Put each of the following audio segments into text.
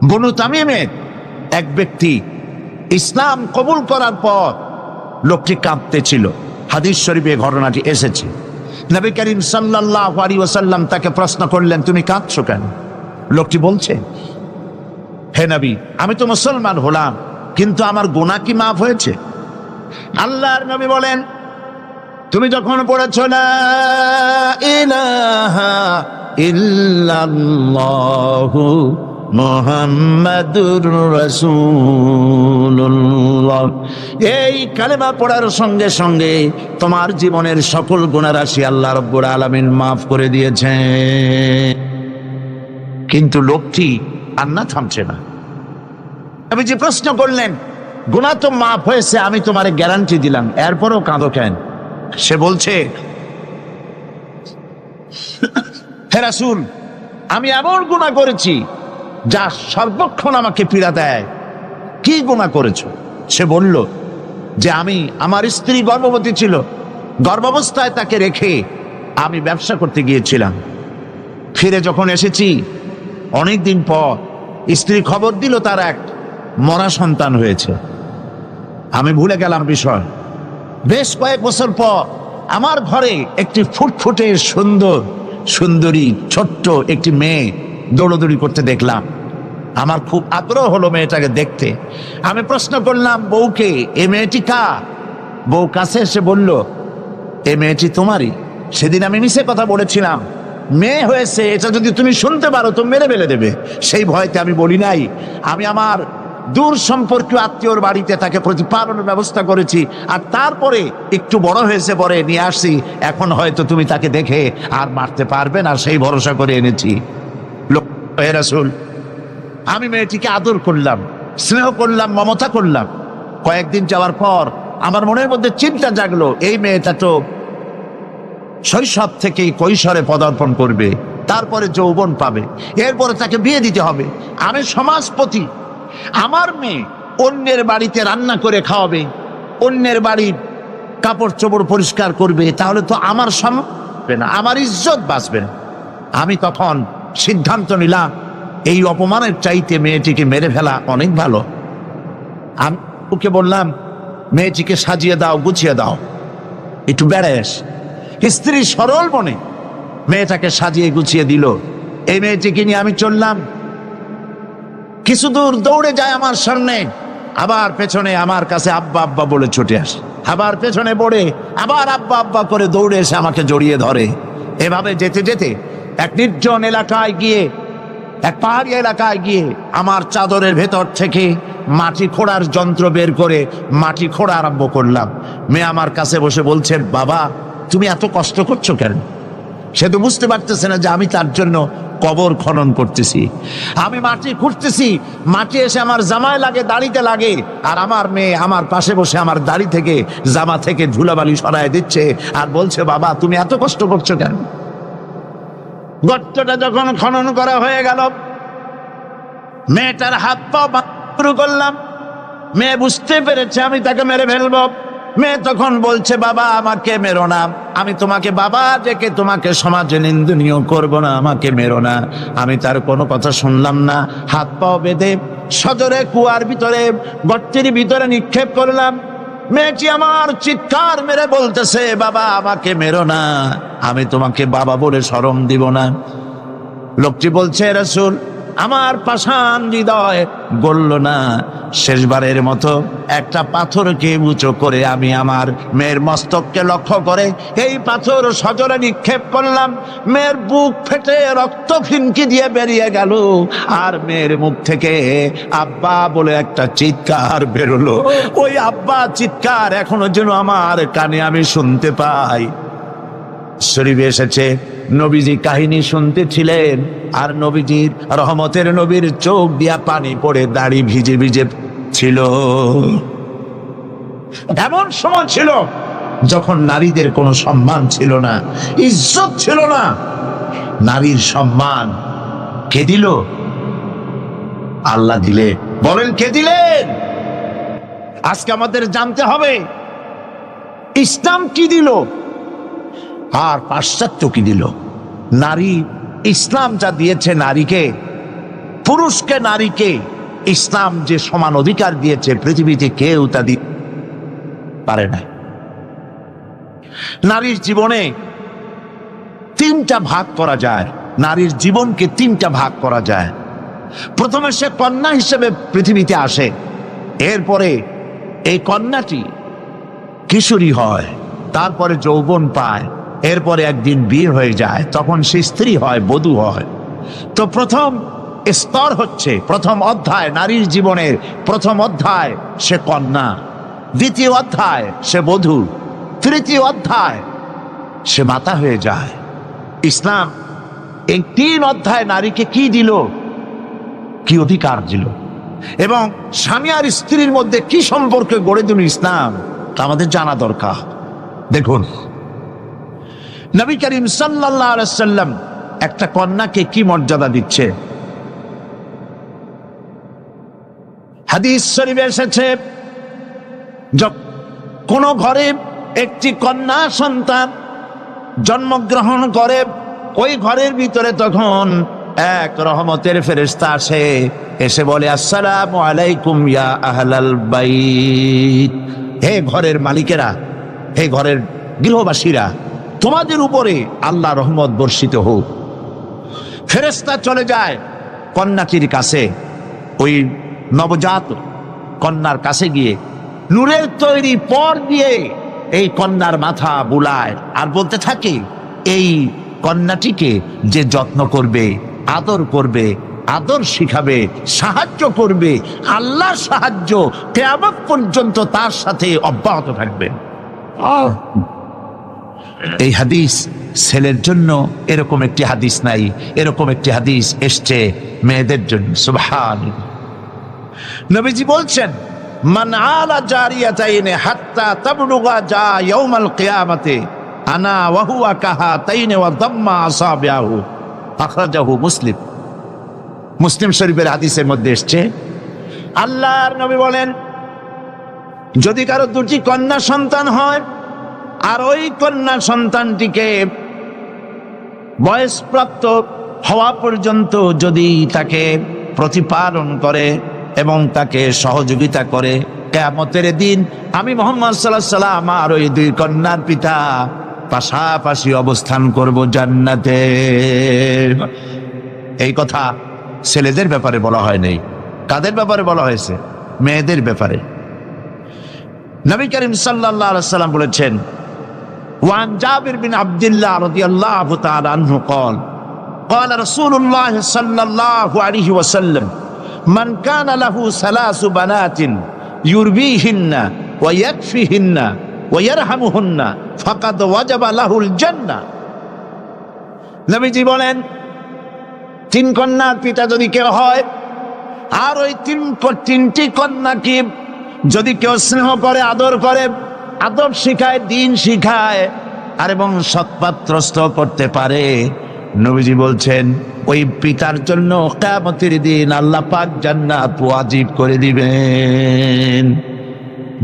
বনু তামিমের এক ব্যক্তি ইসলাম কবুল করার পর লোকটি কাঁদতেছিল। হাদিস শরীফে ঘটনাটি এসেছে। নবী করিম সাল্লাল্লাহু আলাইহি ওয়াসাল্লাম তাকে প্রশ্ন করলেন, তুমি কাঁদছো কেন? লোকটি বলছে, হে নবী, আমি তো মুসলমান হলাম, কিন্তু আমার গুনাহ কি মাফ হয়েছে? আল্লাহর নবী বলেন, তুমি যখন পড়েছো লা ইলাহা ইল্লাল্লাহু মুহাম্মাদুর রাসূলুল্লাহ, এই কালেমা পড়ার সঙ্গে সঙ্গে তোমার জীবনের সকল গুনাহ রাশি আল্লাহ রাব্বুল আলামিন মাফ করে দিয়েছেন। কিন্তু লোকটি কান্না থামছে না। আমি যে প্রশ্ন করলেন, গুনাহ তো মাফ হয়েছে, আমি তোমারে গ্যারান্টি দিলাম, এরপরও কাঁদো কেন? সে বলছে, হে রাসূল, আমি এমন গুনাহ করেছি যা সর্বক্ষণ আমাকে পীড়া দেয়। কি গুনাহ করেছো? সে বলল যে আমি, আমার স্ত্রী গর্ভবতী ছিল, গর্ভাবস্থায় তাকে রেখে আমি ব্যবসা করতে গিয়েছিলাম। ফিরে যখন এসেছি অনেকদিন পর স্ত্রী খবর দিল তার এক মরা সন্তান হয়েছে। আমি ভুলে গেলাম বিষয়। বেশ কয়েক বছর পর আমার ঘরে একটি ফুটফুটে সুন্দরী ছোট্ট একটি মেয়ে দৌড়দৌড়ি করতে দেখলাম। আমার খুব আগ্রহ হলো মেয়েটাকে দেখতে। আমি প্রশ্ন করলাম বউকে, এ মেয়েটি কার? বউ কাছে এসে বলল, এ মেয়েটি তোমারই। সেদিন আমি মিছে কথা বলেছিলাম, মেয়ে হয়েছে, এটা যদি তুমি শুনতে পারো তো মেরে ফেলে দেবে। সেই ভয়তে আমি বলি নাই। আমি আমার দূর সম্পর্কীয় আত্মীয়র বাড়িতে তাকে প্রতিপালনের ব্যবস্থা করেছি, আর তারপরে একটু বড় হয়েছে পরে নিয়ে আসছি। এখন হয়তো তুমি তাকে দেখে আর মারতে পারবে না, সেই ভরসা করে এনেছি। হে রাসূল, আমি মেয়েটিকে আদর করলাম, স্নেহ করলাম, মমতা করলাম। কয়েকদিন যাওয়ার পর আমার মনের মধ্যে চিন্তা জাগলো, এই মেয়েটা তো শৈশব থেকেই কৈশোরে পদার্পণ করবে, তারপরে যৌবন পাবে, এরপরে তাকে বিয়ে দিতে হবে। আমি সমাজপতি, আমার মেয়ে অন্যের বাড়িতে রান্না করে খাওয়াবে, অন্যের বাড়ির কাপড় চোপড় পরিষ্কার করবে, তাহলে তো আমার সম্মান না, আমার ইজ্জত বাঁচবে না। আমি তখন সিদ্ধান্ত নিলাম, এই অপমানের চাইতে মেয়েটিকে মেরে ফেলা অনেক ভালো। আমি ওকে বললাম, মেয়েটিকে সাজিয়ে দাও, গুছিয়ে দাও, একটু বেড়াস। স্ত্রী সরল মনে মেয়েটাকে সাজিয়ে গুছিয়ে দিল। এই মেয়েটিকে নিয়ে আমি চললাম। কিছু দূর দৌড়ে যায় আমার সামনে, আবার পেছনে আমার কাছে আব্বা আব্বা বলে ছুটে আসে, আবার পেছনে পড়ে আবার আব্বা আব্বা করে দৌড়ে এসে আমাকে জড়িয়ে ধরে। এভাবে যেতে যেতে এক নির্জন এলাকায় গিয়ে, এক পাহাড়ি এলাকায় গিয়ে আমার চাদরের ভেতর থেকে মাটি খোঁড়ার যন্ত্র বের করে মাটি খোঁড়া আরম্ভ করলাম। মেয়ে আমার কাছে বসে বলছে, বাবা তুমি এত কষ্ট করছো কেন? সে তো বুঝতে পারতেছে না যে আমি তার জন্য কবর খনন করতেছি, আমি মাটি খুঁড়তেছি। মাটি এসে আমার জামায় লাগে, দাড়িতে লাগে, আর আমার মেয়ে আমার পাশে বসে আমার দাড়ি থেকে, জামা থেকে ধুলাবালি সরায় দিচ্ছে আর বলছে, বাবা তুমি এত কষ্ট করছো কেন? গর্তটা যখন খনন করা হয়ে গেল, মেয়েটার হাত পা শুরু করলাম। মেয়ে বুঝতে পেরেছে আমি তাকে মেরে ফেলবো। মেয়ে তখন বলছে, বাবা আমাকে মেরো না, আমি তোমাকে বাবা ডেকে তোমাকে সমাজে নিন্দনীয় করব না, আমাকে মেরো না। আমি তার কোনো কথা শুনলাম না। হাত পাও বেঁধে সজোরে কুয়ার ভিতরে, গর্তের ভিতরে নিক্ষেপ করলাম। মেয়েটি আমার চিৎকার মেরে বলতেছে, বাবা আমাকে মেরো না, আমি তোমাকে বাবা বলে শরম দিব না। লোকটি বলছে, রাসূল আমার পাষাণ হৃদয় গলল না। শেষবারের মতো একটা পাথরকে উঁচু করে আমি আমার মেয়ের মস্তককে লক্ষ্য করে এই পাথর সজোরে নিক্ষেপ করলাম। মেয়ের বুক ফেটে রক্ত ফিনকি দিয়ে বেরিয়ে গেল, আর মেয়ের মুখ থেকে আব্বা বলে একটা চিৎকার বেরোলো। ওই আব্বা চিৎকার এখনো যেন আমার কানে আমি শুনতে পাই। শরীফে এসেছে, নবীজি কাহিনী শুনতেছিলেন, আর নবীজির রহমতের নবীর চোখ দিয়া পানি পড়ে দাড়ি ভিজে ভিজে ছিল। এমন সময় ছিল যখন নারীদের কোনো সম্মান ছিল না, ইজ্জত ছিল না। নারীর সম্মান কে দিল? আল্লাহ দিলে। বলেন কে দিলেন? আজকে আমাদের জানতে হবে ইসলাম কি দিল আর পাশ্চাত্য কি দিল। নারী, ইসলাম যা দিয়েছে নারীকে, পুরুষকে নারীকে ইসলাম যে সমান অধিকার দিয়েছে পৃথিবীতে কেউ তা দিতে পারে না। নারীর জীবনে তিনটা ভাগ করা যায়, নারীর জীবনকে তিনটা ভাগ করা যায়। প্রথমে সে কন্যা হিসেবে পৃথিবীতে আসে, এরপরে এই কন্যাটি কিশোরী হয়, তারপরে যৌবন পায়, এরপরে একদিন বিয়ে হয়ে যায়, তখন সে স্ত্রী হয়, বধূ হয়। তো প্রথম স্তর হচ্ছে, প্রথম অধ্যায় নারীর জীবনের প্রথম অধ্যায় সে কন্যা, দ্বিতীয় অধ্যায় সে বধূ, তৃতীয় অধ্যায় সে মাতা হয়ে যায়। ইসলাম এই 3 অধ্যায় নারীকে কি দিল, কি অধিকার দিল, এবং স্বামী আর স্ত্রীর মধ্যে কি সম্পর্ক গড়ে দিল ইসলাম, তা আমাদের জানা দরকার। দেখুন, নবী করিম সাল্লাল্লাহু আলাইহি সাল্লাম একটা কন্যাকে কি মর্যাদা দিচ্ছে। হাদিস শরীফে এসেছে, কোন ঘরে একটি কন্যা সন্তান জন্মগ্রহণ করে, ওই ঘরের ভিতরে তখন এক রহমতের ফেরেশতা আসে, এসে বলে, আসসালামু আলাইকুম ইয়া আহলাল বাইত, হে ঘরের মালিকেরা, হে ঘরের গৃহবাসীরা, তোমাদের উপরে আল্লাহ রহমত বর্ষিত হোক। ফেরেশতা চলে যায় কন্যাটির কাছে, ওই নবজাত কন্যার কাছে গিয়ে নূরের তৈরি পর দিয়ে এই কন্যার মাথা বুলায় আর বলতে থাকে, এই কন্যাটিকে যে যত্ন করবে, আদর করবে, আদর শিখাবে, সাহায্য করবে, আল্লাহর সাহায্য কিয়ামত পর্যন্ত তার সাথে অব্যাহত থাকবে। এই হাদিস ছেলের জন্য এরকম একটি হাদিস নাই, এরকম একটি হাদিস এসছে মেয়েদের জন্য। সুবহানাল্লাহ। নবীজি বলছেন, মান আলা জারিয়াতাইনি হাত্তা তাবলুগা জা ইয়াউমাল কিয়ামাতি আনা ওয়া হুয়া কাহাতাইনি ওয়া দাম্মা আসাবিহু, আখরাজাহু মুসলিম। মুসলিম শরীফের হাদিসের মধ্যে এসছে, আল্লাহর নবী বলেন, যদি কারো 2টি কন্যা সন্তান হয় আর ওই কন্যা সন্তানটিকে বয়সপ্রাপ্ত হওয়া পর্যন্ত যদি তাকে প্রতিপালন করে এবং তাকে সহযোগিতা করে, কিয়ামতের দিন আমি মুহাম্মদ সাল্লাল্লাহু আলাইহি ওয়াসাল্লাম আর ওই 2 কন্যার পিতা পাশাপাশি অবস্থান করব জান্নাতে। এই কথা ছেলেদের ব্যাপারে বলা হয় নাই, কাদের ব্যাপারে বলা হয়েছে? মেয়েদের ব্যাপারে। নবী করিম সাল্লাল্লাহু আলাইহি ওয়াসাল্লাম বলেছেন, ওয়ান জাবির বিন আব্দুল্লাহ রাদিয়াল্লাহু তাআলা আনহু قال قال رسول الله صلى الله عليه وسلم من كان له 3 بنات يربيهن ويكفيهن ويرحمهن فقد وجب له الجنة। নবীজি বলেন, 3 কন্যার পিতা যদি কেউ হয় আর ওই 3টি কন্যাকে যদি কেউ স্নেহ করে, আদর করে, আদব শিখায়, দিন শিখায় আর এবং সৎপাত্রস্থ করতে পারে, নবীজি বলছেন ওই পিতার জন্য কিয়ামতের দিন আল্লাহ পাক জান্নাত ওয়াজিব করে দিবেন,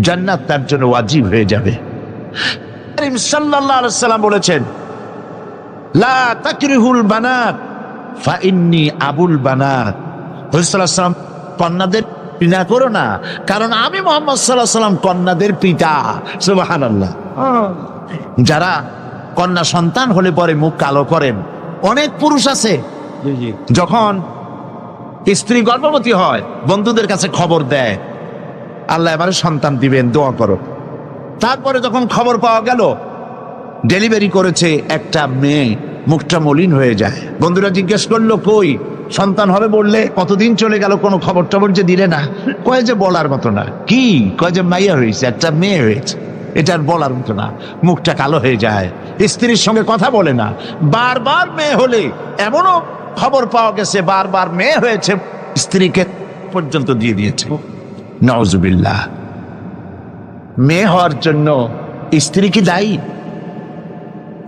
জান্নাত তার জন্য ওয়াজিব হয়ে যাবে। সাল্লাল্লাহু আলাইহি ওয়াসাল্লাম বলেছেন, লা তাকরিহুল বানাত ফা ইন্নী আবুল বানাত। রাসূলুল্লাহ সাল্লাল্লাহু আলাইহি ওয়াসাল্লাম, কন্যাদের ঘৃণা করো না, কারণ আমি মুহাম্মদ সাল্লাল্লাহু আলাইহি ওয়াসাল্লাম কন্যাদের পিতা। সুবহানাল্লাহ। যারা কন্যা সন্তান হলে পরে মুখ কালো করেন, অনেক পুরুষ আছে যখন স্ত্রী গর্ভবতী হয় বন্ধুদের কাছে খবর দেয়, আল্লাহ এবারে সন্তান দিবেন, দোয়া করো। তারপরে যখন খবর পাওয়া গেল ডেলিভারি করেছে একটা মেয়ে, মুখটা মলিন হয়ে যায়। বন্ধুরা জিজ্ঞেস করলো, কই সন্তান হবে বললে, কতদিন চলে গেল, কোনো খবর টবর যে দিলে না। কয় যে বলার মতো না। কি? কয় যে মাইয়া হয়েছে, একটা মেয়ে হয়েছে, এটা আর বলার মতো না। মুখটা কালো হয়ে যায়, স্ত্রীর সঙ্গে কথা বলে না। বারবার মেয়ে হলে, এমনও খবর পাওয়া গেছে বারবার মেয়ে হয়েছে, স্ত্রীকে পর্যন্ত দিয়ে দিয়েছে। নাউজুবিল্লাহ। মেয়ে হওয়ার জন্য স্ত্রী কি দায়ী?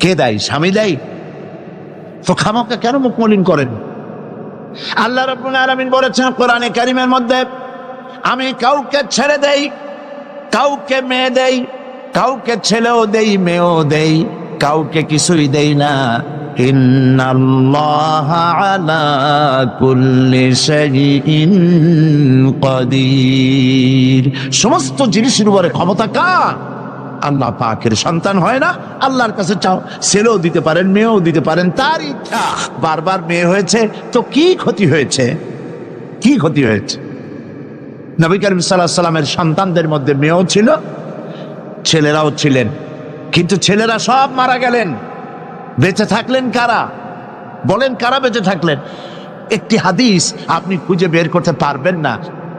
কে দায়ী? স্বামী দায়ী? তো খামোকা কেন মুখ মলিন করেন? আল্লাহ রাব্বুল আলামিন বলেছেন কোরআনে কারীমের মধ্যে, আমি কাউকে ছেড়ে দেই, কাউকে মেয়ে দেই, কাউকে ছেলেও দেই, মেয়েও দেই, কাউকে কিছুই দেই না। ইন্নাল্লাহা আলা কুল্লি শাইইন কাদির। সমস্ত জিনিসের উপরে ক্ষমতা কার? আল্লাহ পাকের। সন্তান হয় না, আল্লাহর কাছে চাও, ছেলেও দিতে পারেন, মেয়েও দিতে পারেন, তার ইচ্ছা। বারবার মেয়ে হয়েছে তো কি ক্ষতি হয়েছে? কি ক্ষতি হয়েছে? নবী করিম সাল্লাল্লাহু আলাইহি ওয়াসাল্লামের সন্তানদের মধ্যে মেয়েও ছিল, ছেলেরাও ছিলেন, কিন্তু ছেলেরা সব মারা গেলেন। বেঁচে থাকলেন কারা? বলেন, কারা বেঁচে থাকলেন? একটি হাদিস আপনি খুঁজে বের করতে পারবেন না।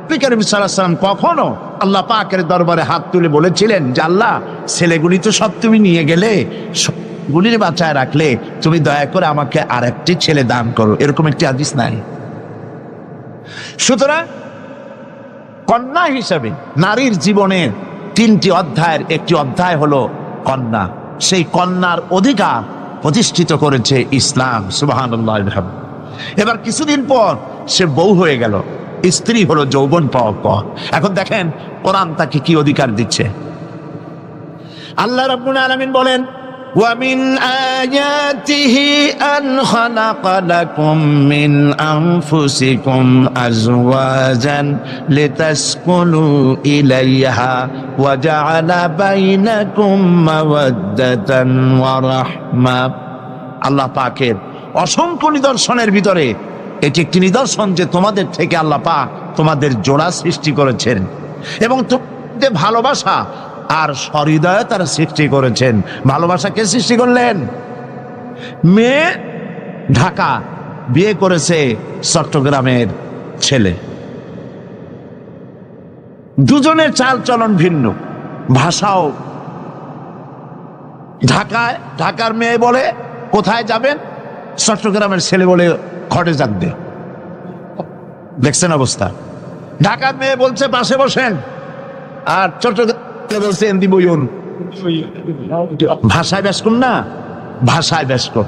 নবী করিম সাল্লাল্লাহু আলাইহি ওয়াসাল্লাম কখনো আল্লাহ পাকের দরবারে হাত তুলে বলেছিলেন যে আল্লাহ, ছেলেগুলি তো সব তুমি নিয়ে গেলে, সবগুলির বাঁচায় রাখলে, তুমি দয়া করে আমাকে আরেকটি ছেলে দান করো, এরকম একটি হাদিস নাই। সুতরাং কন্যা হিসাবে নারীর জীবনের 3টি অধ্যায়ের একটি অধ্যায় হলো কন্যা। সেই কন্যার অধিকার প্রতিষ্ঠিত করেছে ইসলাম। সুবহানাল্লাহ। এবার কিছুদিন পর সে বউ হয়ে গেল, স্ত্রী হলো যৌবন পাওয়ার পর। এখন দেখেন কোরআন তাকে কি অধিকার দিচ্ছে। আল্লাহ রাব্বুল আলামিন বলেন, وَمِنْ آيَاتِهِ أَنْ خَلَقَ لَكُم مِّنْ أَنفُسِكُمْ أَزْوَاجًا لِتَسْكُنُوا إِلَيْهَا وَجَعَلَ بَيْنَكُم مَّوَدَّةً وَرَحْمَةً। আল্লাহ পাকের অসংখ্য নিদর্শনের ভিতরে এটি একটি নিদর্শন যে তোমাদের থেকে আল্লাহ পাক তোমাদের জোড়া সৃষ্টি করেছেন এবং তোমাদের ভালোবাসা আর সহৃদয়তার সৃষ্টি করেছেন। ভালোবাসা কে সৃষ্টি করলেন? মেয়ে ঢাকা, বিয়ে করেছে চট্টগ্রামের ছেলে। দুজনের চাল চলন ভিন্ন, ভাষাও। ঢাকার মেয়ে বলে কোথায় যাবেন, চট্টগ্রামের ছেলে বলে খড়ে যাক দে। দেখছেন অবস্থা? ঢাকার মেয়ে বলছে পাশে বসেন, আর চট্টগ্রাম বলছে এন্দি বইন। ভাষায় বেশ কম না? ভাষায় বেশ কম,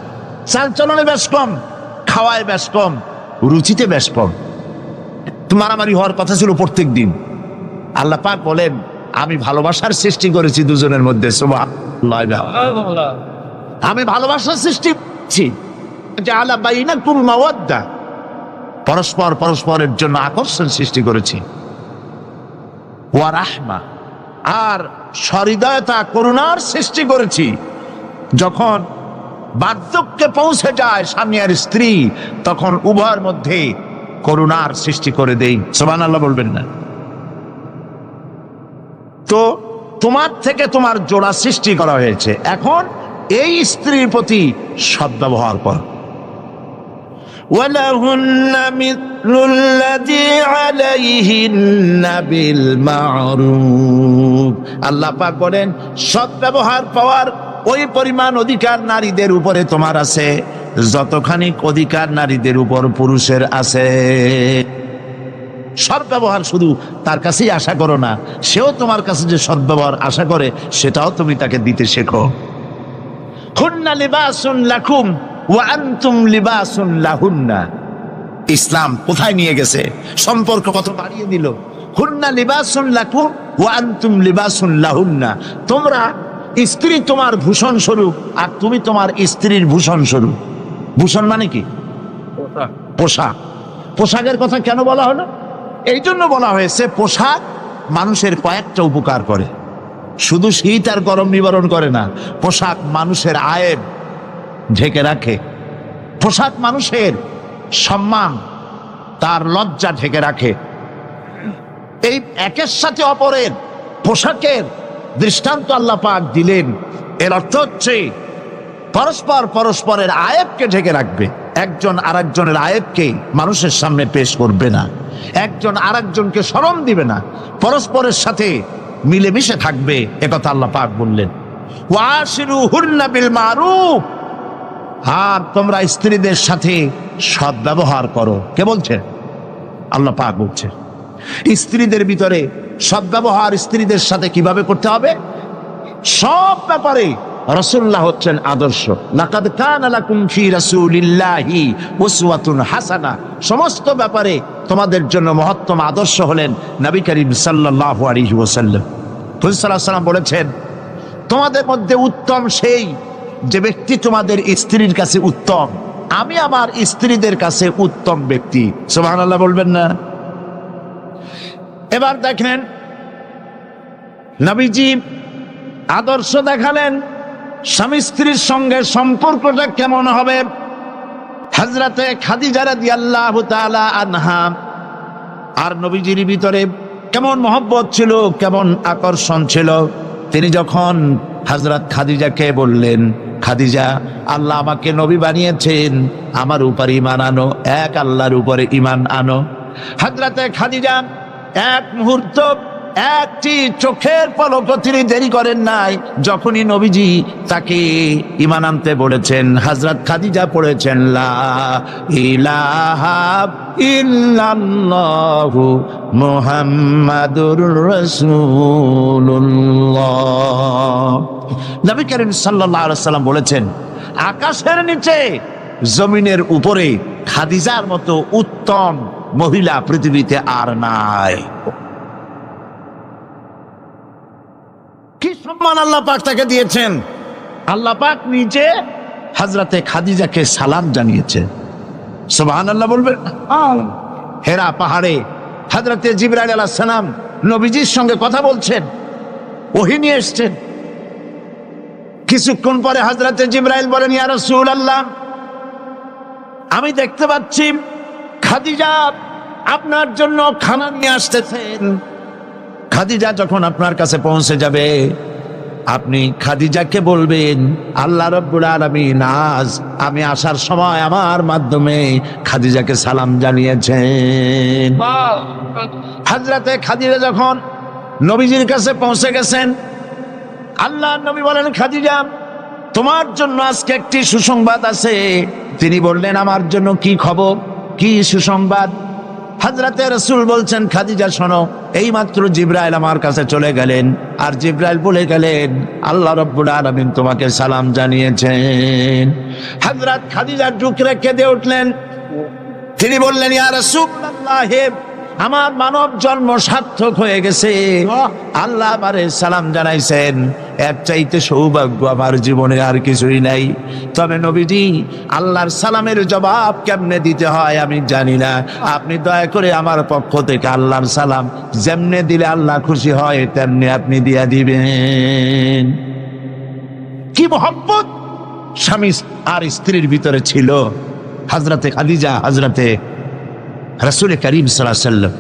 চাল চলনে বেশ কম, খাওয়ায় বেশ কম, রুচিতে বেশ কম। মারামারি হওয়ার কথা ছিল প্রত্যেক দিন। আল্লাহ পাক বলেন, আমি ভালোবাসার সৃষ্টি করেছি দুজনের মধ্যে। সুবহানাল্লাহ। আমি ভালোবাসার সৃষ্টি করছি, জাআলা বাইনাকুম মাওয়াদ্দা, পরস্পর পরস্পরের জন্য আকর্ষণ সৃষ্টি করেছি, ওয়া রাহমা, আর সহৃদয়তা করুণার সৃষ্টি করেছি। যখন বার্ধক্যে পৌঁছে যায় স্বামী আর স্ত্রী, তখন উভয়ের মধ্যে করুণার সৃষ্টি করে দেই। সুবহানাল্লাহ বলবেন না? তো তোমার থেকে তোমার জোড়া সৃষ্টি করা হয়েছে, এখন এই স্ত্রীর প্রতি সদ্ব্যবহার কর। وَلَهُنَّ مِثْلُ الَّذِي عَلَيْهِنَّ بِالْمَعْرُوفِ। আল্লাহ পাক বলেন, সদ্ব্যবহার পাওয়ার ওই পরিমাণ অধিকার নারীদের উপরে তোমার আছে যতখানি অধিকার নারীদের উপর পুরুষের আছে। সদ্ব্যবহার শুধু তার কাছেই আশা করো না, সেও তোমার কাছে যে সদ্ব্যবহার আশা করে সেটাও তুমি তাকে দিতে শেখো। হুন্না লিবাসুন লাকুম ওয়া আনতুম লিবাসুন লাহুন্না। ইসলাম কোথায় নিয়ে গেছে? সম্পর্ক কত বাড়িয়ে দিল। হুন্না লিবাসুন লাকুম ওয়া আনতুম লিবাসুন লাহুন্না। তোমরা, স্ত্রী তোমার ভূষণ স্বরূপ আর তুমি তোমার স্ত্রীর ভূষণ স্বরূপ। ভূষণ মানে কি? পোশাক। পোশাকের কথা কেন বলা হলো? এই জন্য বলা হয়েছে, পোশাক মানুষের কয়েকটা উপকার করে, শুধু শীত আর গরম নিবারণ করে না। পোশাক মানুষের আয়েব ঢেকে রাখে, পোশাক মানুষের সম্মান, তার লজ্জা ঢেকে রাখে। এই একের সাথে অপরের পোশাকের দৃষ্টান্ত আল্লাহ পাক দিলেন। এর অর্থ হচ্ছে পরস্পর পরস্পরের আয়েবকে ঢেকে রাখবে। একজন আরেকজনের আয়েবকে মানুষের সামনে পেশ করবে না, একজন আরেকজনকে শরম দিবে না, পরস্পরের সাথে মিলেমিশে থাকবে। একথা আল্লাহ পাক বললেন। ওয়াশিরুহুন্না বিল মারুফ। আর তোমরা স্ত্রীদের সাথে সদ্ব্যবহার করো। কে বলছে? আল্লাহ পাক বলছে। স্ত্রীদের ভিতরে সদ্ব্যবহার স্ত্রীদের সাথে কিভাবে করতে হবে, সব ব্যাপারে রাসূলুল্লাহ হচ্ছেন আদর্শ। লাকাদ কানা লাকুম ফি রাসূলিল্লাহি উসওয়াতুন হাসানা। সমস্ত ব্যাপারে তোমাদের জন্য মহত্তম আদর্শ হলেন নবী করিম সাল্লাল্লাহু আলাইহি ওয়াসাল্লাম। রাসূল সাল্লাল্লাহু আলাইহি ওয়াসাল্লাম বলেছেন, তোমাদের মধ্যে উত্তম সেই যে ব্যক্তি তোমাদের স্ত্রীর কাছে উত্তম, আমি আমার স্ত্রীদের কাছে উত্তম ব্যক্তি। সুবহানাল্লাহ বলবেন না? এবার দেখেন নবীজি আদর্শ দেখালেন স্বামী স্ত্রীর সঙ্গে সম্পর্কটা কেমন হবে। হযরতে খাদিজা রাদিয়াল্লাহু তাআলা আনহা আর নবীজির ভিতরে কেমন মহব্বত ছিল, কেমন আকর্ষণ ছিল। তিনি যখন হযরত খাদিজাকে বললেন, খাদিজা, আল্লাহ আমাকে নবী বানিয়েছেন, আমার উপর ঈমান আনো, এক আল্লাহর উপরে ঈমান আনো। হযরতে খাদিজা এক মুহূর্ত, একটি চোখের পলকও তিনি দেরি করেন নাই। যখনই নবীজি তাকে ঈমান আনতে বলেছেন, হযরত খাদিজা পড়েছেন লা ইলাহা ইল্লাল্লাহু মুহাম্মাদুর রাসূলুল্লাহ। নবী করিম সাল্লাল্লাহু আলাইহি সাল্লাম বলেছেন, আকাশের নিচে জমিনের উপরে খাদিজার মতো উত্তম মহিলা পৃথিবীতে আর নাই। কি সম্মান আল্লাহ পাক তাকে দিয়েছেন। আল্লাহ পাক নিজে হযরতে খাদিজাকে সালাম জানিয়েছেন। সুবহানাল্লাহ বলবেন? হেরা পাহাড়ে হযরতে জিবরাইল আলাইহিস সালাম নবীজির সঙ্গে কথা বলছেন, ওহী নিয়ে এসেছেন। কিছুক্ষণ পরে হযরতে জিবরাইল বলেন, ইয়া রাসূলুল্লাহ, আমি দেখতে পাচ্ছি খাদিজা আপনার জন্য খানা নিয়ে আসতেছেন। খাদিজা যখন আপনার কাছে পৌঁছে যাবে, আপনি খাদিজাকে বলবেন, আল্লাহ রাব্বুল আলামিন আজ আমি আসার সময় আমার মাধ্যমে খাদিজাকে সালাম জানিয়েছেন। হযরতে খাদিজা যখন নবীজির কাছে পৌঁছে গেছেন, আল্লাহর নবী বলেন, খাদিজা, তোমার জন্য আজকে একটি সুসংবাদ আছে। তিনি বললেন, আমার জন্য কি খবর, কি সুসংবাদ? হযরতে রাসূল বলছেন, খাদিজা শোনো, এইমাত্র জিবরাইল আমার কাছে চলে গেলেন, আর জিবরাইল বলে গেলেন আল্লাহ রাব্বুল আলামিন তোমাকে সালাম জানিয়েছেন। হযরত খাদিজা ডুকরে কেঁদে উঠলেন। তিনি বললেন, ইয়া রাসূলুল্লাহ, আমার মানব জন্ম সার্থক হয়ে গেছে, আল্লাহ আমারে সালাম জানাইছেন, এর চাইতে সৌভাগ্য আমার জীবনে আর কিছুই নাই। তবে নবীজি, আল্লাহর সালামের জবাব কেমনে দিতে হয় আমি জানি না, আপনি দয়া করে আমার পক্ষ থেকে আল্লাহর সালাম যেমনে দিলে আল্লাহ খুশি হয় তেমনি আপনি দিয়া দিবেন। কি মহব্বত স্বামী আর স্ত্রীর ভিতরে ছিল। হযরতে খাদিজা হযরতে রাসূল করিম সাল্লাল্লাহু আলাইহি ওয়াসাল্লাম,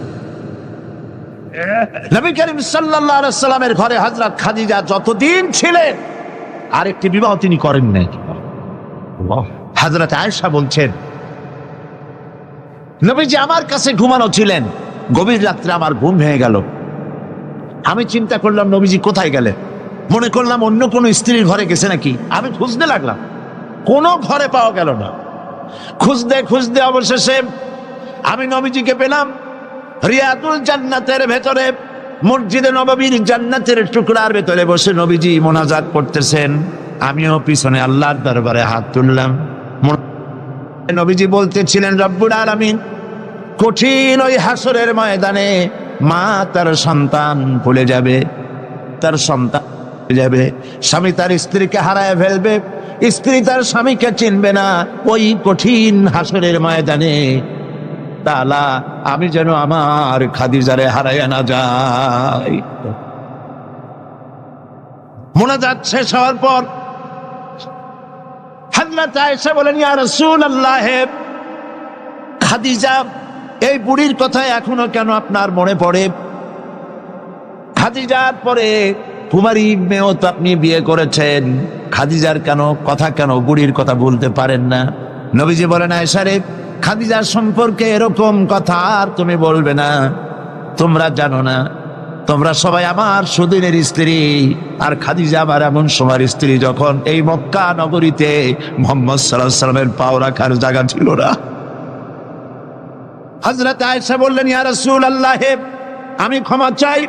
নবী করিম সাল্লাল্লাহু আলাইহি ওয়াসাল্লামের ঘরে হযরত খাদিজা যতদিন ছিলেন আরেকটি বিবাহ তিনি করেন নাই। হযরত আয়েশা বলছেন, নবীজি আমার কাছে ঘুমানো ছিলেন, গভীর রাত্রে আমার ঘুম ভেঙে গেল। আমি চিন্তা করলাম নবীজি কোথায় গেলেন, মনে করলাম অন্য কোনো স্ত্রীর ঘরে গেছে নাকি। আমি খুঁজতে লাগলাম, কোনো ঘরে পাওয়া গেল না। খুঁজতে খুঁজতে অবশেষে আমি নবীজিকে পেলাম রিয়াদুল জান্নাতের ভেতরে, মসজিদে নববীর জান্নাতের টুকরার ভেতরে বসে নবীজি মোনাজাত করতেছেন। আমিও পিছনে আল্লাহর দরবারে হাত তুললাম। নবীজি বলতেছিলেন, রব্বুল আলামিন কঠিন ওই হাসরের ময়দানে মা তার সন্তান ভুলে যাবে, তার সন্তান ভুলে যাবে, স্বামী তার স্ত্রীকে হারায় ফেলবে, স্ত্রী তার স্বামীকে চিনবে না। ওই কঠিন হাসরের ময়দানে তাআলা আমি যেন আমার খাদিজারে হারাইয়া না যাই। মোনাজাত শেষ হওয়ার পর হযরত আয়েশা বলেন, ইয়া রাসূলুল্লাহ, খাদিজা এই বুড়ির কথা এখনো কেন আপনার মনে পড়ে? খাদিজার পরে কুমারী মেয়েও তো আপনি বিয়ে করেছেন, খাদিজার কথা কেন বুড়ির কথা বলতে পারেন না? নবীজি বলেন, আয়েশা রে, খাদিজার সম্পর্কে এরকম কথা আর তুমি বলবে না। তোমরা জানো না, তোমরা সবাই আমার সুদিনের স্ত্রী, আর খাদিজা আমার এমন সময়ের স্ত্রী যখন এই মক্কা নগরীতে মুহাম্মদ সাল্লাল্লাহু আলাইহি ওয়াসাল্লামের পাও রাখার জায়গা ছিল না। হযরত আয়েশা বললেন, ইয়া রাসূলুল্লাহ, আমি ক্ষমা চাই,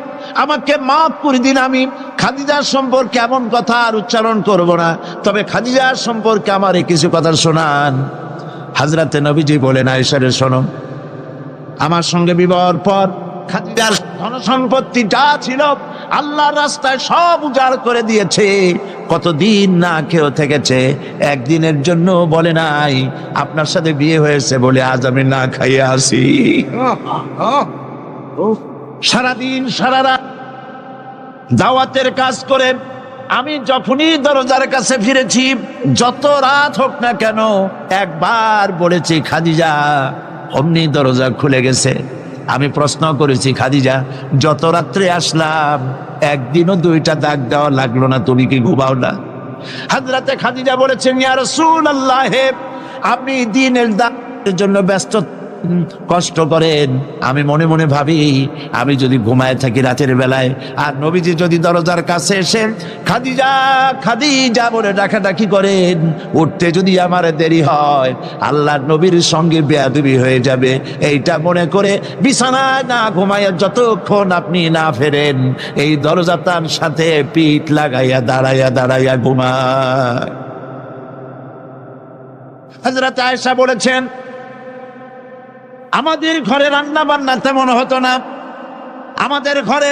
আমাকে মাফ করে দিন। আমি খাদিজার সম্পর্কে এমন কথা আর উচ্চারণ করব না, তবে খাদিজার সম্পর্কে আমারে কিছু কথা শোনান। হযরতে নবীজি বলেন, আয়েশা রে শোনো, আমার সঙ্গে বিবাহের পর খাদিজার ধন সম্পত্তি যা ছিল আল্লাহর রাস্তায় সব উজাড় করে দিয়েছে। কতদিন না খেয়েও থেকেছে, একদিনের জন্য বলে নাই আপনার সাথে বিয়ে হয়েছে বলে আজ আমি না খাইয়ে আসি। সারাদিন সারা রাত দাওয়াতের কাজ করে আমি যখনই দরজার কাছে ফিরেছি, যত রাত হোক না কেন, একবার বলেছি খাদিজা, অমনি দরজা খুলে গেছে। আমি প্রশ্ন করেছি, খাদিজা যত রাত্রে আসলাম একদিনও দুইটা দাগ দেওয়া লাগলো না, তুমি কি ঘুমাও না? হযরতে খাদিজা বলেছেন, ইয়া রাসূলুল্লাহ, আপনি দিনের দাওয়াতের জন্য ব্যস্ত, কষ্ট করেন, আমি মনে মনে ভাবি আমি যদি ঘুমায় থাকি রাতের বেলায়, আর নবীজি যদি দরজার কাছে এসে খাদিজা খাদিজা বলে ডাকাডাকি করেন, উঠতে যদি আমার দেরি হয় আল্লাহর নবীর সঙ্গে বেয়াদবি হয়ে যাবে, এইটা মনে করে বিছানায় না ঘুমাইয়া যতক্ষণ আপনি না ফেরেন এই দরজাটার সাথে পিঠ লাগাইয়া দাঁড়াইয়া দাঁড়াইয়া ঘুমায়। হযরত আয়েশা বলেছেন, আমাদের ঘরে রান্না বান্না তেমন হতো না, আমাদের ঘরে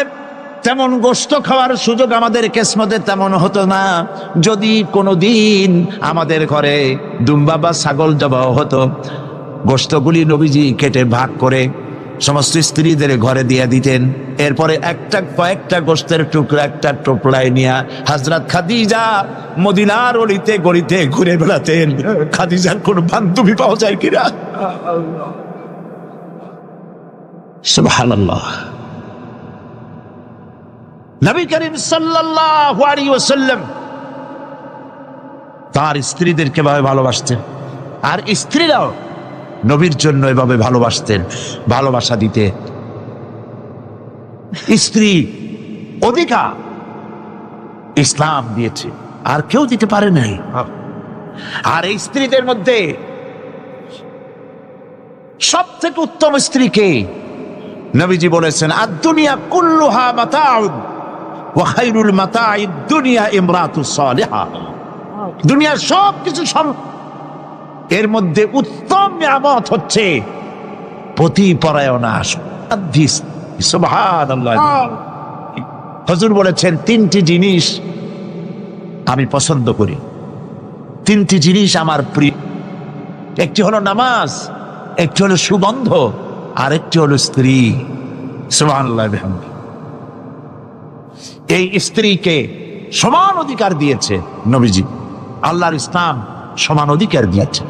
তেমন গোশত খাওয়ার সুযোগ আমাদের কিসমতে তেমন হতো না। যদি কোনোদিন আমাদের ঘরে দুম্বা বা ছাগল জবাও হতো, গোশতগুলি নবীজি কেটে ভাগ করে সমস্ত স্ত্রীদের ঘরে দিয়ে দিতেন। এরপরে কয়েকটা গোশতের টুকরা একটা টোপলায় নিয়ে হযরত খাদিজা মদিনার অলিতে গলিতে ঘুরে বেড়াতেন। খাদিজার কোন বান্ধবী পাওয়া যায় কিনা? সুবহানাল্লাহ। নবী করিম সাল্লাল্লাহু আলাইহি ওয়াসাল্লাম তার স্ত্রীদেরকে ভাবে ভালোবাসতেন, আর স্ত্রীরাও নবীর জন্য এভাবে ভালোবাসতেন, ভালোবাসা দিতে। স্ত্রী অধিকার ইসলাম দিয়েছে, আর কেউ দিতে পারে নাই। আর এই স্ত্রীদের মধ্যে সব থেকে উত্তম স্ত্রীকে নবীজি বলেছেন, আদ-দুনিয়া কুল্লুহা মাতাউন ওয়া খায়রুল মাতাইদ দুনিয়া ইমরাতুস সালিহা। দুনিয়ার সবকিছু এর মধ্যে উত্তম নিয়ামত হচ্ছে পতিপরায়ণা। সুবহানাল্লাহ। হুজুর বলেছেন, তিনটি জিনিস আমি পছন্দ করি, তিনটি জিনিস আমার প্রিয়। একটি হলো নামাজ, একটি হলো সুগন্ধ, আর একটি হলো স্ত্রী। সুবহানাল্লাহ। এই স্ত্রীকে সমান অধিকার দিয়েছে নবীজি, আল্লাহর ইসলাম সমান অধিকার দিয়েছে।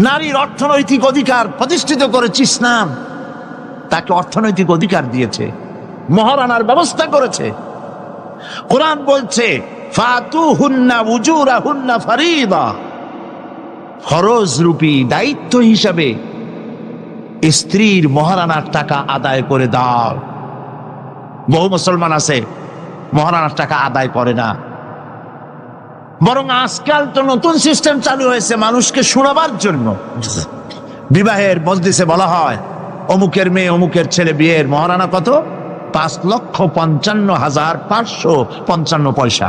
নারীর অর্থনৈতিক অধিকার প্রতিষ্ঠিত করেছে ইসলাম, তাকে অর্থনৈতিক অধিকার দিয়েছে, মহারানার ব্যবস্থা করেছে। কোরআন বলছে, ফাতুহুন্না উজুরাহুন্না ফারিদা, ফরজ রূপী দায়িত্ব হিসাবে স্ত্রীর মহারানার টাকা আদায় করে দাও। বহু মুসলমান আছে মহারানার টাকা আদায় করে না, বরং আজকাল তো নতুন সিস্টেম চালু হয়েছে মানুষকে শোনাবার জন্য। বিবাহের মজলিসে বলা হয়, অমুকের মেয়ে অমুকের ছেলে বিয়ের মহারানা কত? 5,55,555 পয়সা।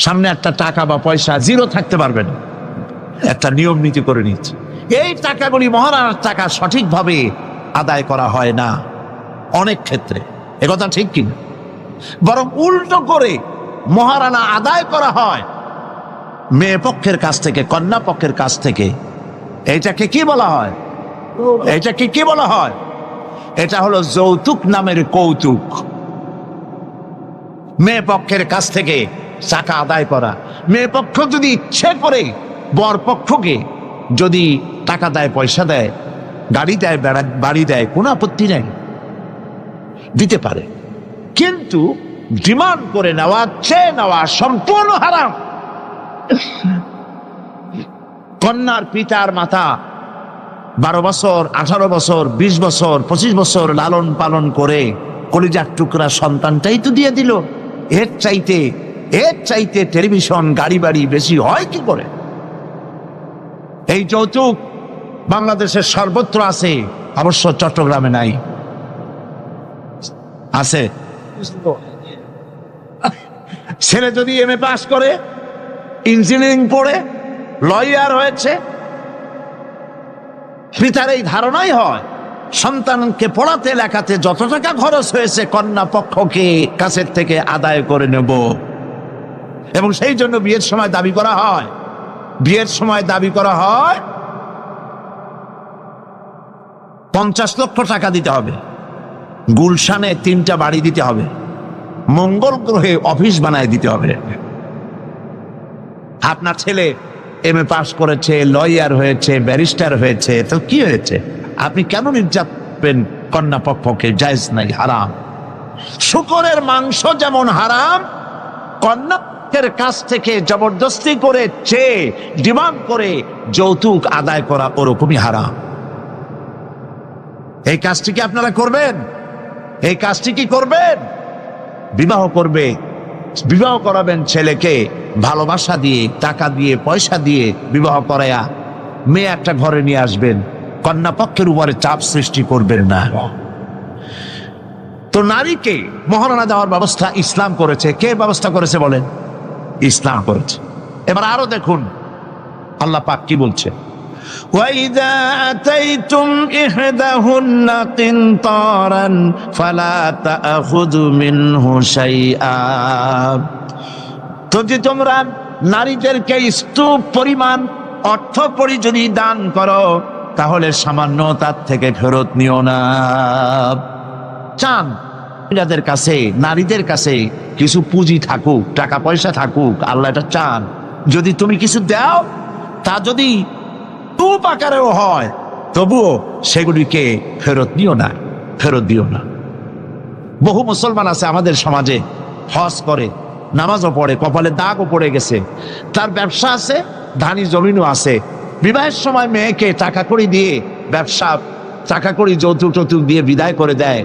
সামনে একটা টাকা বা পয়সা জিরো থাকতে পারবে না, একটা নিয়ম নীতি করে নিচ্ছে। এই টাকাগুলি মহারানার টাকা সঠিকভাবে আদায় করা হয় না অনেক ক্ষেত্রে, একথা ঠিক কিনা? বরং উল্টো করে মহারানা আদায় করা হয় মেয়ে পক্ষের কাছ থেকে, কন্যা পক্ষের কাছ থেকে। এইটাকে কি বলা হয়? এটাকে কি বলা হয়? এটা হলো যৌতুক নামের কৌতুক। মেয়ে পক্ষের কাছ থেকে টাকা আদায় করা। মেয়ে পক্ষ যদি ইচ্ছে করে বর পক্ষকে যদি টাকা দেয়, পয়সা দেয়, গাড়ি দেয়, বাড়ি দেয়, কোনো আপত্তি নেই, দিতে পারে। কিন্তু ডিমান্ড করে নেওয়া, চেয়ে নেওয়া সম্পূর্ণ হারাম। কন্যার পিতার মাতা 12 বছর, 18 বছর, 20 বছর, 25 বছর লালন পালন করে কলিজার টুকরা সন্তানটাই তো দিয়ে দিল। এর চাইতে টেলিভিশন, গাড়ি বাড়ি বেশি হয় কি করে? এই যৌতুক বাংলাদেশের সর্বত্র আছে, অবশ্য চট্টগ্রামে নাই। আছে। ছেলে যদি এমএ পাস করে, ইঞ্জিনিয়ারিং পড়ে, লয়ার হয়েছে, পিতার এই ধারণাই হয় সন্তানকে পড়াতে লেখাতে যত টাকা খরচ হয়েছে কন্যা পক্ষকে কাছের থেকে আদায় করে নেব। এবং সেই জন্য বিয়ের সময় দাবি করা হয়, 50 লক্ষ টাকা দিতে হবে, গুলশানে 3টা বাড়ি দিতে হবে, মঙ্গল গ্রহে অফিস বানায় দিতে হবে। আপনার ছেলে MA পাস করেছে, লয়ার হয়েছে, ব্যারিস্টার হয়েছে, তো কি হয়েছে? আপনি কেন নির্যাতন কন্যা পক্ষকে? জায়েজ নাই, হারাম। শূকরের মাংস যেমন হারাম, কন্যার কাছ থেকে জবরদস্তি করে চেয়ে ডিমান্ড করে যৌতুক আদায় করা ওরকমই হারাম। এই কাজটি কি আপনারা করবেন? এই কাজটি কি করবেন? বিবাহ করাবেন ছেলেকে ভালোবাসা দিয়ে, টাকা দিয়ে, পয়সা দিয়ে বিবাহ করায়া মেয়ে একটা ঘরে নিয়ে আসবেন, কন্যা পক্ষের উপরে চাপ সৃষ্টি করবেন না। তো নারীকে মহারণা দেওয়ার ব্যবস্থা ইসলাম করেছে। কে ব্যবস্থা করেছে বলেন? ইসলাম করেছে। এবার আরো দেখুন আল্লাহ পাক কি বলছে, وَإِذَا آتَيْتُمْ إِحْدَاهُنَّ قِنطَارًا فَلَا تَأْخُذُوا مِنْهُ شَيْئًا। তো যে তোমরা নারীদেরকে স্তূপ পরিমাণ অর্থ পরি যদি দান করো, তাহলে সামান্য তার থেকে ফেরত নিও না। চান মহিলাদের কাছে, নারীদের কাছে কিছু পুঁজি থাকুক, টাকা পয়সা থাকুক, আল্লাহ এটা চান। যদি তুমি কিছু দাও, তা যদি স্তূপ আকারেও হয়, তবুও সেগুলিকে ফেরত দিও না। বহু মুসলমান আছে আমাদের সমাজে, হজ করে, নামাজও পড়ে, কপালে দাগও পড়ে গেছে, তার ব্যবসা আছে, ধানি জমিনও আছে, বিবাহের সময় মেয়েকে টাকা কড়ি দিয়ে, টাকা কড়ি যৌতুক দিয়ে বিদায় করে দেয়,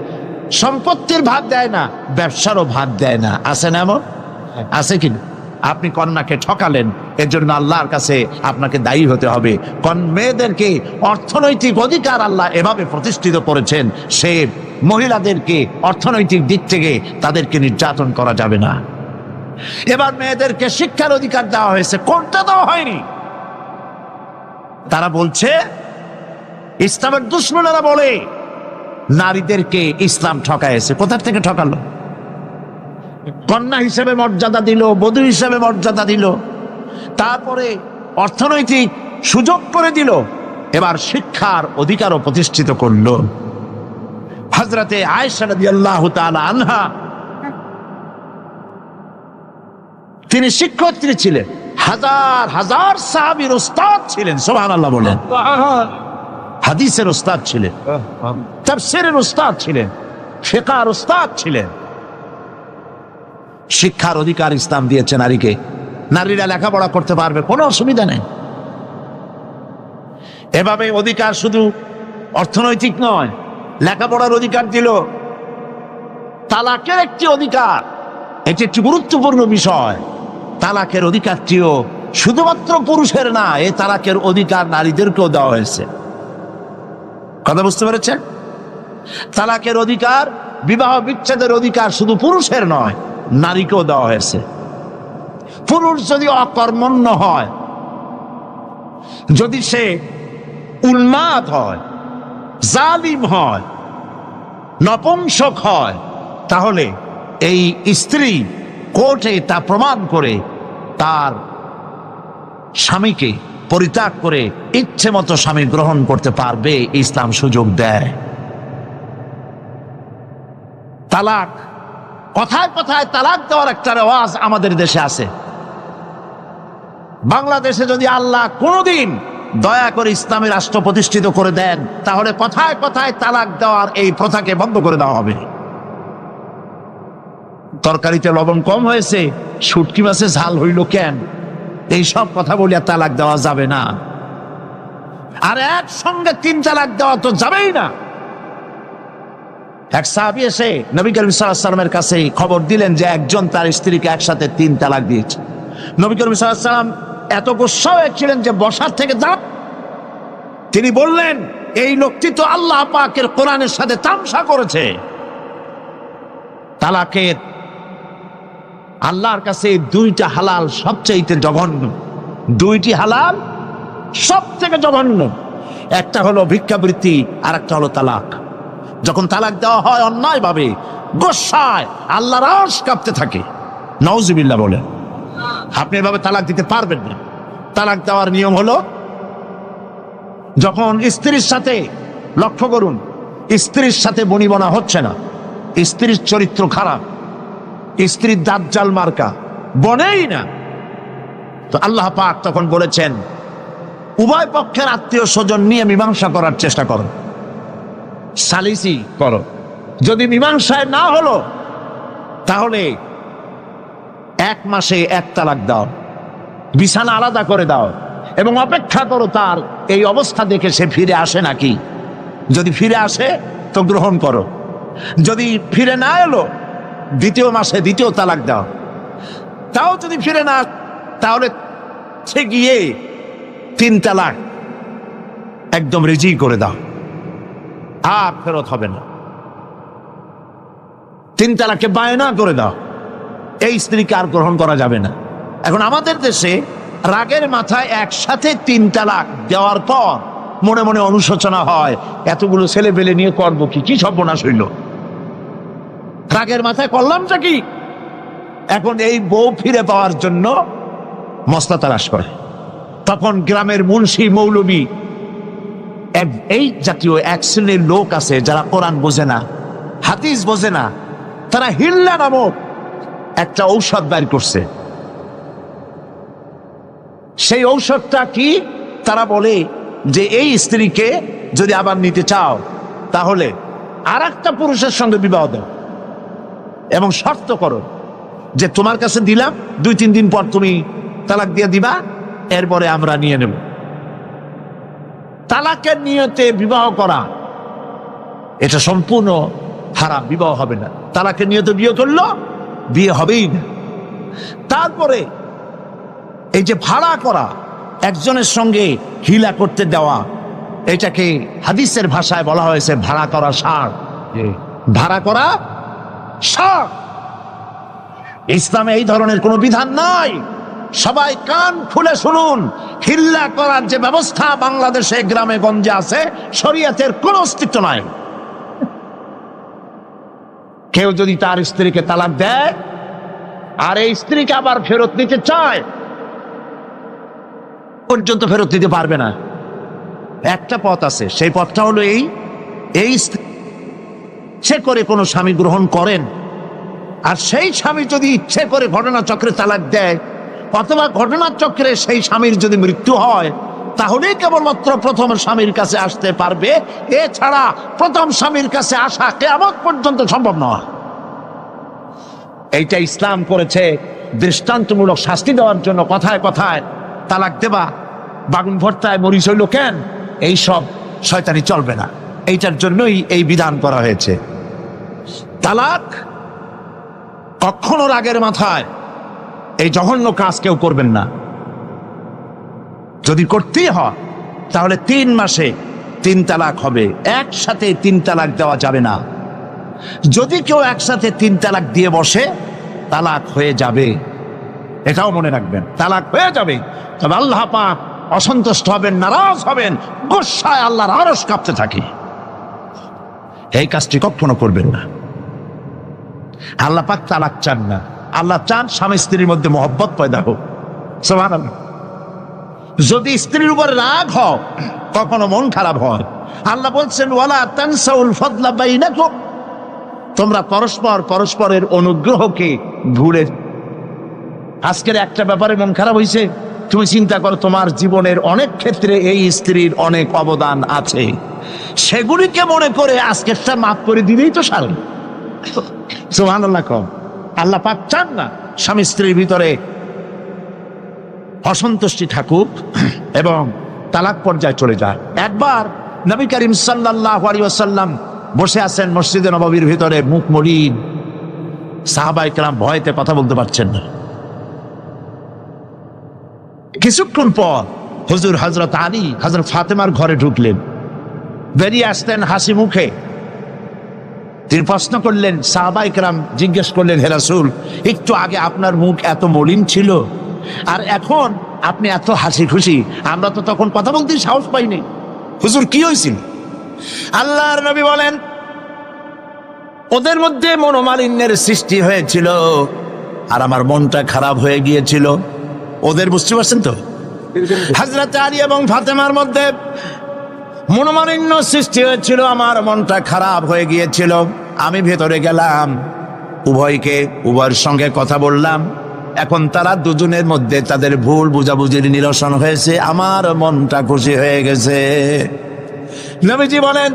সম্পত্তির ভাগ দেয় না, ব্যবসারও ভাগ দেয় না। আছে না এমন? আছে কি? আপনি কন্যাকে ঠকালেন, এর জন্য আল্লাহর কাছে আপনাকে দায়ী হতে হবে। মেয়েদেরকে অর্থনৈতিক অধিকার আল্লাহ এভাবে প্রতিষ্ঠিত করেছেন, সে মহিলাদেরকে অর্থনৈতিক দিক থেকে তাদেরকে নির্যাতন করা যাবে না। এবার মেয়েদেরকে শিক্ষার অধিকার দেওয়া হয়েছে, কোনটা দেওয়া হয়নি? তারা বলছে, ইসলামের দুশমনেরা বলে নারীদেরকে ইসলাম ঠকাইছে। কোথা থেকে ঠকালো? কন্যা হিসেবে মর্যাদা দিল, বধূ হিসেবে মর্যাদা দিল, তারপরে অর্থনৈতিক সুযোগ করে দিল, এবার শিক্ষার অধিকারও প্রতিষ্ঠিত করলো। হযরতে আয়েশা রাদিয়াল্লাহু তাআলা আনহা, তিনি শিক্ষয়িত্রী ছিলেন, হাজার হাজার সাহাবীর উস্তাদ ছিলেন। সুবহানাল্লাহ বলেন। হাদিসের উস্তাদ ছিলেন, তাফসীরের উস্তাদ ছিলেন, ফিকহের উস্তাদ ছিলেন। শিক্ষার অধিকার ইসলাম দিয়েছে নারীকে। নারীরা লেখাপড়া করতে পারবে, কোনো অসুবিধা নেই। এভাবে অধিকার শুধু অর্থনৈতিক নয়, লেখাপড়ার অধিকার দিল, তালাকের একটি অধিকার, এটি একটি গুরুত্বপূর্ণ বিষয়। তালাকের অধিকারটিও শুধুমাত্র পুরুষের না, এই তালাকের অধিকার নারীদেরকেও দেওয়া হয়েছে। কথা বুঝতে পেরেছেন? তালাকের অধিকার, বিবাহ বিচ্ছেদের অধিকার শুধু পুরুষের নয়, নারীকেও দেওয়া হয়েছে। পুরুষ যদি অকর্মণ্য হয়, যদি সে উন্মাদ হয়, জালিম হয়, নপুংসক হয়, তাহলে এই স্ত্রী কোর্টে তা প্রমাণ করে তার স্বামীকে পরিত্যাগ করে ইচ্ছে মতো স্বামী গ্রহণ করতে পারবে, ইসলাম সুযোগ দেয়। তালাক, কথায় কথায় তালাক দেওয়ার একটা রেওয়াজ আমাদের দেশে আছে। বাংলাদেশে যদি আল্লাহ কোনোদিন দয়া করে ইসলামী রাষ্ট্র প্রতিষ্ঠিত করে দেন, তাহলে কথায় কথায় তালাক দেওয়ার এই প্রথাকে বন্ধ করে দেওয়া হবে। তরকারিতে লবণ কম হয়েছে, শুটকি মাছে ঝাল হইল কেন, এই সব কথা বলিয়া তালাক দেওয়া যাবে না। আর একসঙ্গে 3 তালাক দেওয়া তো যাবেই না। এক সাহাবী এসে নবী করিম সাল্লাল্লাহু আলাইহি ওয়াসাল্লামের কাছে খবর দিলেন যে একজন তার স্ত্রীকে একসাথে 3 তালাক দিয়েছে। নবী করিম সাল্লাল্লাহু আলাইহি ওয়াসাল্লাম এত গুসা হয়েছিলেন যে বসার থেকে দাঁড়ান। তিনি বললেন, এই লোকটি তো আল্লাহ পাকের কোরআনের সাথে তামসা করেছে। তালাকের আল্লাহর কাছে 2টা হালাল সবচেয়ে জঘন্য, 2টি হালাল সব থেকে জঘন্য। একটা হলো ভিক্ষাবৃত্তি, আর একটা হলো তালাক। যখন তালাক দেওয়া হয় অন্যায় ভাবে, গোসায় আল্লাহর আরশ কাঁপতে থাকে। নাউজুবিল্লাহ বলেন। আপনি এভাবে তালাক দিতে পারবেন না। তালাক দেওয়ার নিয়ম হলো, যখন স্ত্রীর সাথে, লক্ষ্য করুন, স্ত্রীর সাথে বনিবনা হচ্ছে না, স্ত্রীর চরিত্র খারাপ, স্ত্রীর দাজ্জাল মার্কা, বনেই না, তো আল্লাহ পাক তখন বলেছেন উভয় পক্ষের আত্মীয় স্বজন নিয়ে মীমাংসা করার চেষ্টা করো, সালিসি করো। যদি মীমাংসায় না হলো তাহলে 1 মাসে 1 তালাক দাও, বিছানা আলাদা করে দাও এবং অপেক্ষা করো তার এই অবস্থা দেখে সে ফিরে আসে নাকি। যদি ফিরে আসে তো গ্রহণ করো, যদি ফিরে না এলো 2য় মাসে 2য় তালাক দাও। তাও যদি ফিরে না, তাহলে সে গিয়ে 3 তালাক একদম রেজি করে দাও, আর ফেরত হবে না। 3 তালাকে বায়না করে দাও, এই স্ত্রীকে আর গ্রহণ করা যাবে না। এখন আমাদের দেশে রাগের মাথায় একসাথে 3 তালাক দেওয়ার পর মনে মনে অনুশোচনা হয়, এতগুলো ছেলে পেলে নিয়ে করবো কি, কি সর্বনাশ হইল, রাগের মাথায় করলামটা কি। এখন এই বউ ফিরে পাওয়ার জন্য মস্তা তালাশ করে। তখন গ্রামের মুন্সি মৌলবী, এই জাতীয় 1 শ্রেণীর লোক আছে যারা কোরআন বোঝে না, হাদিস বোঝে না, তারা হিল্লা নামক একটা ঔষধ বের করছে। সেই ঔষধটা কি? তারা বলে যে এই স্ত্রীকে যদি আবার নিতে চাও তাহলে আর একটা পুরুষের সঙ্গে বিবাহ দাও এবং শর্ত করো যে তোমার কাছে দিলাম, 2-3 দিন পর তুমি তালাক দিয়ে দিবা, এরপরে আমরা নিয়ে নেব। তালাকের নিয়তে বিবাহ করা এটা সম্পূর্ণ হারাম, বিবাহ হবে না। তালাকের নিয়তে বিয়ে করলো, বিয়ে হবেই না। তারপরে এই যে ভাড়া করা, একজনের সঙ্গে হিলা করতে দেওয়া, এটাকে হাদিসের ভাষায় বলা হয়েছে ভাড়া করা ষাঁড়। ভাড়া করা ষাঁড়। ইসলামে এই ধরনের কোনো বিধান নাই। সবাই কান খুলে শুনুন, হিল্লা করার যে ব্যবস্থা বাংলাদেশে গ্রামে গঞ্জে আছে, শরীয়তের কোনো অস্তিত্ব নাই। কেউ যদি তার স্ত্রীকে তালাক দেয় আর এই স্ত্রীকে আবার ফেরত নিতে চায়, পর্যন্ত ফেরত দিতে পারবে না। একটা পথ আছে, সেই পথটা হলো এই ইচ্ছে করে কোনো স্বামী গ্রহণ করেন, আর সেই স্বামী যদি ইচ্ছে করে ঘটনাচক্রে তালাক দেয়, অথবা ঘটনাচক্রে সেই স্বামীর যদি মৃত্যু হয়, তাহলেই কেবলমাত্র প্রথম স্বামীর কাছে আসতে পারবে। এছাড়া প্রথম স্বামীর কাছে আসা কিয়ামত পর্যন্ত সম্ভব নয়। এইটা ইসলাম করেছে দৃষ্টান্তমূলক শাস্তি দেওয়ার জন্য। কথায় কথায় তালাক দেবা, বাগুন ভর্তায় মরিচ হইল কেন, এইসব শয়তানি চলবে না। এইটার জন্যই এই বিধান করা হয়েছে। তালাক কখনো রাগের মাথায় এই জঘন্য কাজ কেউ করবেন না। যদি করতেই হয় তাহলে 3 মাসে 3 তালাক হবে, একসাথে 3 তালাক দেওয়া যাবে না। যদি কেউ একসাথে 3 তালাক দিয়ে বসে, তালাক হয়ে যাবে, এটাও মনে রাখবেন, তালাক হয়ে যাবে। তবে আল্লাহ পাক অসন্তুষ্ট হবেন, নারাজ হবেন, গোসায় আল্লাহর আরশ কাঁপতে থাকে। এই কাজটি কখনো করবেন না। আল্লাহ পাক তালাক চান না, আল্লাহ চান স্বামী স্ত্রীর মধ্যে মহব্বত পয়দা হোক। সুবহানাল্লাহ। যদি স্ত্রীর উপর রাগ হয়, কখনো মন খারাপ হয়, আল্লাহ বলছেন ওয়ালা তানসাউল ফাদলা বাইনাকুম, তোমরা পরস্পরের অনুগ্রহকে ভুলে। আজকের একটা ব্যাপারে মন খারাপ হয়েছে, তুমি চিন্তা করো তোমার জীবনের অনেক ক্ষেত্রে এই স্ত্রীর অনেক অবদান আছে, সেগুলিকে মনে করে আজকেরটা মাফ করে দিলেই তো সারল। সুবহানাল্লাহ। কম আল্লাহ পাক চান না স্বামী স্ত্রীর ভিতরে অসন্তুষ্টি থাকুক এবং তালাক পর্যায়ে চলে যায়। একবার নবী করিম সাল্লাল্লাহু আলাইহি ওয়াসাল্লাম বসে আছেন মসজিদে নববীর ভিতরে, মুখ মলিন, সাহাবায়ে কেরাম ভয়তে কথা বলতে পারছেন না। কিছুক্ষণ পর হুজুর হযরত আলী হযরত ফাতেমার ঘরে ঢুকলেন, বেরিয়ে আসতেন হাসি মুখে। তিনি প্রশ্ন করলেন, সাহাবায়ে কেরাম জিজ্ঞেস করলেন, হে রাসূল, একটু আগে আপনার মুখ এত মলিন ছিল আর এখন আপনি এত হাসি খুশি, আমরা তো তখন কথা বলতে সাহস পাইনি। হুজুর কি হয়েছিল? আল্লাহর নবী বলেন, ওদের মধ্যে মনোমালিন্যের সৃষ্টি হয়েছিল আর আমার মনটা খারাপ হয়ে গিয়েছিল। ওদের, বুঝতে পারছেন তো? হযরত আলী এবং ফাতেমার মধ্যে মনোমালিন্য সৃষ্টি হয়েছিল, আমার মনটা খারাপ হয়ে গিয়েছিল। আমি ভেতরে গেলাম, উভয়ের সঙ্গে কথা বললাম। এখন তারা দুজনের মধ্যে তাদের ভুল বুঝাবুঝির নিরসন হয়েছে, আমার মনটা খুশি হয়ে গেছে। নবীজি বলেন,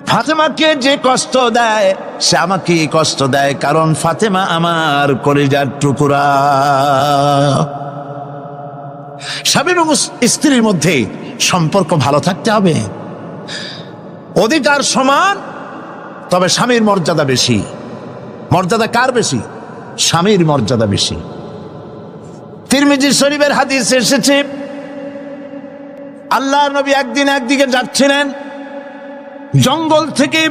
ফাতেমাকে যে কষ্ট দেয় সে আমাকে কষ্ট দেয়, কারণ ফাতেমা আমার কলিজার টুকরা। স্বামী এবং স্ত্রীর মধ্যে সম্পর্ক ভালো থাকতে হবে, অধিকার সমান, তবে স্বামীর মর্যাদা বেশি। মর্যাদা কার বেশি? স্বামীর মর্যাদা বেশি। তিরমিজি শরীফের হাদিস এসেছে, আল্লাহর নবী একদিন একদিকে যাচ্ছিলেন, জঙ্গল থেকে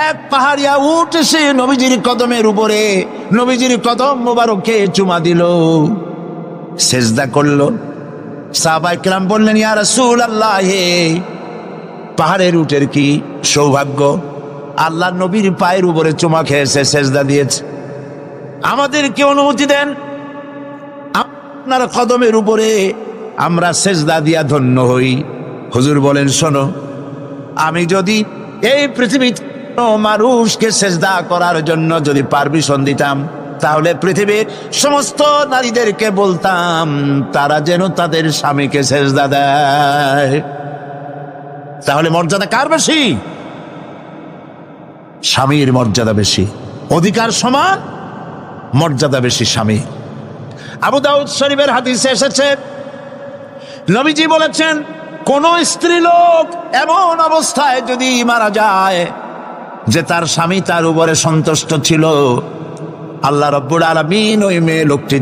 এক পাহাড়িয়া উট এসে নবীজির কদমের উপরে নবীজির কদম মোবারকে চুমা দিল, সেজদা করলো। সাহাবায়ে কেরাম বললেন, ইয়া রাসূলুল্লাহ, পাহাড়ের উটের কি সৌভাগ্য, আল্লাহর নবীর পায়ের উপরে চুমা খেয়েছে, সেজদা দিয়েছে। আমাদেরকে অনুমতি দেন, আপনার কদমের উপরে আমরা সেজদা দিয়া ধন্য হই। হুজুর বলেন, শোনো, আমি যদি এই পৃথিবীতে মানুষকে সেজদা করার জন্য যদি পারমিশন দিতাম, তাহলে পৃথিবীর সমস্ত নারীদেরকে বলতাম তারা যেন তাদের স্বামীকে সেজদা দেয়। তাহলে মর্যাদা কার বেশি? স্বামীর মর্যাদা বেশি। অধিকার সমান, মর্যাদা বেশি স্বামী। আবু দাউদ শরীফের হাদিসে এসেছে, নবীজি বলেছেন, কোন স্ত্রী লোক এমন অবস্থায় যদি মারা যায় যে তার স্বামী তার উপরে সন্তুষ্ট ছিল, আল্লাহ রাব্বুল আলামিন ওই মেয়ে লোকটি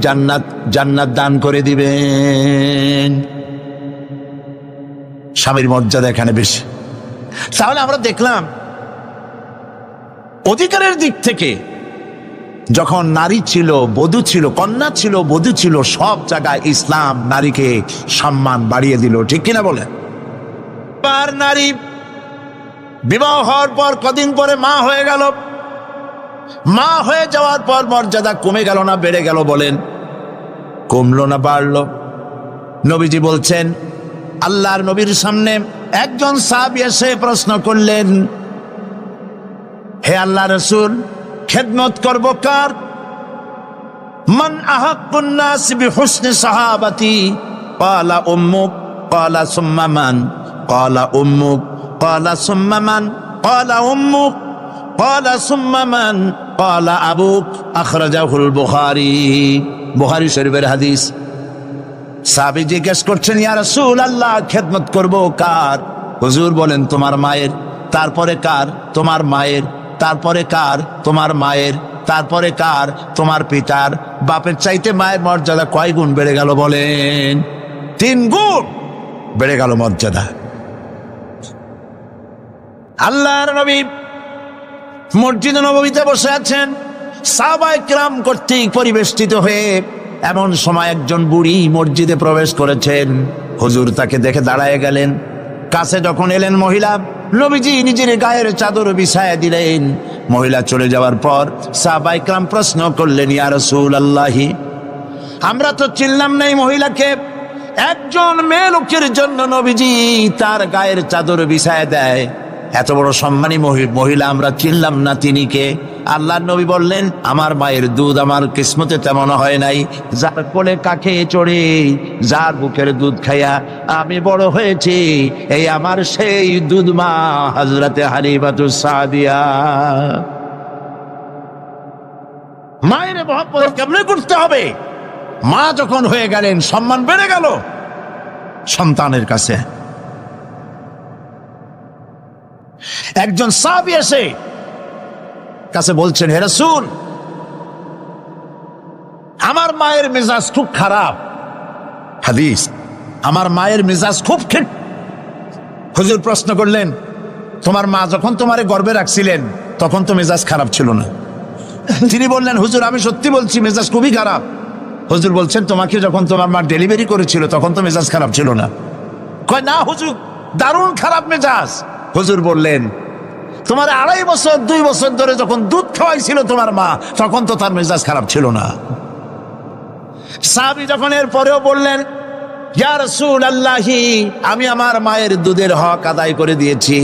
জান্নাত দান করে দিবেন। স্বামীর মর্যাদা এখানে বেশি। তাহলে আমরা দেখলাম অধিকারের দিক থেকে যখন নারী ছিল, বধূ ছিল, কন্যা ছিল, বধূ ছিল, সব জায়গায় ইসলাম নারীকে সম্মান বাড়িয়ে দিল, ঠিক কিনা বলেন? আর নারী বিবাহ হওয়ার পর কদিন পরে মা হয়ে গেল, মা হয়ে যাওয়ার পর মর্যাদা কমে গেল না বেড়ে গেল? বলেন, কমলো না বাড়লো? নবীজি বলছেন, আল্লাহর নবীর সামনে একজন সাহাবী এসে প্রশ্ন করলেন, হে আল্লাহ রাসূল, খেদমত করব কার? মান আহাক্কুন নাস বিহুসনি সাহাবাতি? ক্বালা উম্মুক। ক্বালা সুম্মা মান? ক্বালা উম্মুক। ক্বালা সুম্মা মান? ক্বালা উম্মুক। ক্বালা সুম্মা মান? ক্বালা আবুক। আখরাজাহুল বুখারী। বুখারী শরীফের হাদিস। সাহাবী জিজ্ঞেস করছেন, ইয়া রাসূলুল্লাহ, খেদমত করব কার? হুজুর বলেন, তোমার মায়ের। তারপরে কার? তোমার মায়ের। তারপরে কার? তোমার মায়ের। তারপরে কার? তোমার পিতার। বাপের চাইতে মায়ের মর্যাদা কয় গুণ বেড়ে গেল বলেন? 3 গুণ বেড়ে গেল মর্যাদা। আল্লাহর নবী মসজিদে নববীতে বসে আছেন, সাহাবায়ে কিরাম কর্তৃক পরিবেষ্টিত হয়ে। এমন সময় একজন বুড়ি মসজিদে প্রবেশ করেছেন। হুজুর তাকে দেখে দাঁড়ায় গেলেন। কাছে যখন এলেন মহিলা, নবীজি নিজের গায়ের চাদর বিছায়া দিলেন। মহিলা চলে যাওয়ার পর সাহাবায়ে কিরাম প্রশ্ন করলেন, ইয়া রাসূলুল্লাহ, আমরা তো চিনলাম না এই মহিলাকে। একজন মেয়ে লোকের জন্য নবীজি তার গায়ের চাদর বিছায়া দেয়, এত বড় সম্মানী মহিলা আমরা চিনলাম না, তিনি কে? আল্লাহর নবী বললেন, আমার মায়ের দুধ আমার কিসমতে তেমন হয় নাই। যার কোলে কাকে চড়ে, যার বুকের দুধ খাইয়া আমি বড় হয়েছি, এই আমার সেই দুধ মা হযরতে হালিমাতুস সাদিয়া। মায়ের মহব্বত কেমনে করতে হবে? মা যখন হয়ে গেলেন, সম্মান বেড়ে গেল সন্তানের কাছে। একজন সাহাবী এসে কাছে বলছেন, হে রাসূল, আমার মায়ের মেজাজ খুব খারাপ। হাদিস, আমার মায়ের মেজাজ খুব খারাপ। হুজুর প্রশ্ন করলেন, তোমার মা যখন তোমারে গর্ভে রাখছিলেন তখন তো মেজাজ খারাপ ছিল না? তিনি বললেন, হুজুর আমি সত্যি বলছি, মেজাজ খুবই খারাপ। হুজুর বলছেন, তোমাকে যখন তোমার মা ডেলিভারি করেছিল তখন তো মেজাজ খারাপ ছিল না? কয়, না হুজুর, দারুণ খারাপ মেজাজ। হুজুর বললেন, তোমার 2.5 বছর 2 বছর ধরে যখন দুধ খাওয়াইছিল তোমার মা, তখন তো তার মেজাজ খারাপ ছিল না। সাহাবী যখন এর পরেও বললেন, ইয়া রাসূলুল্লাহি, আমি আমার মায়ের দুধের হক আদায় করে দিয়েছি।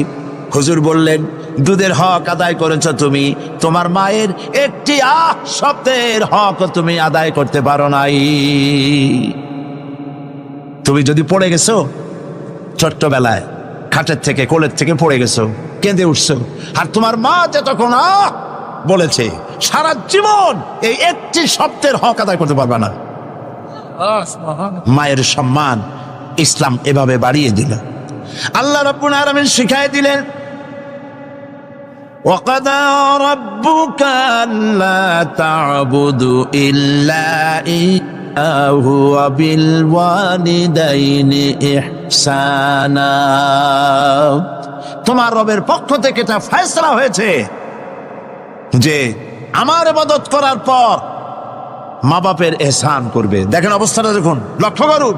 হুজুর বললেন, দুধের হক আদায় করেছো তুমি, তোমার মায়ের একটি শব্দের হক তুমি আদায় করতে পারো নাই। তুমি যদি পড়ে গেছো ছোট্টবেলায়, খাটের থেকে কোলের থেকে পড়ে গেছো, কেঁদে উঠছো, আর তোমার মা যে তখন বলেছে, সারা জীবন এই একটি শব্দের হক আদায় করতে পারবে না। মায়ের সম্মান ইসলাম এভাবে বাড়িয়ে দিল। আল্লাহ রাব্বুল আলামিন শিখায় দিলেন, وَقَضَى رَبُّكَ أَلَّا تَعْبُدُوا إِلَّا إِيَّاهُ وَبِالْوَالِدَيْنِ إِحْسَانًا। তোমার রবের পক্ষ থেকে এটা ফয়সালা হয়েছে যে আমার ইবাদত করার পর মা বাপের ইহসান করবে। দেখেন অবস্থাটা, দেখুন, লক্ষ্য করুন,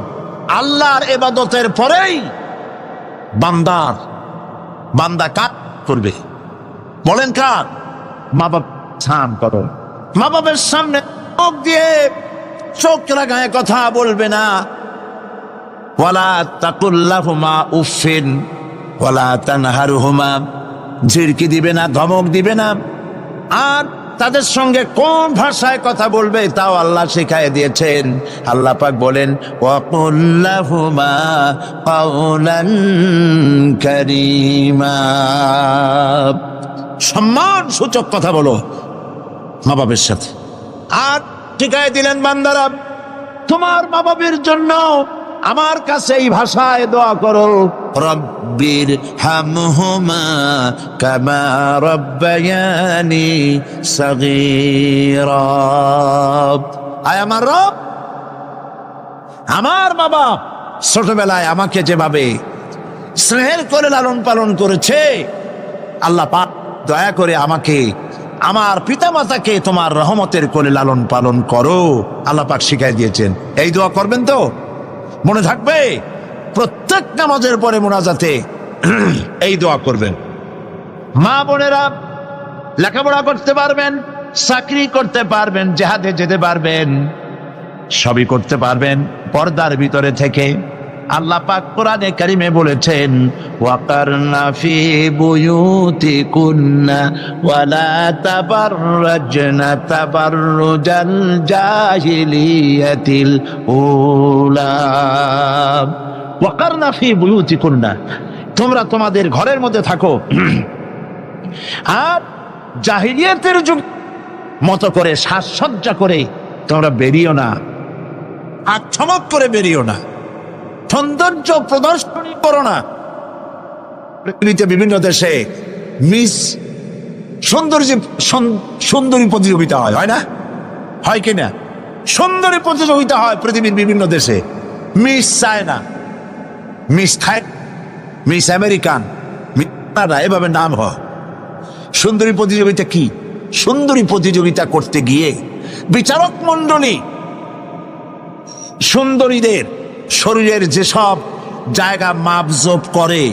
আল্লাহর ইবাদতের পরেই বান্দা কাজ করবে। বলেন কার? মা বাপ ইহসান করো। মা বাপের সামনে চোখ দিয়ে চোখ লাগায় কথা বলবে না। ওয়ালা তাকুল লাহুমা উফিন ওয়ালা তানহারহুমা, ঝিড়কি দিবে না, ধমক দিবে না। আর তাদের সঙ্গে কোন ভাষায় কথা বলবে তাও আল্লাহ শিখায় দিয়েছেন। আল্লাহ পাক বলেন, ওয়াকুল লাহুমা কাওলান কারীমা, সম্মান সূচক কথা বলো মা বাবার সাথে। আর শিখায় দিলেন, বান্দারা, তোমার মা বাবার জন্য আমার কাছে এই ভাষায় দোয়া করো, রব্বির হামহুমা কামা রব্বায়ানি সগীরা। আয় আমার রব, আমার মা বাপ ছোটবেলায় আমাকে যেভাবে স্নেহের করে লালন পালন করেছে, আল্লাহ পাক দয়া করে আমাকে, আমার পিতা মাতাকে তোমার রহমতের করে লালন পালন করো। আল্লাহ পাক শিখাই দিয়েছেন। এই দোয়া করবেন তো? মনে থাকবে? প্রত্যেক নামাজের পরে মুনাজাতে এই দোয়া করবেন। মা বোনেরা লেখাপড়া করতে পারবেন, চাকরি করতে পারবেন, জিহাদে যেতে পারবেন, সবই করতে পারবেন পর্দার ভিতরে থেকে। আল্লাহ পাক কোরআনে কারিমে বলেছেন, ওয়াকারনা ফি বুয়ুতিকুন্না ওয়ালা তাবাররাজনা তাবাররুজাল জাহিলিয়াতিল উলা। ওয়াকারনা ফি বুয়ুতিকুন্না, তোমরা তোমাদের ঘরের মধ্যে থাকো, আর জাহিলিয়াতের যুগ মতো করে সাজসজ্জা করে তোমরা বেরিও না, আর চমক করে বেরিও না, সৌন্দর্য প্রদর্শনী করো না। পৃথিবীতে বিভিন্ন দেশে মিস সুন্দরী প্রতিযোগিতা হয় না? হয় কিনা? সুন্দরী প্রতিযোগিতা হয় পৃথিবীর বিভিন্ন দেশে। মিস চায়না, মিস থাই, মিস আমেরিকান, এভাবে নাম হয়। সুন্দরী প্রতিযোগিতা কি? সুন্দরী প্রতিযোগিতা করতে গিয়ে বিচারক মণ্ডলী সুন্দরীদের শরীরের যেসব জায়গা মাপজোপ করে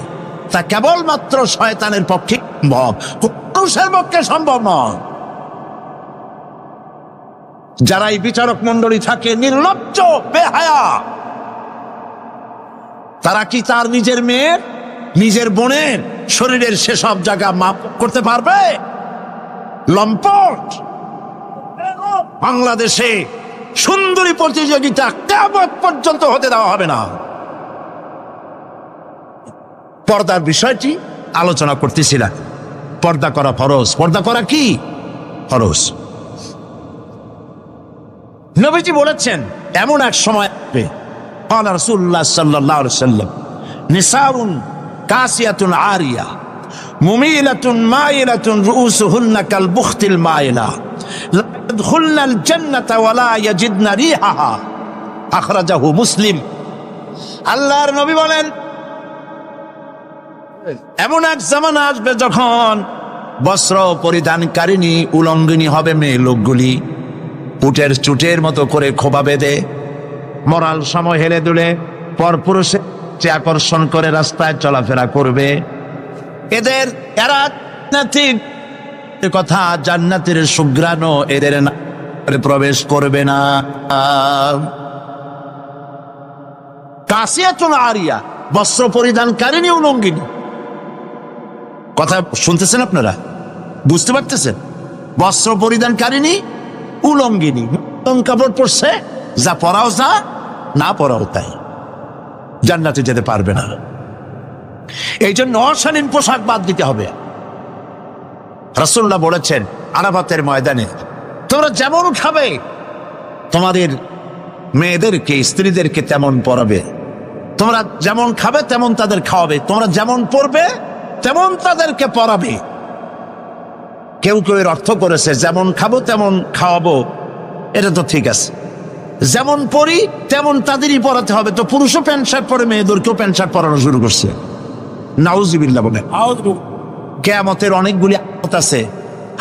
তা কেবলমাত্র শয়তানের পক্ষে সম্ভব, মানুষের পক্ষে সম্ভব নয়। যারা এই বিচারক মণ্ডলী থাকে নির্লজ্জ বেহায়া, তারা কি তার নিজের মেয়ের, নিজের বোনের শরীরের সেসব জায়গা মাপ করতে পারবে? লম্পট। বাংলাদেশে সুন্দরী প্রতিযোগিতা কিয়ামত পর্যন্ত হতে দেওয়া হবে না। পর্দার বিষয়টি আলোচনা করতেছিলাম। পর্দা করা ফরজ। পর্দা করা কি? ফরজ। নবীজি বলেছেন, এমন এক সময় আসবে, ক্বালা রাসূলুল্লাহ সাল্লাল্লাহু আলাইহি ওয়াসাল্লাম, নিসাউন কাসিয়াতুন আরিয়া মুমিলাতুন মাইলাতুন রুউসুহুন্না কাল বুখতিল মাইলা লা ইয়াদখুলনাল জান্নাতা ওয়া লা ইয়াজিদনা রিহাহা, আখরাজাহু মুসলিম। আল্লাহর নবী বলেন, এমন এক জামানা আসবে যখন বস্ত্র পরিধানকারিণী উলঙ্গিনী হবে মেয়ে লোকগুলি, উটের চুটের মতো করে খোপা বেঁধে মরাল সময় হেলে দুলে পরপুরুষে সবচেয়ে আকর্ষণ করে রাস্তায় চলাফেরা করবে। এরা জান্নাতের কথা, জান্নাতের সুঘ্রাণও এদের না প্রবেশ করবে না। কাসিয়াতুন আরিয়া, বস্ত্র পরিধানকারিনী উলঙ্গিনী। কথা শুনতেছেন আপনারা? বুঝতে পারতেছেন? বস্ত্র পরিধানকারিনী উলঙ্গিনী, কাপড় পরছে, যা পরাও যা, না পরাও তাই, জান্নাতে যেতে পারবে না। এই জন্য অশালীন পোশাক বাদ দিতে হবে। রাসূলুল্লাহ বলেছেন আরাফাতের ময়দানে, তোমরা যেমন খাবে তোমাদের মেয়েদেরকে, স্ত্রীদেরকে তেমন পরাবে। তোমরা যেমন খাবে তেমন তাদের খাওয়াবে। তোমরা যেমন পরবে তেমন তাদেরকে পরাবে। কেউ কেউ এর অর্থ করেছে যেমন খাবো তেমন খাওয়াবো, এটা তো ঠিক আছে। যেমন পরি তেমন তাদেরই পরাতে হবে। তো পুরুষও প্যান্ট শার্ট পরে মেয়েদেরকেও প্যান্ট শার্ট পরানো শুরু করছে। নাউজুবিল্লাহ বলে। কিয়ামতের অনেকগুলি আলামত আছে।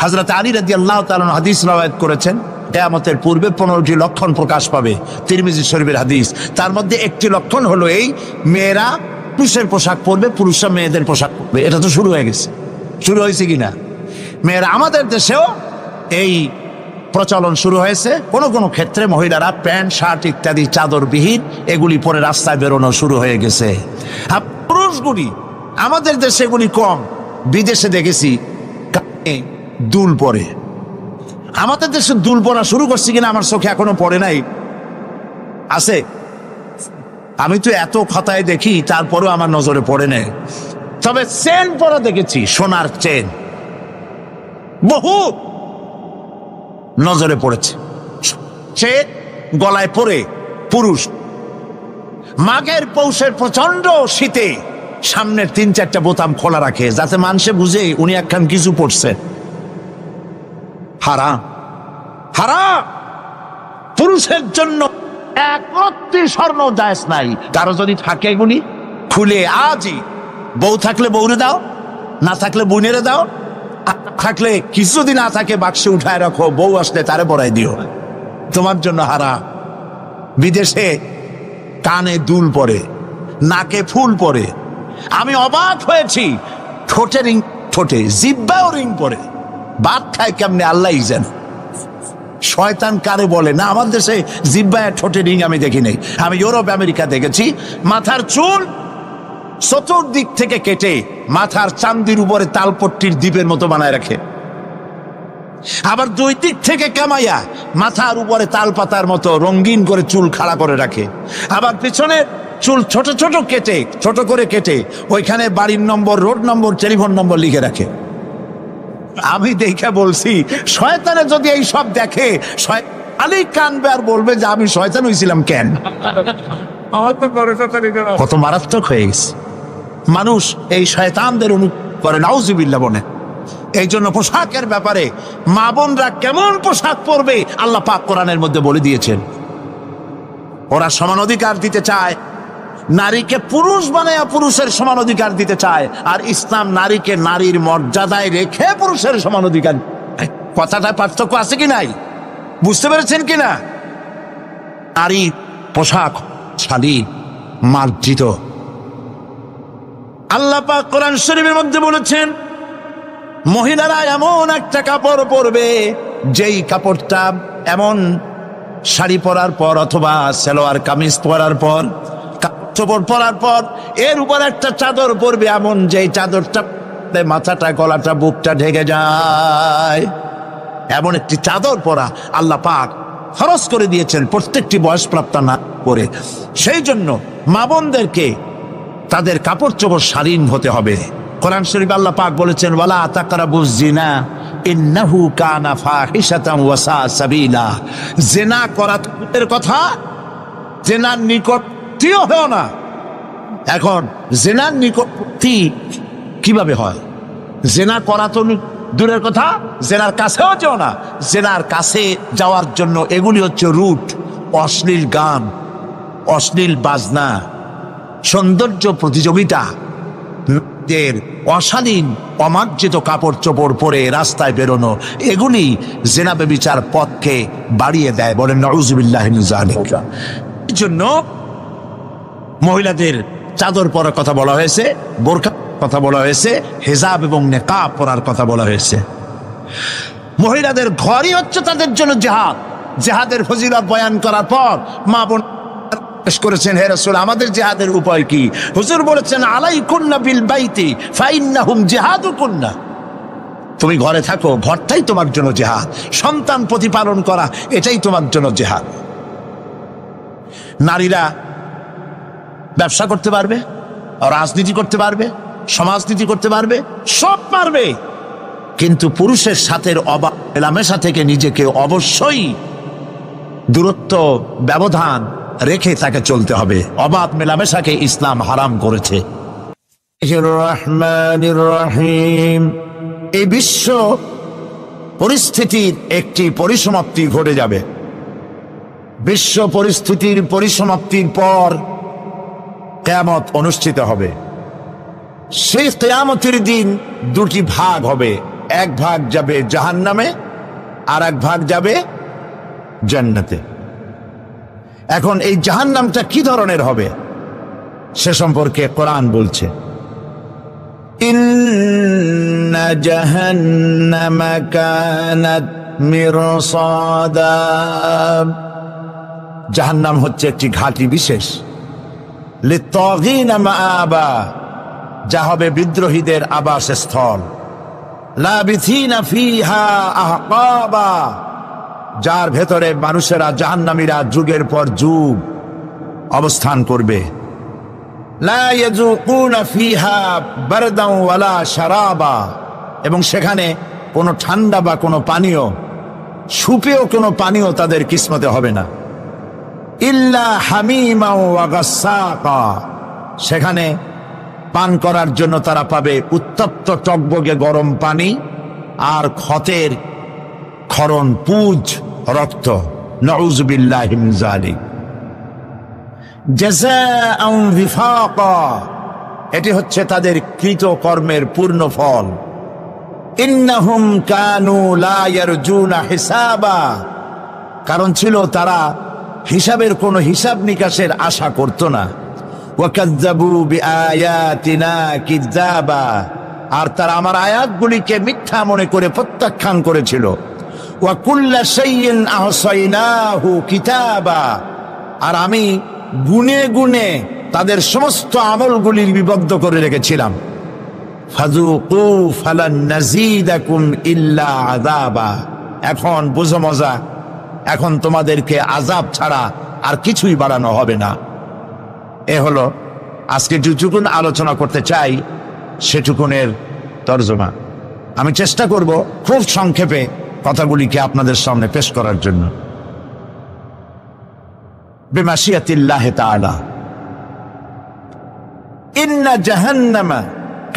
হযরত আলী রাদিয়াল্লাহু তাআলা হাদিস রওয়ায়াত করেছেন, কিয়ামতের পূর্বে 15টি লক্ষণ প্রকাশ পাবে, তিরমিজি শরীফের হাদিস। তার মধ্যে একটি লক্ষণ হলো এই, মেয়েরা পুরুষের পোশাক পরবে, পুরুষরা মেয়েদের পোশাক পরবে। এটা তো শুরু হয়ে গেছে। শুরু হয়েছে কিনা? মেয়েরা, আমাদের দেশেও এই প্রচলন শুরু হয়েছে। কোনো কোনো ক্ষেত্রে মহিলারা প্যান্ট শার্ট ইত্যাদি চাদরবিহীন এগুলি পরে রাস্তায় বেরোনো শুরু হয়ে গেছে। আর পুরুষগুলি, আমাদের দেশে এগুলি কম, বিদেশে দেখেছি কানে দুল পরে। আমাদের দেশে দুল পরা শুরু করছি কিনা আমার চোখে এখনো পড়ে নাই। আছে, আমি তো এত খাতায় দেখি, তারপরেও আমার নজরে পড়ে নেই। তবে চেন পরা দেখেছি, সোনার চেন বহু নজরে পড়েছে। সে গলায় পরে পুরুষ মাঘের পৌষের প্রচন্ড শীতে সামনের 3-4টা বোতাম খোলা রাখে, যাতে মানুষে বুঝে উনি একখান কিছু পড়ছে। হারাম, হারাম। পুরুষের জন্য এক রত্তি স্বর্ণ জায়েজ নাই। কারো যদি থাকে এগুলি খুলে আজই, বউ থাকলে বউরে দাও, না থাকলে বোনেরে দাও, থাকলে কিছু যদি না থাকে বাক্সে উঠায় রাখো, বউ আসলে তারে পরাই দিও, তোমার জন্য হারাম। বিদেশে কানে দুল পরে, নাকে ফুল পরে। আমি অবাক হয়েছি, ঠোঁটে রিং, ঠোঁটে জিহ্বাও রিং পরে। ভাত খায় কেমনে আল্লাহই জানে। শয়তান কারে বলে না, আমার দেশে জিহ্বায় ঠোঁটে রিং আমি দেখি নাই। আমি ইউরোপ আমেরিকা দেখেছি, মাথার চুল চতুর্দিক থেকে কেটে মাথার চান্দির উপরে তালপট্টির দ্বীপের মতো বানায় রাখে। আবার দুই দিক থেকে কামাইয়া মাথার উপরে তাল পাতার মতো রঙিন করে চুল খাড়া করে রাখে। আবার পিছনে চুল ছোট ছোট কেটে, ছোট করে কেটে ওইখানে বাড়ির নম্বর, রোড নম্বর, টেলিফোন নম্বর লিখে রাখে। আমি দেখে বলছি, শয়তানে যদি এই সব দেখে আলী কানবে আর বলবে যে আমি শয়তান হয়েছিলাম কেন। কত মারাত্মক হয়ে গেছে মানুষ এই শয়তানদের করে, নাউজুবিল্লাহ বলে। এই জন্য পোশাকের ব্যাপারে মা বোনরা কেমন পোশাক পরবে আল্লাহ পাক কোরআনের মধ্যে বলে দিয়েছেন। ওরা সমান অধিকার দিতে চায়, নারীকে পুরুষ বানায়া পুরুষের সমান অধিকার দিতে চায়, আর ইসলাম নারীকে নারীর মর্যাদায় রেখে পুরুষের সমান অধিকার। কথাটা পার্থক্য আছে কি নাই? বুঝতে পেরেছেন কিনা? নারী পোশাক শালী মার্জিত। আল্লাহ পাক কোরআন শরীফের মধ্যে বলেছেন, মহিলারা এমন একটা কাপড় পরবে, যেই কাপড়টা এমন শাড়ি পরার পর অথবা সালোয়ার কামিজ পরার পর, কাপড় পরার পর এর উপর একটা চাদর পরবে, এমন যেই চাদরটা মাথাটা, গলাটা, বুকটা ঢেকে যায়। এমন একটি চাদর পরা আল্লাহ পাক ফরজ করে দিয়েছেন প্রত্যেকটি বয়সপ্রাপ্ত না করে। সেই জন্য মা বোনদেরকে তাদের কাপড় চোপড় শালীন হতে হবে। কোরআন শরীফ আল্লাহ পাক বলেছেন, ওয়ালা তাকরাবুজ জিনা ইন্নাহু কানা ফাহিশাতান ওয়া সা সাবিলা। জিনা করার কথা, জিনার নিকটটিও হয় না। এখন জিনার নিকটটি কিভাবে হয়? জিনা করা তো দূরের কথা, জেনার কাছেও যেও না। জেনার কাছে যাওয়ার জন্য এগুলি হচ্ছে রুট, অশ্লীল গান, অশ্লীল বাজনা, সৌন্দর্য প্রতিযোগিতা, অশালীন অমার্জিত কাপড় চোপড় পরে রাস্তায় বেরোনো, এগুলি জেনা ব্যভিচার পথকে বাড়িয়ে দেয়। বলেন নাউযুবিল্লাহি মিন যালিক। এই জন্য মহিলাদের চাদর পরার কথা বলা হয়েছে, বোরকা কথা বলা হয়েছে, হিজাব এবং নেকাব পরার কথা বলা হয়েছে। মহিলাদের ঘরই হচ্ছে তাদের জন্য জিহাদ। জিহাদের ফজিলত বয়ান করার পর মা বোন করেছেন, হে রাসূল আমাদের জিহাদের উপায় কি? হুজুর বলেছেন, আলাইকুন্না বিল বাইতি ফাইন্নাহুম জিহাদুকুন্না। তুমি ঘরে থাকো, ঘরটাই তোমার জন্য জিহাদ। সন্তান প্রতিপালন করা এটাই তোমার জন্য জিহাদ। নারীরা ব্যবসা করতে পারবে, রাজনীতি করতে পারবে, সমাজনীতি করতে পারবে, সব পারবে, কিন্তু পুরুষের সাথে অবাধ মেলামেশা থেকে নিজেকে অবশ্যই দূরত্ব ব্যবধান রেখে তাকে চলতে হবে। অবাধ মেলামেশাকে ইসলাম হারাম করেছে। রহমানির রহিম। এই বিশ্ব পরিস্থিতির একটি পরিসমাপ্তি ঘটে যাবে। বিশ্ব পরিস্থিতির পরিসমাপ্তির পর কিয়ামত অনুষ্ঠিত হবে। সেই কিয়ামতের দিন দুটি ভাগ হবে, এক ভাগ যাবে জাহান্নামে আর এক ভাগ যাবে জান্নাতে। এখন এই জাহান্নামটা কি ধরনের হবে সে সম্পর্কে কোরআন বলছে, ইন্না জাহান্নামা কানাত মিরসাদা। জাহান্নাম হচ্ছে একটি ঘাঁটি বিশেষ, লিত্তাগীনা মাআবা, যা হবে বিদ্রোহীদের আবাসস্থল, লাবিথিনা ফিহা আহকাবা, যার ভেতরে মানুষেরা জাহান্নামীরা যুগের পর যুগ অবস্থান করবে। লা ইয়াযুকুনা ফিহা বারদান ওয়ালা শারাবা, এবং সেখানে কোনো ঠান্ডা বা কোনো পানীয়, সুপেয় কোনো পানীয় তাদের কিসমতে হবে না। ইল্লা হামিমা ওয়া গাসসাকা, সেখানে পান করার জন্য তারা পাবে উত্তপ্ত টকবগে গরম পানি আর ক্ষতের ক্ষরণ পুজ রক্ত। নাউযু বিল্লাহি মিন যালিক। জাযাআন ওয়িফাকা, এটি হচ্ছে তাদের কৃত কর্মের পূর্ণ ফল। ইন্নাহুম কানু লা ইয়ারজুনা হিসাবা, কারণ ছিল তারা হিসাবের কোনো হিসাব নিকাশের আশা করত না। ওয়াকাযযাবু বিআয়াতিনা কিযাবা, আর তারা আমার আয়াতগুলিকে মিথ্যা মনে করে প্রত্যাখ্যান করেছিল। ওয়া কুল্লা শাইইন আহসাইনাহু কিতাবা, আর আমি গুনে গুনে তাদের সমস্ত আমলগুলি লিপিবদ্ধ করে রেখেছিলাম। ফাযুকু ফালান নাযীদাকুম ইল্লা আযাবা, এখন বুঝো মজা, এখন তোমাদেরকে আযাব ছাড়া আর কিছুই বাড়ানো হবে না। এ হলো আজকে যেটুকুন আলোচনা করতে চাই সেটুকুনের তরজমা। আমি চেষ্টা করব খুব সংক্ষেপে কথাগুলিকে আপনাদের সামনে পেশ করার জন্য। বিমাশিয়াতিল্লাহি তাআলা। ইন্না জাহান্নামা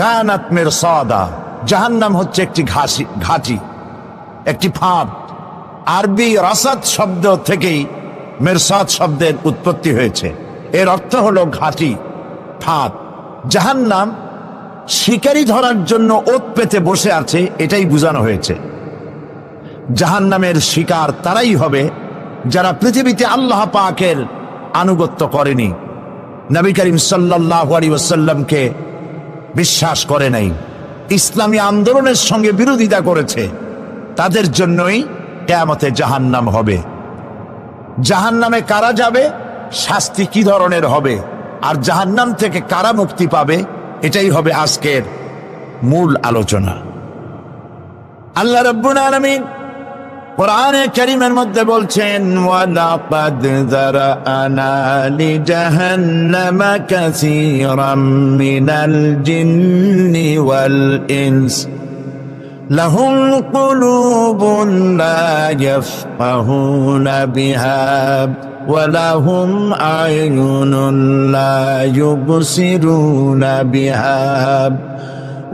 কানাত মিরসাদা, জাহান্নাম হচ্ছে একটি ঘাঁটি, একটি ফাঁদ। আরবি রাসাদ শব্দ থেকেই মিরসাদ শব্দের উৎপত্তি হয়েছে। এর অর্থ হলো ঘাঁটি, ফাঁদ। জাহান্নাম শিকারি ধরার জন্য ওত পেতে বসে আছে, এটাই বোঝানো হয়েছে। জাহান্নামের শিকার তারাই হবে যারা পৃথিবীতে আল্লাহ পাকের আনুগত্য করেনি, নবী করিম সাল্লাল্লাহু আলাইহি ওয়াসাল্লামকে বিশ্বাস করে নাই, ইসলামী আন্দোলনের সঙ্গে বিরোধিতা করেছে, তাদের জন্যই কিয়ামতে জাহান্নাম হবে। জাহান্নামে কারা যাবে, শাস্তি কি ধরনের হবে, আর জাহান্নাম থেকে কারা মুক্তি পাবে, এটাই হবে আজকের মূল আলোচনা। আল্লাহ রাব্বুল আলামিন কোরআনে কারীমের মধ্যে বলছেন, ওয়ালাকাদ যারানা লিজাহান্নামা কাসীরাম মিনাল জিন্নি ওয়াল ইনস লাহুম কুলুবুন লা ইয়াফকাহুনা বিহা ওয়া লাহুম আ'য়ুনুন লা ইউবসিরুনা বিহা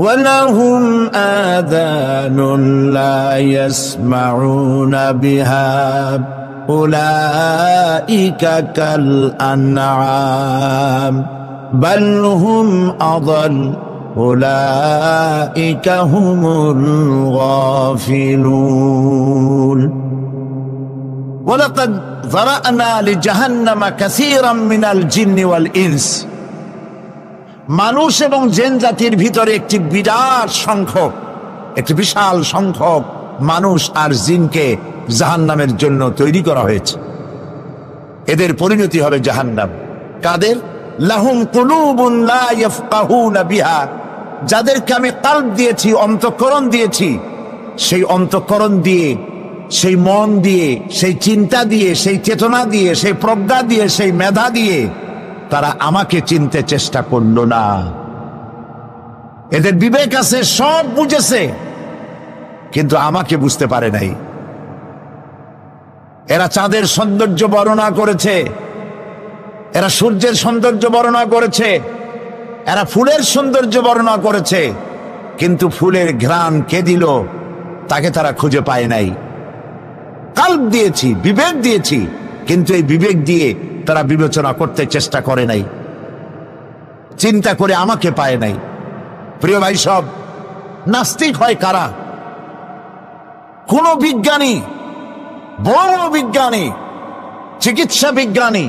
ولهم آذان لا يسمعون بها أولئك كالأنعام بل هم أضل أولئك هم الغافلون ولقد ذرأنا لجهنم كثيرا من الجن والإنس মানুষ এবং জিন জাতির ভিতরে একটি বিশাল সংখ্যক মানুষ আর জিনকে জাহান্নামের জন্য তৈরি করা হয়েছে। এদের পরিণতি হবে জাহান্নাম। কাদের? লাহুম কুলুবুন লা ইয়াফকাহুনা বিহা, যাদেরকে আমি কলব দিয়েছি, অন্তঃকরণ দিয়েছি, সেই অন্তঃকরণ দিয়ে, সেই মন দিয়ে, সেই চিন্তা দিয়ে, সেই চেতনা দিয়ে, সেই প্রজ্ঞা দিয়ে, সেই মেধা দিয়ে তারা আমাকে চিনতে চেষ্টা করলো না। এদের বিবেক আছে, সব বুঝেছে, কিন্তু আমাকে বুঝতে পারে নাই। এরা চাঁদের সৌন্দর্য বর্ণনা করেছে, এরা সূর্যের সৌন্দর্য বর্ণনা করেছে, এরা ফুলের সৌন্দর্য বর্ণনা করেছে, কিন্তু ফুলের ঘ্রাণ কে দিল তাকে তারা খুঁজে পায় নাই। কলব দিয়েছি, বিবেক দিয়েছি, কিন্তু এই বিবেক দিয়ে তারা বিবেচনা করতে চেষ্টা করে নাই, চিন্তা করে আমাকে পায় নাই। প্রিয় ভাই সব, নাস্তিক হয় কারা? কোন বিজ্ঞানী, বড় বিজ্ঞানী, চিকিৎসা বিজ্ঞানী,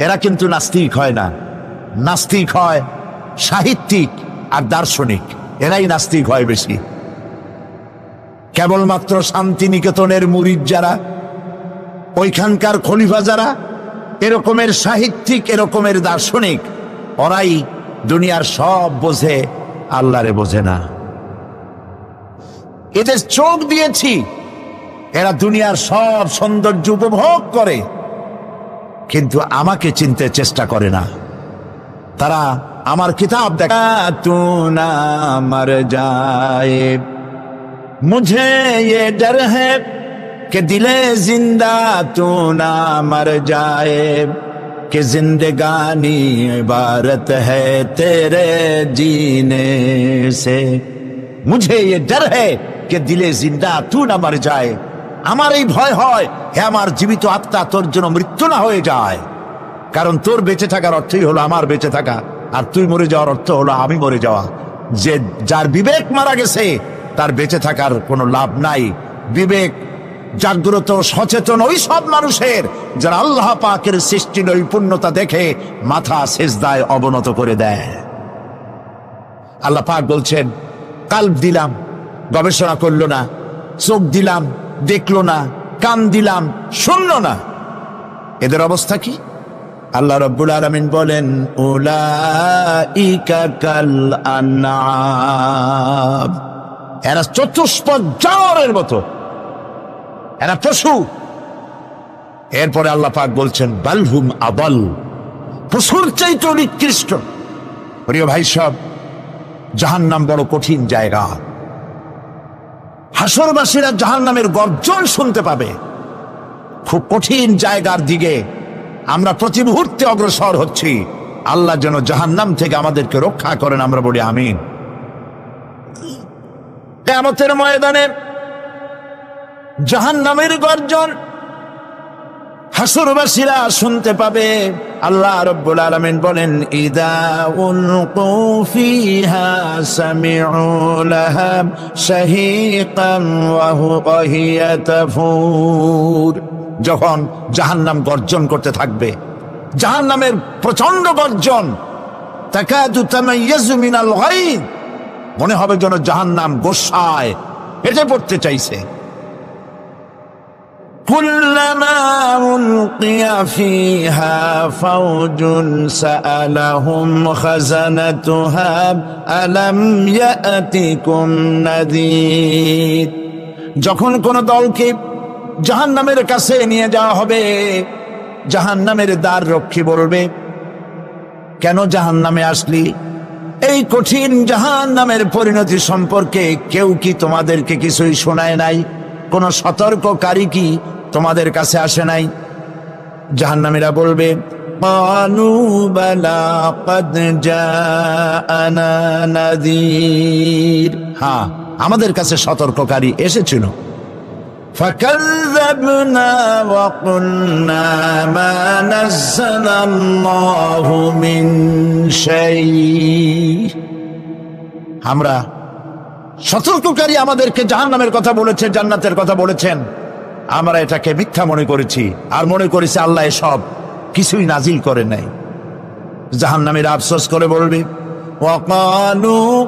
এরা কিন্তু নাস্তিক হয় না। নাস্তিক হয় সাহিত্যিক আর দার্শনিক, এরাই নাস্তিক হয় বেশি। কেবলমাত্র শান্তিনিকেতনের মুরিদ যারা, ওইখানকার খলিফা যারা, এরকমের সাহিত্যিক, এরকমের দার্শনিক, ওরাই দুনিয়ার সব বোঝে, আল্লাহরে বোঝে না। এদের চোখ দিয়েছি, এরা দুনিয়ার সব সৌন্দর্য উপভোগ করে, কিন্তু আমাকে চিনতে চেষ্টা করে না। তারা আমার কিতাব দেখা তু না মর যায়, মুঝে ये डर है कि दिले जिंदा तू ना मर जाए, कि जिंदगानी इबारत है तेरे जीने से, मुझे ये डर है कि दिले जिंदा तू ना मर जाए। আমার এই ভয় হয়, হে আমার জীবিত আত্মা, তোর জন্য মৃত্যু না হয়ে যায়। কারণ তোর বেঁচে থাকার অর্থই হলো আমার বেঁচে থাকা, আর তুই মরে যাওয়ার অর্থ হলো আমি মরে যাওয়া। যে যার বিবেক মারা গেছে তার বেঁচে থাকার কোনো লাভ নাই। বিবেক জাগ্রত সচেতন ওই সব মানুষের যারা আল্লাহ পাকের সৃষ্টি নৈপুণ্যতা দেখে মাথা সেজদায় অবনত করে দেয়। আল্লাহ পাক বলছেন, কলব দিলাম, গবেষণা করলো না, চোখ দিলাম, দেখলো না, কান দিলাম, শুনলো না। এদের অবস্থা কি? আল্লাহ রাব্বুল আলামিন বলেন, উলাইকা কাল আনআম, এরা চতুষ্পদ জানোয়ারের মতো, এরা পশু। এরপরে আল্লাহ পাক বলছেন, বালহুম আদাল, পশুর চাইতে নিকৃষ্ট। প্রিয় ভাই সব, জাহান্নাম বড় কঠিন জায়গা। হাসরবাসীরা জাহান্নামের গর্জন শুনতে পাবে। খুব কঠিন জায়গার দিকে আমরা প্রতি মুহূর্তে অগ্রসর হচ্ছি। আল্লাহ যেন জাহান্নাম থেকে আমাদেরকে রক্ষা করেন, আমরা বলি আমিন। কিয়ামতের ময়দানে জাহান্নামের গর্জন হাসরবাসীরা শুনতে পাবে। আল্লাহ রাব্বুল আলামিন বলেন, ইদা উলকু ফিহা সামিউ লাহা শাহীকান ওয়া হুয়া তাফুর, যখন জাহান্নাম গর্জন করতে থাকবে, জাহান্নামের প্রচন্ড গর্জন, তাকাদু তামাইয়াজু মিনাল গায়ব, মনে হবে যেন জাহান্নাম গোসায় হেঁটে পড়তে চাইছে। কুল্লামা উলকিয়া ফিহা ফাওজুন সাআলাহুম খাযানাতুহা আলাম ইয়াতিকুম নাযীর, যখন কোন দলকে জাহান্নামের কাছে নিয়ে যাওয়া হবে, জাহান্নামের দ্বার রক্ষী বলবে, কেন জাহান্নামে আসলি? এই কঠিন জাহান্নামের পরিণতি সম্পর্কে কেউ কি তোমাদেরকে কিছুই শোনায় নাই? কোন সতর্ককারী কি তোমাদের কাছে আসে নাই? জাহান্নামীরা বলবে, ক্বালু বালা ক্বাদ জাআনা নাযীর, হ্যাঁ আমাদের কাছে সতর্ককারী এসেছিল। ফাকাযযাবনা ওয়া কুলনা মা নাযালাল্লাহু মিন শাই, আমরা সতর্ককারী আমাদেরকে জাহান্নামের কথা বলেছে, জান্নাতের কথা বলেছেন, আমরা এটাকে মিথ্যা মনে করেছি আর মনে করেছি আল্লাহ সব কিছুই নাজিল করে নাই। জাহান্নামীরা আফসোস করে বলবে, وقالوا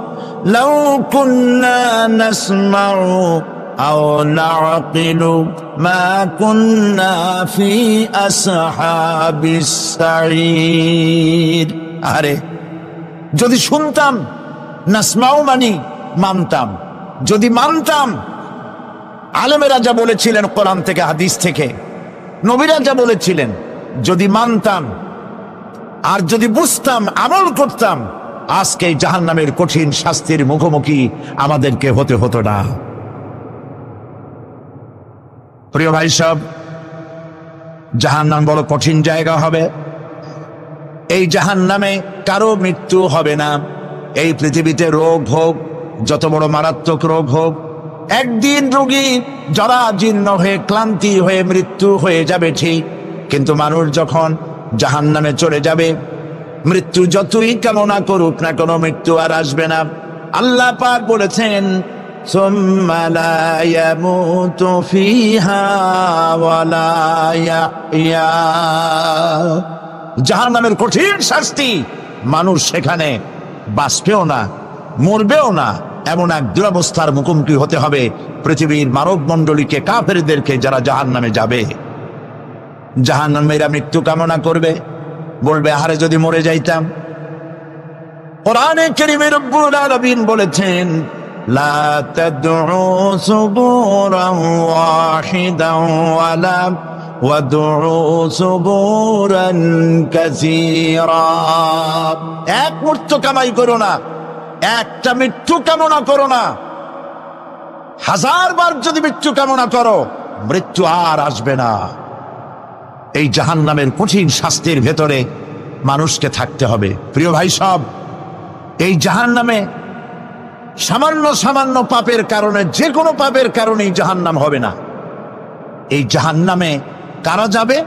لو كنا نسمع أو نعقل ما كنا في أصحاب السعير। আরে যদি শুনতাম, নাসমাউ মানি মানতাম, যদি মানতাম, আলেমেরা যা বলেছিলেন কোরআন থেকে হাদিস থেকে, নবীরা যা বলেছিলেন, যদি মানতাম আর যদি বুঝতাম, আমল করতাম, আজকে জাহান্নামের কঠিন শাস্তির মুখোমুখি আমাদেরকে হতে হতো না। প্রিয় ভাই সব, জাহান্নাম বড় কঠিন জায়গা হবে। এই জাহান্নামে কারো মৃত্যু হবে না। এই পৃথিবীতে রোগ হোক, যত বড় মারাত্মক রোগ হোক, একদিন রোগী জরাজীর্ণ হয়ে ক্লান্তি হয়ে মৃত্যু হয়ে যাবে ঠিক, কিন্তু মানুষ যখন জাহান্নামে চলে যাবে, মৃত্যু যতই কামনা করুক না, কোনো মৃত্যু আর আসবে না। আল্লাহ পাক বলেছেন, সুম্মা লা ইয়ামুতু ফিহা ওয়া লা ইয়াহইয়া। জাহান্নামের কঠিন শাস্তি, মানুষ সেখানে বাঁচবেও না, মরবেও না, এমন এক দুরবস্থার মুখোমুখি হতে হবে পৃথিবীর মানব মণ্ডলীকে, কাফেরদেরকে, যারা জাহান্নামে যাবে। জাহান্নামীরা মৃত্যু কামনা করবে, বলবে আরে যদি মরে যাইতাম। কোরআনে কারীমে রব্বুল আলামিন বলেছেন, লা তাদউ সুবুরান ওয়াহিদান ওয়ালা ওয়াদউ সুবুরান কাসীরা। এক মৃত্যু কামাই করো না, একটা মৃত্যু কামনা করো না। 1000 বার যদি মৃত্যু কামনা করো, মৃত্যু আর আসবে না। এই জাহান্নামের কঠিন শাস্তির ভেতরে মানুষকে থাকতে হবে। প্রিয় ভাই সব, এই জাহান্নামে সামান্য সামান্য পাপের কারণে, যে কোনো পাপের কারণেই জাহান্নাম হবে না। এই জাহান্নামে কারা যাবে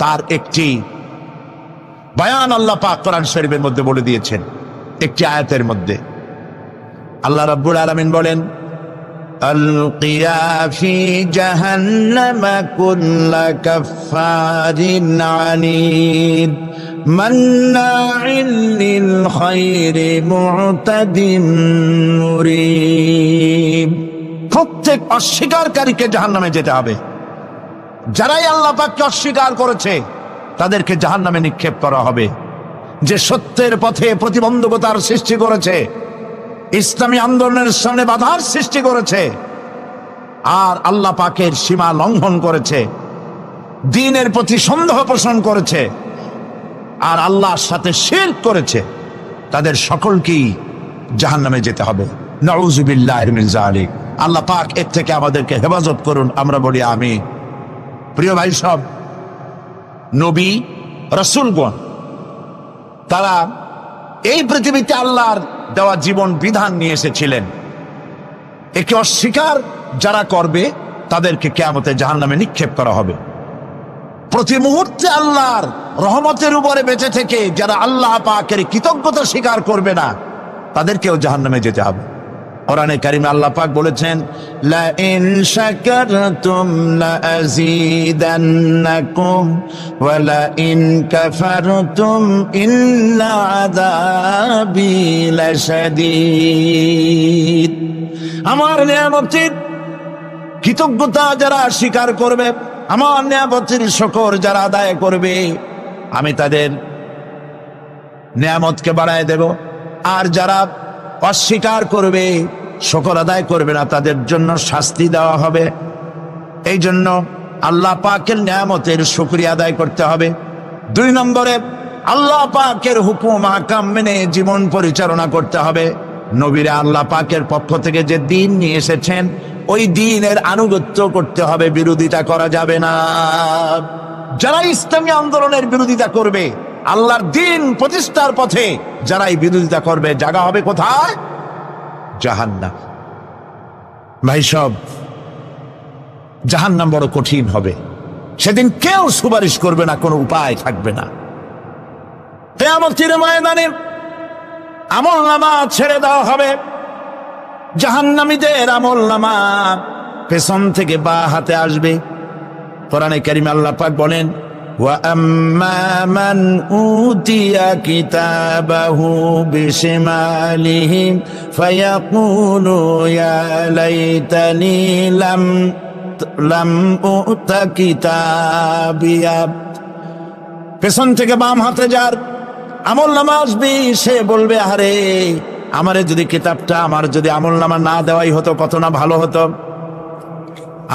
তার একটি বয়ান আল্লাহ পাক কোরআন শরীফের মধ্যে বলে দিয়েছেন। একটি আয়াতের মধ্যে আল্লাহ রাব্বুল আলামিন বলেন, আলকিয়া ফি জাহান্নামা কুল্লা কাফফারিন আনিদ মান্নাইন লিল খায়রি মু'তাদিন মুরিব। প্রত্যেক অস্বীকারীকে জাহান্নামে যেতে হবে। যারাই আল্লাহ পাককে অস্বীকার করেছে তাদেরকে জাহান্নামে নিক্ষেপ করা হবে। যে সত্যের পথে প্রতিবন্ধকতার সৃষ্টি করেছে, ইসলামী আন্দোলনের সামনে বাধার সৃষ্টি করেছে, আর আল্লাহ পাকের সীমা লঙ্ঘন করেছে, দ্বীনের প্রতি সন্দেহ পোষণ করেছে, আর আল্লাহর সাথে শিরক করেছে, তাদের সকলকেই জাহান্নামে যেতে হবে। নাউযুবিল্লাহি মিন যালিক। আল্লাহ পাক এর থেকে আমাদেরকে হেফাজত করুন, আমরা বলি আমিন। প্রিয় ভাই সব, নবী রাসূলগণ তারা এই পৃথিবীতে আল্লাহর দেওয়া জীবন বিধান নিয়ে এসেছিলেন। একে অস্বীকার যারা করবে তাদেরকে কিয়ামতে জাহান্নামে নিক্ষেপ করা হবে। প্রতি মুহূর্তে আল্লাহর রহমতের উপরে বেঁচে থেকে যারা আল্লাহ পাকের কৃতজ্ঞতা স্বীকার করবে না, তাদেরকেও জাহান্নামে যেতে হবে। কোরআনে কারিমে আল্লাহ পাক বলেছেন, লা ইন শাকারতুম লা আযীদান্নাকুম ওয়া লা ইন কাফারতুম ইন্না আযাবি লাশাদীদ। আমার নিয়ামতের কৃতজ্ঞতা যারা স্বীকার করবে, আমার নিয়ামতের শুকর যারা আদায় করবে, আমি তাদের নিয়ামতকে বাড়ায় দেব। আর যারা অস্বীকার করবে, শুকর আদায় করবে না, তাদের জন্য শাস্তি দেওয়া হবে। এই জন্য আল্লাহ পাকের নিয়ামতের শুকরিয়া আদায় করতে হবে। 2 নম্বরে আল্লাহ পাকের হুকুম আহকাম মেনে জীবন পরিচালনা করতে হবে। নবীরা আল্লাহ পাকের পক্ষ থেকে যে দ্বীন নিয়ে এসেছেন, ওই দ্বীনের আনুগত্য করতে হবে, বিরোধিতা করা যাবে না। যারা ইসলামী আন্দোলনের বিরোধিতা করবে, আল্লাহর দ্বীন প্রতিষ্ঠার পথে যারাই বিরোধিতা করবে, জায়গা হবে কোথায়? জাহান্নাম। ভাই সব, জাহান্নাম বড় কঠিন হবে। সেদিন কেউ সুপারিশ করবে না, কোনো উপায় থাকবে না। কিয়ামতের ময়দানে আমলনামা ছেড়ে দেওয়া হবে। জাহান্নামীদের আমলনামা পেছন থেকে বা হাতে আসবে। কোরআনে কারিমে আল্লাহ পাক বলেন, وأما من أوتي كتابه بشماله فيقول يا ليتني لم أؤت كتابيا। পেছন থেকে বাম হাতে যার আমলনামা আসবে সে বলবে, আরে আমারে যদি কিতাবটা, আমার যদি আমলনামা না দেওয়াই হতো কত না ভালো হতো,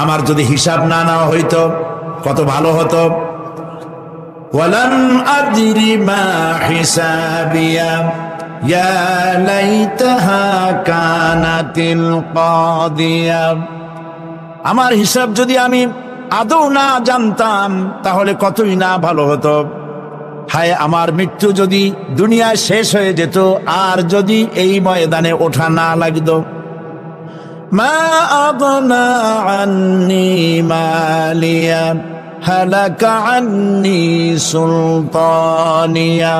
আমার যদি হিসাব না নেওয়া হইতো কত ভালো হতো। ওয়ালাম আদরি মা হিসাবিয়া ইয়া লাইতাহা কানাতিল কাদিয়া। আমার হিসাব যদি আমি আদৌ না জানতাম তাহলে কতই না ভালো হতো। হায় আমার মৃত্যু যদি দুনিয়ায় শেষ হয়ে যেত আর যদি এই ময়দানে ওঠা না লাগতো। মা আগনা আন্নি মালিয়া হালাকা আন্নি সুলতানিয়া।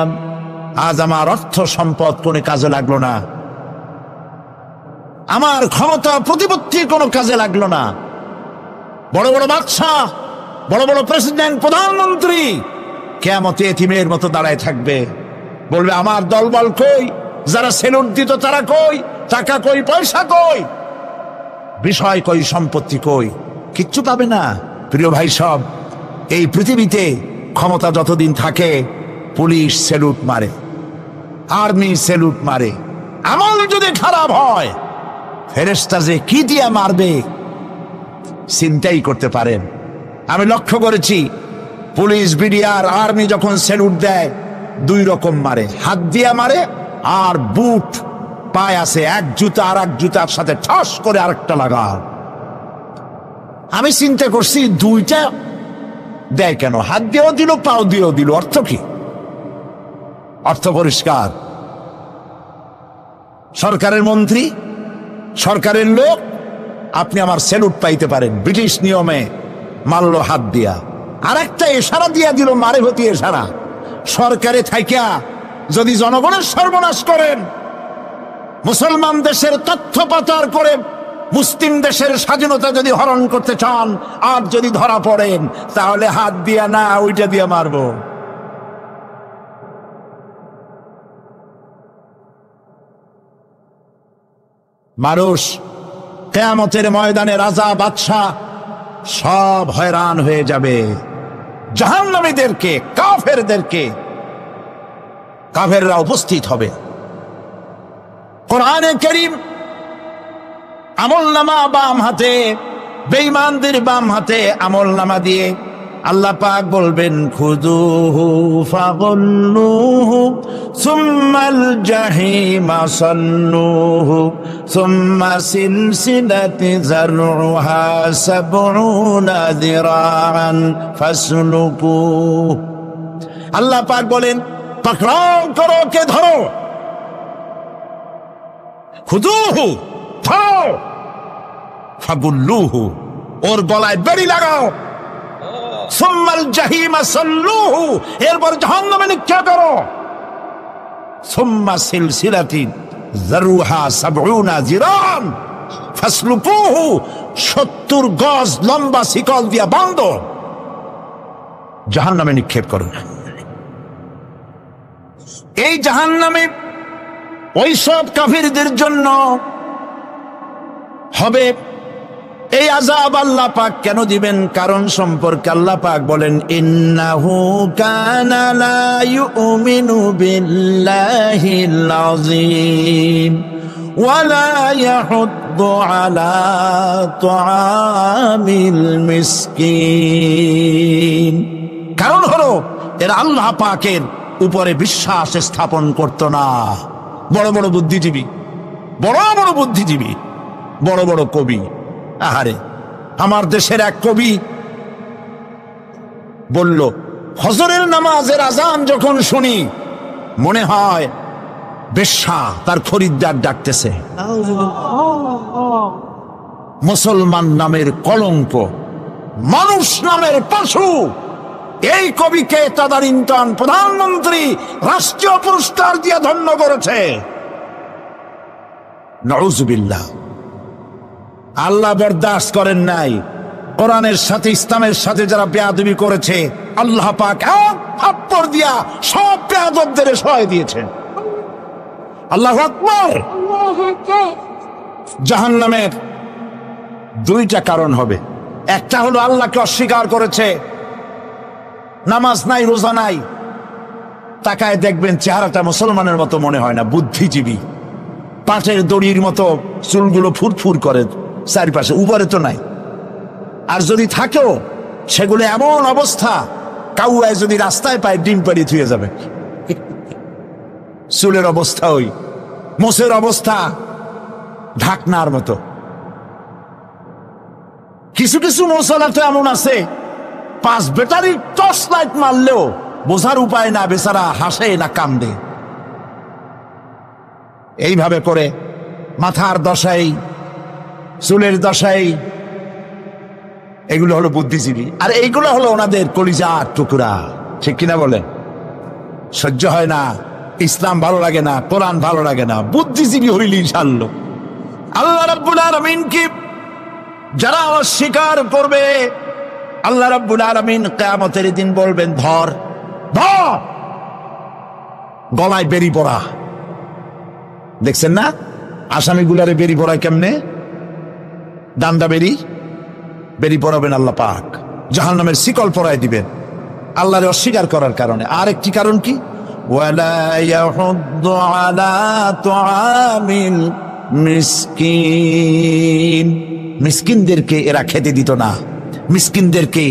আজ আমার অর্থ সম্পদ কোনো কাজে লাগলো না, আমার ক্ষমতা প্রতিপত্তি কোনো কাজে লাগলো না। বড় বড় বাদশাহ, বড় বড় প্রেসিডেন্ট, প্রধানমন্ত্রী কিয়ামতে এতিমের মতো দাঁড়ায় থাকবে, বলবে আমার দলবল কই, যারা সেলুট দিত তারা কই, টাকা কই, পয়সা কই, বিষয় কই, সম্পত্তি কই, কিচ্ছু পাবে না। প্রিয় ভাই সব, এই পৃথিবীতে ক্ষমতা যতদিন থাকে পুলিশ সেলুট মারে, আর্মি সেলুট মারে। আমল যদি খারাপ হয় ফেরেশতা যে কি দিয়ে মারবে চিন্তাই করতে পারেন। আমি লক্ষ্য করেছি পুলিশ, বিডিআর, আর্মি যখন সেলুট দেয় দুই রকম মারে, হাত দিয়া মারে আর বুট পায় আছে, এক জুতা আর এক জুতার সাথে ঠাস করে আরেকটা লাগা। আমি চিন্তা করছি দুইটা দেয় কেন, হাত দিয়েও দিল পাও দিয়েও দিল, অর্থ কি? অর্থ পরিষ্কার। সরকারের মন্ত্রী, সরকারের লোক, আপনি আমার সেলুট পাইতে পারেন, ব্রিটিশ নিয়মে মারল হাত দিয়া, আর একটা ইশারা দিয়া দিল, মারে হতি ইশারা। সরকারে থাইকা যদি জনগণের সর্বনাশ করেন, মুসলমান দেশের তথ্য পাচার করে মুসলিম দেশের স্বাধীনতা যদি হরণ করতে চান আর যদি ধরা পড়েন, তাহলে হাত দিয়া না ওইটা দিয়া মারব। মানুষ কিয়ামতের ময়দানে রাজা বাদশাহ সব হয়রান হয়ে যাবে। জাহান্নামীদেরকে, কাফেরদেরকে, কাফেররা উপস্থিত হবে। কোরআনে কারীম আমলনামা বাম হাতে, বেঈমানদের বাম হাতে আমলনামা দিয়ে আল্লাহ পাক বলবেন, খুযুহু ফাগুল্লুহু সুম্মাল জাহিমা সাল্লুহু সুম্মা সিলসিলাতি যারউহা সাবউনা যিরাআন ফাসলুকুহু। আল্লাহ পাক বলেন, পাকড়াও করো, কে ধরো, খুযুহু ধরো, ফাগুল্লুহু ওর গলায় বেড়ি লাগাও, সুম্মাল জাহিমা সাল্লুহু এরপর জাহান্নামে নিক্ষেপ করো, সুম্মা সিলসিলাতিন যারউহা সাবউনা যিরান ফাসলুকুহু 70 গজ লম্বা শিকল দিয়া বাঁধো, জাহান্নামে নিক্ষেপ করো। এই জাহান্নামে ওই সব কাফিরদের জন্য হবে এই আযাব। আল্লাহ পাক কেন দিবেন কারণ সম্পর্কে আল্লাহ পাক বলেন, ইন্নাহু কানা লা ইউমিনু বিল্লাহিল আযীম ওয়া লা ইয়াহুদ্দু আলা তুআমিল মিসকিন। কারণ হলো এরা আল্লাহ পাকের উপরে বিশ্বাস স্থাপন করত না। বড় বড় বুদ্ধিজীবী, বড় বড় বুদ্ধিজীবী, বড় বড় কবি। আহারে, আমার দেশের এক কবি বলল, ফজরের নামাজের আজান যখন শুনি মনে হয় বেশ্যা তার খরিদ্দার ডাকতেছে। মুসলমান নামের কলঙ্ক, মানুষ নামের পশু। এই কবিকে তাদারিন্তন প্রধানমন্ত্রী রাষ্ট্রীয় পুরস্কার দিয়ে ধন্য করেছে। নাউযুবিল্লাহ। আল্লাহ বরদাস্ত করেন নাই, কোরআনের সাথে ইসলামের সাথে যারা বেয়াদবি করেছে আল্লাহ পাক এক থাপ্পড় দিয়া সব বেয়াদবদের সহায় দিয়েছেন। আল্লাহু আকবার। জাহান্নামের দুইটা কারণ হবে। একটা হলো আল্লাহকে অস্বীকার করেছে, নামাজ নাই, রোজা নাই, তাকায় দেখবেন চেহারাটা মুসলমানের মতো মনে হয় না, বুদ্ধিজীবী, পাটের দড়ির মতো চুলগুলো ফুরফুর করে চারিপাশে, উপরে তো নাই। আর যদি থাকেও সেগুলো এমন অবস্থা, কাউয়ায় যদি রাস্তায় পায় ডিম পাড়ি থুয়ে যাবে। চুলের অবস্থা ওই, মোষের অবস্থা ঢাকনার মতো। কিছু কিছু মশলা তো এমন আছে 5 ব্যাটারির টর্চ লাইট মারলেও বোঝার উপায় না, বেচারা হাসে না কান্দে। এইভাবে করে মাথার দশাই, চুলের দশাই, এগুলো হলো বুদ্ধিজীবী। আর এইগুলো হলো ওনাদের কলিজার টুকরা, ঠিক কিনা বলে? সহ্য হয় না, ইসলাম ভালো লাগে না, কোরআন ভালো লাগে না, বুদ্ধিজীবী হইলি ইনশাআল্লাহ। আল্লাহ রাব্বুল আলামিন কি যারা অস্বীকার করবে, আল্লাহ রাব্বুল আলামিন কিয়ামতের দিন বলবেন, ধর ধর, গলায় বেরি পড়া। দেখছেন না আসামিগুলারে বেরি পড়ায় কেমনে? ডান্ডা বেরি পড়াবেন আল্লাহ পাক, জাহান্নামের শিকল পরায় দিবেন আল্লাহরে অস্বীকার করার কারণে। আর একটি কারণ কি? ওয়ালা ইয়াহুদ্দু আলা তুআমিল মিসকিন, মিসকিনদেরকে এরা খেতে দিত না, মিসকিনদেরকে,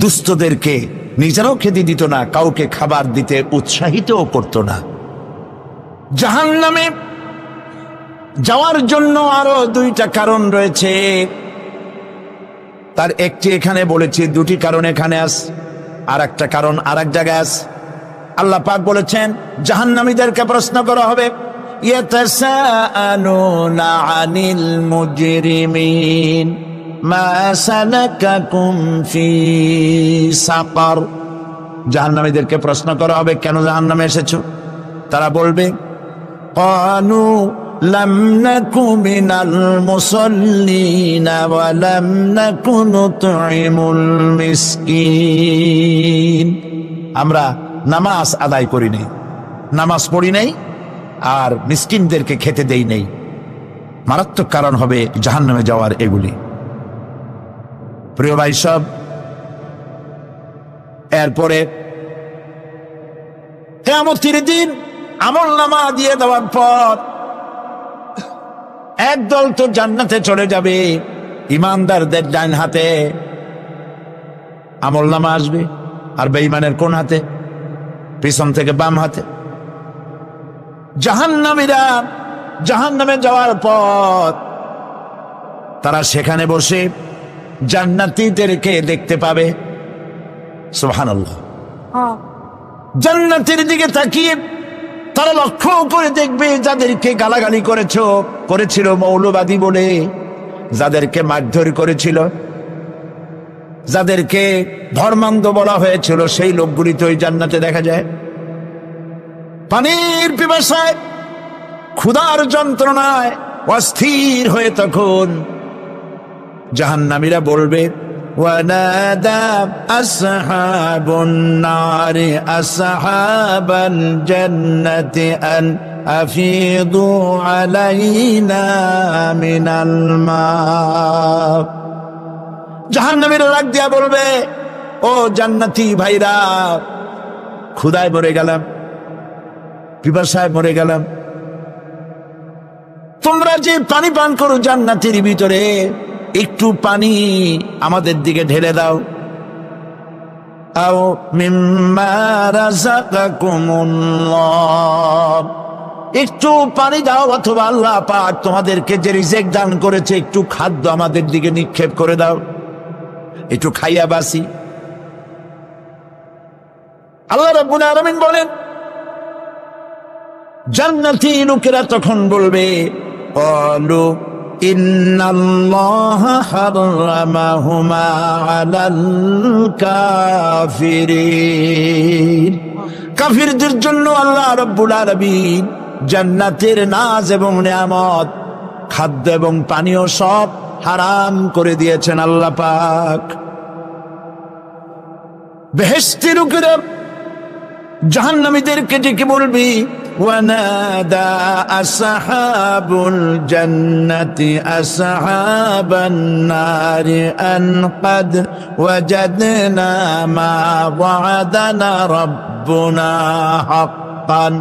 দুস্থদেরকে নিজেরাও খেতে দিত না, কাউকে খাবার দিতে উৎসাহিতও করত না। জাহান্নামে যাওয়ার জন্য আরো দুইটা কারণ রয়েছে, তার একটি এখানে বলেছি, দুটি কারণ এখানে আছে, আর একটা কারণ আর এক জায়গায় আছে। আল্লাহ পাক বলেছেন জাহান্নামীদেরকে প্রশ্ন করা হবে, ইয়াতাসাআলুনা আনিল মুজরিমিন মা সালাকাকুম ফি সাকার। জাহান্নামীদেরকে প্রশ্ন করা হবে, কেন জাহান্নামে এসেছো? তারা বলবে, ক্বালু লাম নাকু মিনাল মুসাল্লিনা ওয়া লাম নাকু নুতঈমুল মিসকিন। আমরা নামাজ আদায় করি নাই, নামাজ পড়ি নাই, আর মিসকিনদেরকে খেতে দেই নাই। মারাত্মক কারণ হবে জাহান্নামে যাওয়ার এগুলি। প্রিয় ভাই সব, এরপরে কিয়ামতের দিন আমলনামা দিয়ে দেওয়ার পর একদল তো জান্নাতে চলে যাবে, ইমানদারদের ডান হাতে আমলনামা আসবে, আর বেঈমানের কোন হাতে? পিছন থেকে বাম হাতে। জাহান্নামীরা জাহান্নামে যাওয়ার পর তারা সেখানে বসে জান্নাতীদেরকে দেখতে পাবে। সুবহানাল্লাহ। জান্নাতের দিকে তাকিয়ে তারা লক্ষ্য করে দেখবে যাদেরকে গালাগালি করেছিল মৌলবাদী বলে, যাদেরকে মারধর করেছিল, যাদেরকে ধর্মান্ধ বলা হয়েছিল, সেই লোকগুলি তো ওই জান্নাতে দেখা যায়। পানির পিপাসায়, ক্ষুধার যন্ত্রণায় অস্থির হয়ে তখন জাহান্নামীরা বলবে, ওয়ানাদা আসহাবুন নারি আসহাবাল জান্নাতি আন আফিদু আলাইনা মিনাল মা। জাহান্নামীরা ডাক দিয়া বলবে, ও জান্নাতি ভাইরা, ক্ষুধায় মরে গেলাম, পিপাসায় মরে গেলাম, তোমরা যে পানি পান করো জান্নাতের ভিতরে, একটু পানি আমাদের দিকে ঢেলে দাও। আও মিম্মা রাযাকাকুমুল্লাহ, একটু পানি দাও, অথবা আল্লাহ পাক তোমাদেরকে যে রিজিক দান করেছে একটু খাদ্য আমাদের দিকে নিক্ষেপ করে দাও, একটু খাইয়া বাসি। আল্লাহ রাব্বুল আলামিন বলেন, জান্নাতি লোকেরা তখন বলবে, ক্বালু ইন্নাল্লাহা হারামাহুমা আলাল কাফিরিন। কাফিরদের জন্য আল্লাহ রাব্বুল আলামিন জান্নাতের নাজ এবং নিয়ামত, খাদ্য এবং পানীয় সব হারাম করে দিয়েছেন আল্লাহ পাক। বেহেশতি লোকেরা জাহান্নামীদেরকে ডেকে বলবি, ওয়ানাদা আসহাবুল জান্নাতি আসহাবান নারি আন ক্বাদ ওয়াজাদনা মা ওয়া'আদানা রাব্বুনা হাক্কান।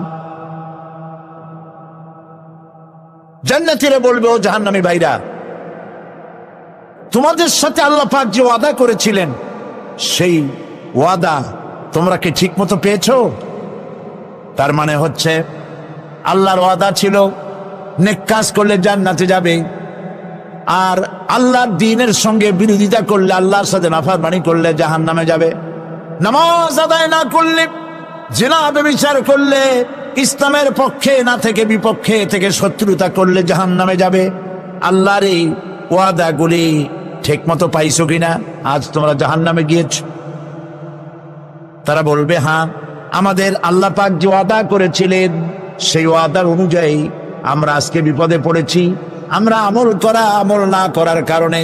জান্নাতীরা বলবে, ও জাহান্নামী ভাইরা, তোমাদের সাথে আল্লাহ পাক যে ওয়াদা করেছিলেন সেই ওয়াদা তোমরা কি ঠিক মতো পেয়েছো? তার মানে হচ্ছে আল্লাহর ওয়াদা ছিল নেক কাজ করলে জান্নাতে যাবে, আর আল্লাহর দ্বীনের সঙ্গে বিরোধিতা করলে, আল্লাহর সাথে নাফরমানি করলে জাহান্নামে যাবে। নামাজ আদায় না করলে, জিনা ব্যভিচার করলে, ইসলামের পক্ষে না থেকে বিপক্ষে থেকে শত্রুতা করলে জাহান্নামে যাবে। আল্লাহর এই ওয়াদাগুলি ঠিক মতো পাইছো কিনা? আজ তোমরা জাহান্নামে গিয়েছ। তারা বলবে, হ্যাঁ, আমাদের আল্লাহ পাক যে ওয়াদা করেছিলেন সেই ওয়াদার অনুযায়ী আমরা আজকে বিপদে পড়েছি। আমরা আমল না করার কারণে,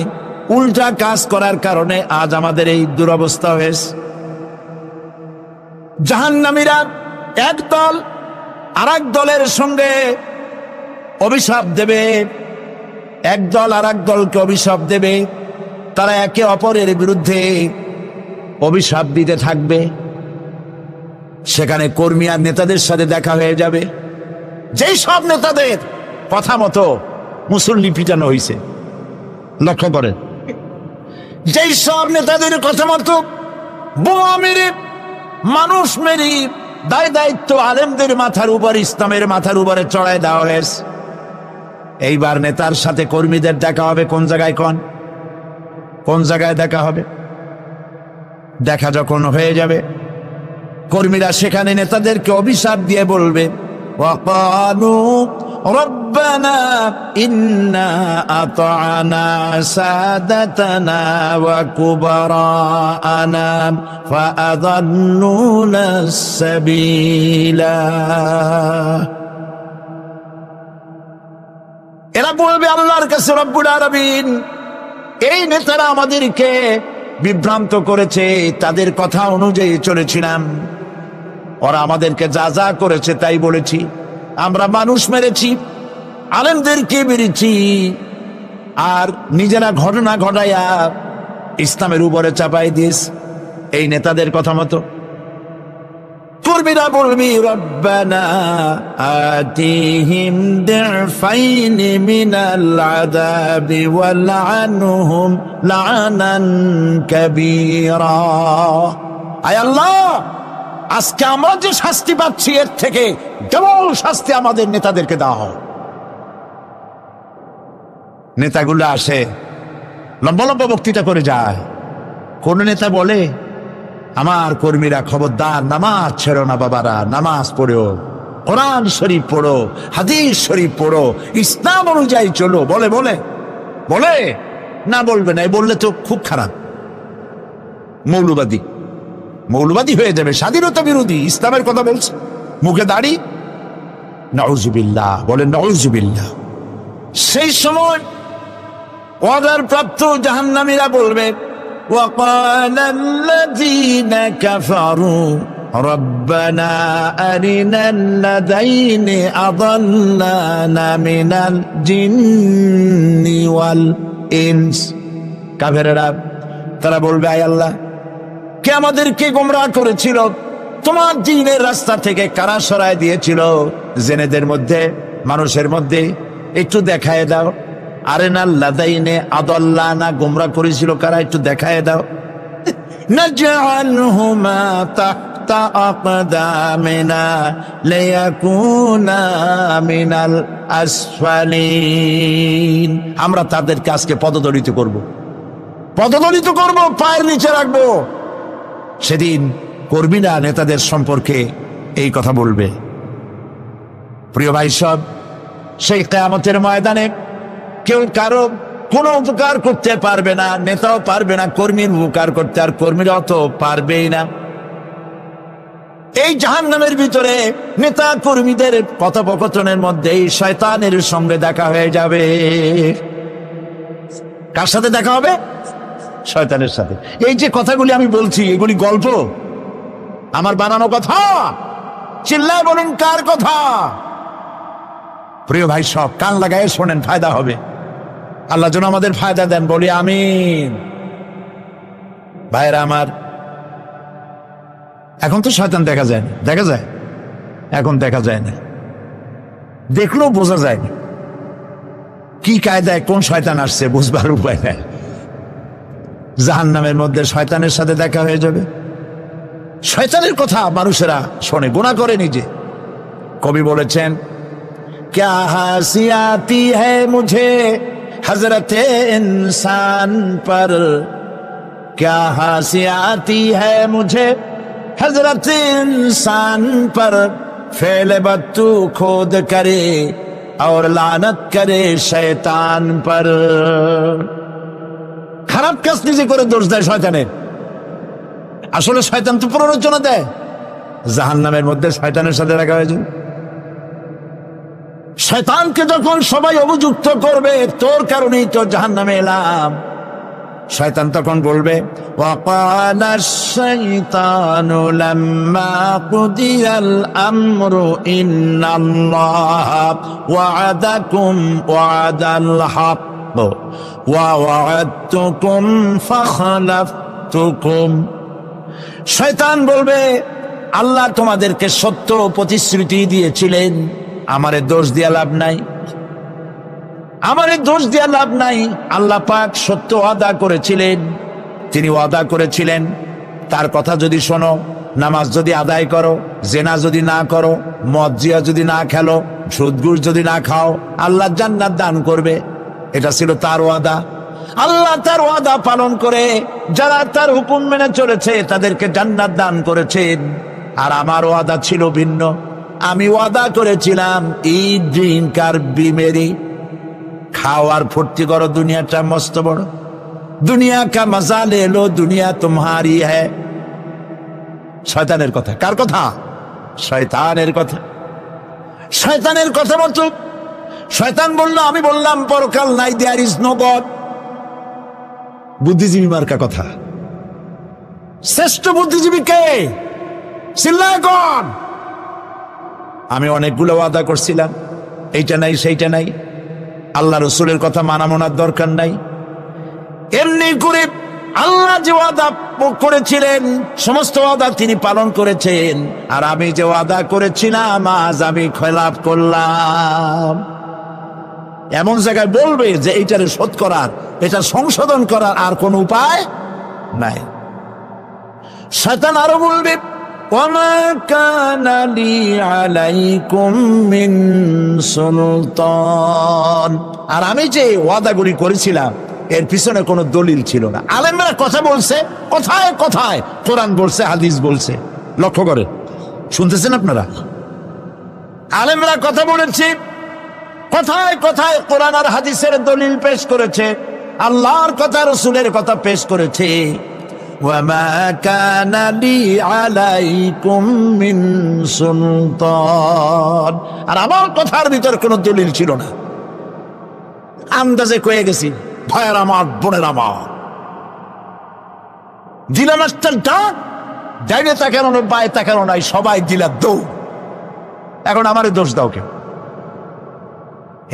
উল্টা কাজ করার কারণে আজ আমাদের এই দুরবস্থা হয়েছে। জাহান্নামীরা এক দল আরেক দলের সঙ্গে অভিশাপ দেবে, এক দল আরেক দলকে অভিশাপ দেবে। তারা একে অপরের বিরুদ্ধে অভিশাপ দিতে থাকবে। সেখানে কর্মী আর নেতাদের সাথে দেখা হয়ে যাবে। যেই সব নেতাদের কথা মতো মুসল্লি পিটানো হয়েছে, লক্ষ্য করেন, যেই সব নেতাদের কথা মতো বোমা মেরে, মানুষ মেরে, দায় দায়িত্ব আলেমদের মাথার উপর, ইসলামের মাথার উপরে চড়ায় দেওয়া হয়েছে। এইবার নেতার সাথে কর্মীদের দেখা হবে কোন জায়গায়? কোন জায়গায় দেখা হবে? দেখা যখন হয়ে যাবে, কর্মীরা সেখানে নেতাদেরকে অভিশাপ দিয়ে বলবে, ওয়াকালু রব্বানা ইন্না আতা'না সাদাতানা ওয়া কুবারা'ানা ফাআযাল্লুনা সাবিলা। এরা বলবে আল্লাহর কাছে, রব্বুল আলামিন, এই নেতারা আমাদেরকে বিভ্রান্ত করেছে, তাদের কথা অনুযায়ী চলেছিলাম, ওরা আমাদেরকে যা যা করেছে তাই বলেছি। আমরা মানুষ মেরেছি, আলেমদেরকে মেরেছি, আর নিজেরা ঘটনা ঘটাইয়া ইসলামের উপরে চাপাই দিস এই নেতাদের কথা মতো। কর্মীরা বলবি, রব্বানা আতিহিম দি'ফাইনি মিনাল আযাবি ওয়ালআনহুম লা'নান কাবীরা। আয় আল্লাহ, আজকে আমরা যে শাস্তি পাচ্ছি এর থেকে ডবল শাস্তি আমাদের নেতাদেরকে দেওয়া হয়। নেতাগুলো আসে, লম্বা লম্বা বক্তৃতা করে যায়। কোন নেতা বলে, আমার কর্মীরা খবরদার, নামাজ ছেড়ো না বাবারা, নামাজ পড়ো, কোরআন শরীফ পড়ো, হাদিস শরীফ পড়ো, ইসলাম অনুযায়ী চলো। বলে বলে বলে না, বলবে না, বললে তো খুব খারাপ, মৌলবাদী হয়ে যাবে, স্বাধীনতা বিরোধী, ইসলামের কথা বলছে, মুখে দাড়ি। নাউজুবিল্লাহ, বলেন নাউজুবিল্লাহ। সেই সময় ওয়াদার প্রাপ্ত জাহান্নামীরা বলবে, وقال الذين كفروا ربنا أرنا الذين أضلانا من الجن والإنس। কাফেররা তারা বলবে, আয় আল্লাহ, কে আমাদেরকে গোমরাহ করেছিল? তোমার দ্বীনের রাস্তা থেকে কারা সরায় দিয়েছিল? জেনেদের মধ্যে, মানুষের মধ্যে একটু দেখায় দাও। আরেনাল লাদাইনে আদাল্লানা, গোমরাহ করেছিল কারা? একটু দেখায় দাও। নাজআলহুমা তাহতা আকদামিনা লিয়াকুনা মিনাল আসফালিন। আমরা তাদেরকে আজকে পদদলিত করব, পায়ের নিচে রাখবো। সেদিন কর্মীরা নেতাদের সম্পর্কে এই কথা বলবে। প্রিয় ভাই সব, সেই কিয়ামতের ময়দানে কেউ কারো কোনো উপকার করতে পারবে না, নেতাও পারবে না কর্মীর উপকার করতে, আর কর্মীরাও তো পারবেই না। এই জাহান্নামের ভিতরে নেতা কর্মীদের কথোপকথনের মধ্যে শয়তানের সঙ্গে দেখা হয়ে যাবে। কার সাথে দেখা হবে? শয়তানের সাথে। এই যে কথাগুলি আমি বলছি, এগুলি গল্প, আমার বানানো কথা? চিল্লায় বলুন কার কথা? প্রিয় ভাই, সব কান লাগায় শোনেন, ফায়দা হবে। আল্লাহ যেন আমাদের ফায়দা দেন, বলি আমিন। ভাইরা আমার, এখন তো শয়তান দেখা যায় না। দেখা যায়? এখন দেখা যায় না, দেখলেও বোঝা যায় না কি কায়দায় কোন শয়তান আসছে, বুঝবার উপায় নাই। জাহান্নামের মধ্যে শয়তানের সাথে দেখা হয়ে যাবে। শয়তানের কথা মানুষেরা শোনে, গুনাহ করে নিজে। কবি বলেছেন, क्या हंसी आती है मुझे हजरत इंसान पर, क्या हंसी आती है मुझे हजरत इंसान पर, फेल बत्तू खोद करे और लानत करे शैतान पर। খারাপ কাজ নিজে করে দোষ দেয় শয়তানের। আসলে শয়তান তো প্ররোচনা দেয়। জাহান্নামের মধ্যে শয়তানের সাথে দেখা হয়েছে। শয়তানকে যখন সবাই অভিযুক্ত করবে, তোর কারণেই তো জাহান্নামে এলাম, শয়তান তখন বলবে, وَقَالَ الشَّيْطَانُ لَمَّا قُضِيَ الْأَمْرُ إِنَّ اللَّهَ وَعَدَكُمْ وَعْدَ الْحَقِّ وَوَعَدتُّكُمْ فَخَلَفْتُكُمْ। শয়তান বলবে, আল্লাহ তোমাদেরকে সত্য প্রতিশ্রুতি দিয়েছিলেন, আমারে দোষ দিয়া লাভ নাই, আমারে দোষ দিয়া লাভ নাই। আল্লাহ পাক সত্য ওয়াদা করেছিলেন, তিনি ওয়াদা করেছিলেন তার কথা যদি শোনো, নামাজ যদি আদায় করো, জেনা যদি না করো, মদ জিয়া যদি না খেলো, সুদ ঘুষ যদি না খাও, আল্লাহ জান্নাত দান করবে। এটা ছিল তার ওয়াদা। আল্লাহ তার ওয়াদা পালন করে যারা তার হুকুম মেনে চলেছে তাদেরকে জান্নাত দান করেছেন। আর আমার ওয়াদা ছিল ভিন্ন। আমি ওয়াদা করেছিলাম, ঈদ ড্রিঙ্ক আর বিমেরি, খাওয়ার ফুর্তি করো, দুনিয়াটা মস্ত বড়, দুনিয়া কা মজা লে লো, দুনিয়া তোমারি হ্যায়। শয়তানের কথা। কার কথা? শয়তানের কথা। শয়তানের কথা মতো শয়তান বললো, আমি বললাম পরকাল নাই, দেয়ার ইজ নো গড। বুদ্ধিজীবী মার্কা কথা। শ্রেষ্ঠ বুদ্ধিজীবী কে? চিল্লায় কোন? আমি অনেকগুলো ওয়াদা করছিলাম, এইটা নাই সেইটা নাই, আল্লাহ রসুলের কথা মানা মানার দরকার নাই। এমনি করে আল্লাহ যে ওয়াদা করেছিলেন সমস্ত ওয়াদা তিনি পালন করেছেন, আর আমি যে ওয়াদা করেছিলাম আজ আমি খেলাফ করলাম। এমন জায়গায় বলবে যে এইটারে শোধ করার, এটা সংশোধন করার আর কোন উপায় নাই। শয়তান আরো বলবে, ওয়ামা কানা লি আলাইকুম মিন সুলতান, আর আমি যে ওয়াদাগুলি করেছিলাম এর পিছনে কোনো দলিল ছিল না। আলেমরা কথা বলছে, কথায় কথায় কোরআন বলছে, হাদিস বলছে। লক্ষ্য করে শুনতেছেন আপনারা? আলেমরা কথা বলেছে, কথায় কথায় কোরআন আর হাদিসের দলিল পেশ করেছে, আল্লাহর কথা রসুলের কথা পেশ করেছে। ওয়ামা কানা লি আলাইকুম মিন সুলতান, আর আমার কথার ভিতর কোনো দলিল ছিল না। আন্দাজে কয়ে গেছি, ভাইয়ের আমার, বোনের আমার, দিলাম একটা ডাক, ডাইনে তাকানো না, বায়ে তাকানো নাই, সবাই দিলা দৌড়। এখন আমারে দোষ দাও কেউ?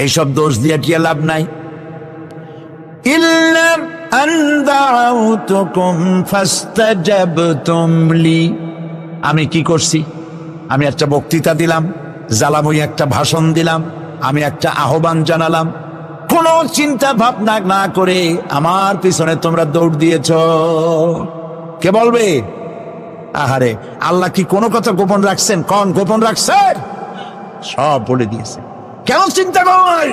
এইসব দোষ দিয়ে কি লাভ নাই। ইল্লা আন দাউতুকুম ফাস্তাজাবতুম লি, আমি কি করছি? আমি একটা বক্তৃতা দিলাম, জ্বালাময়ী একটা ভাষণ দিলাম, আমি একটা আহ্বান জানালাম, কোন চিন্তা ভাবনা না করে আমার পিছনে তোমরা দৌড় দিয়েছ। কে বলবে? আহারে, আল্লাহ কি কোনো কথা গোপন রাখছেন? কোন গোপন রাখছেন? সব বলে দিয়েছে। কেন চিন্তা কর?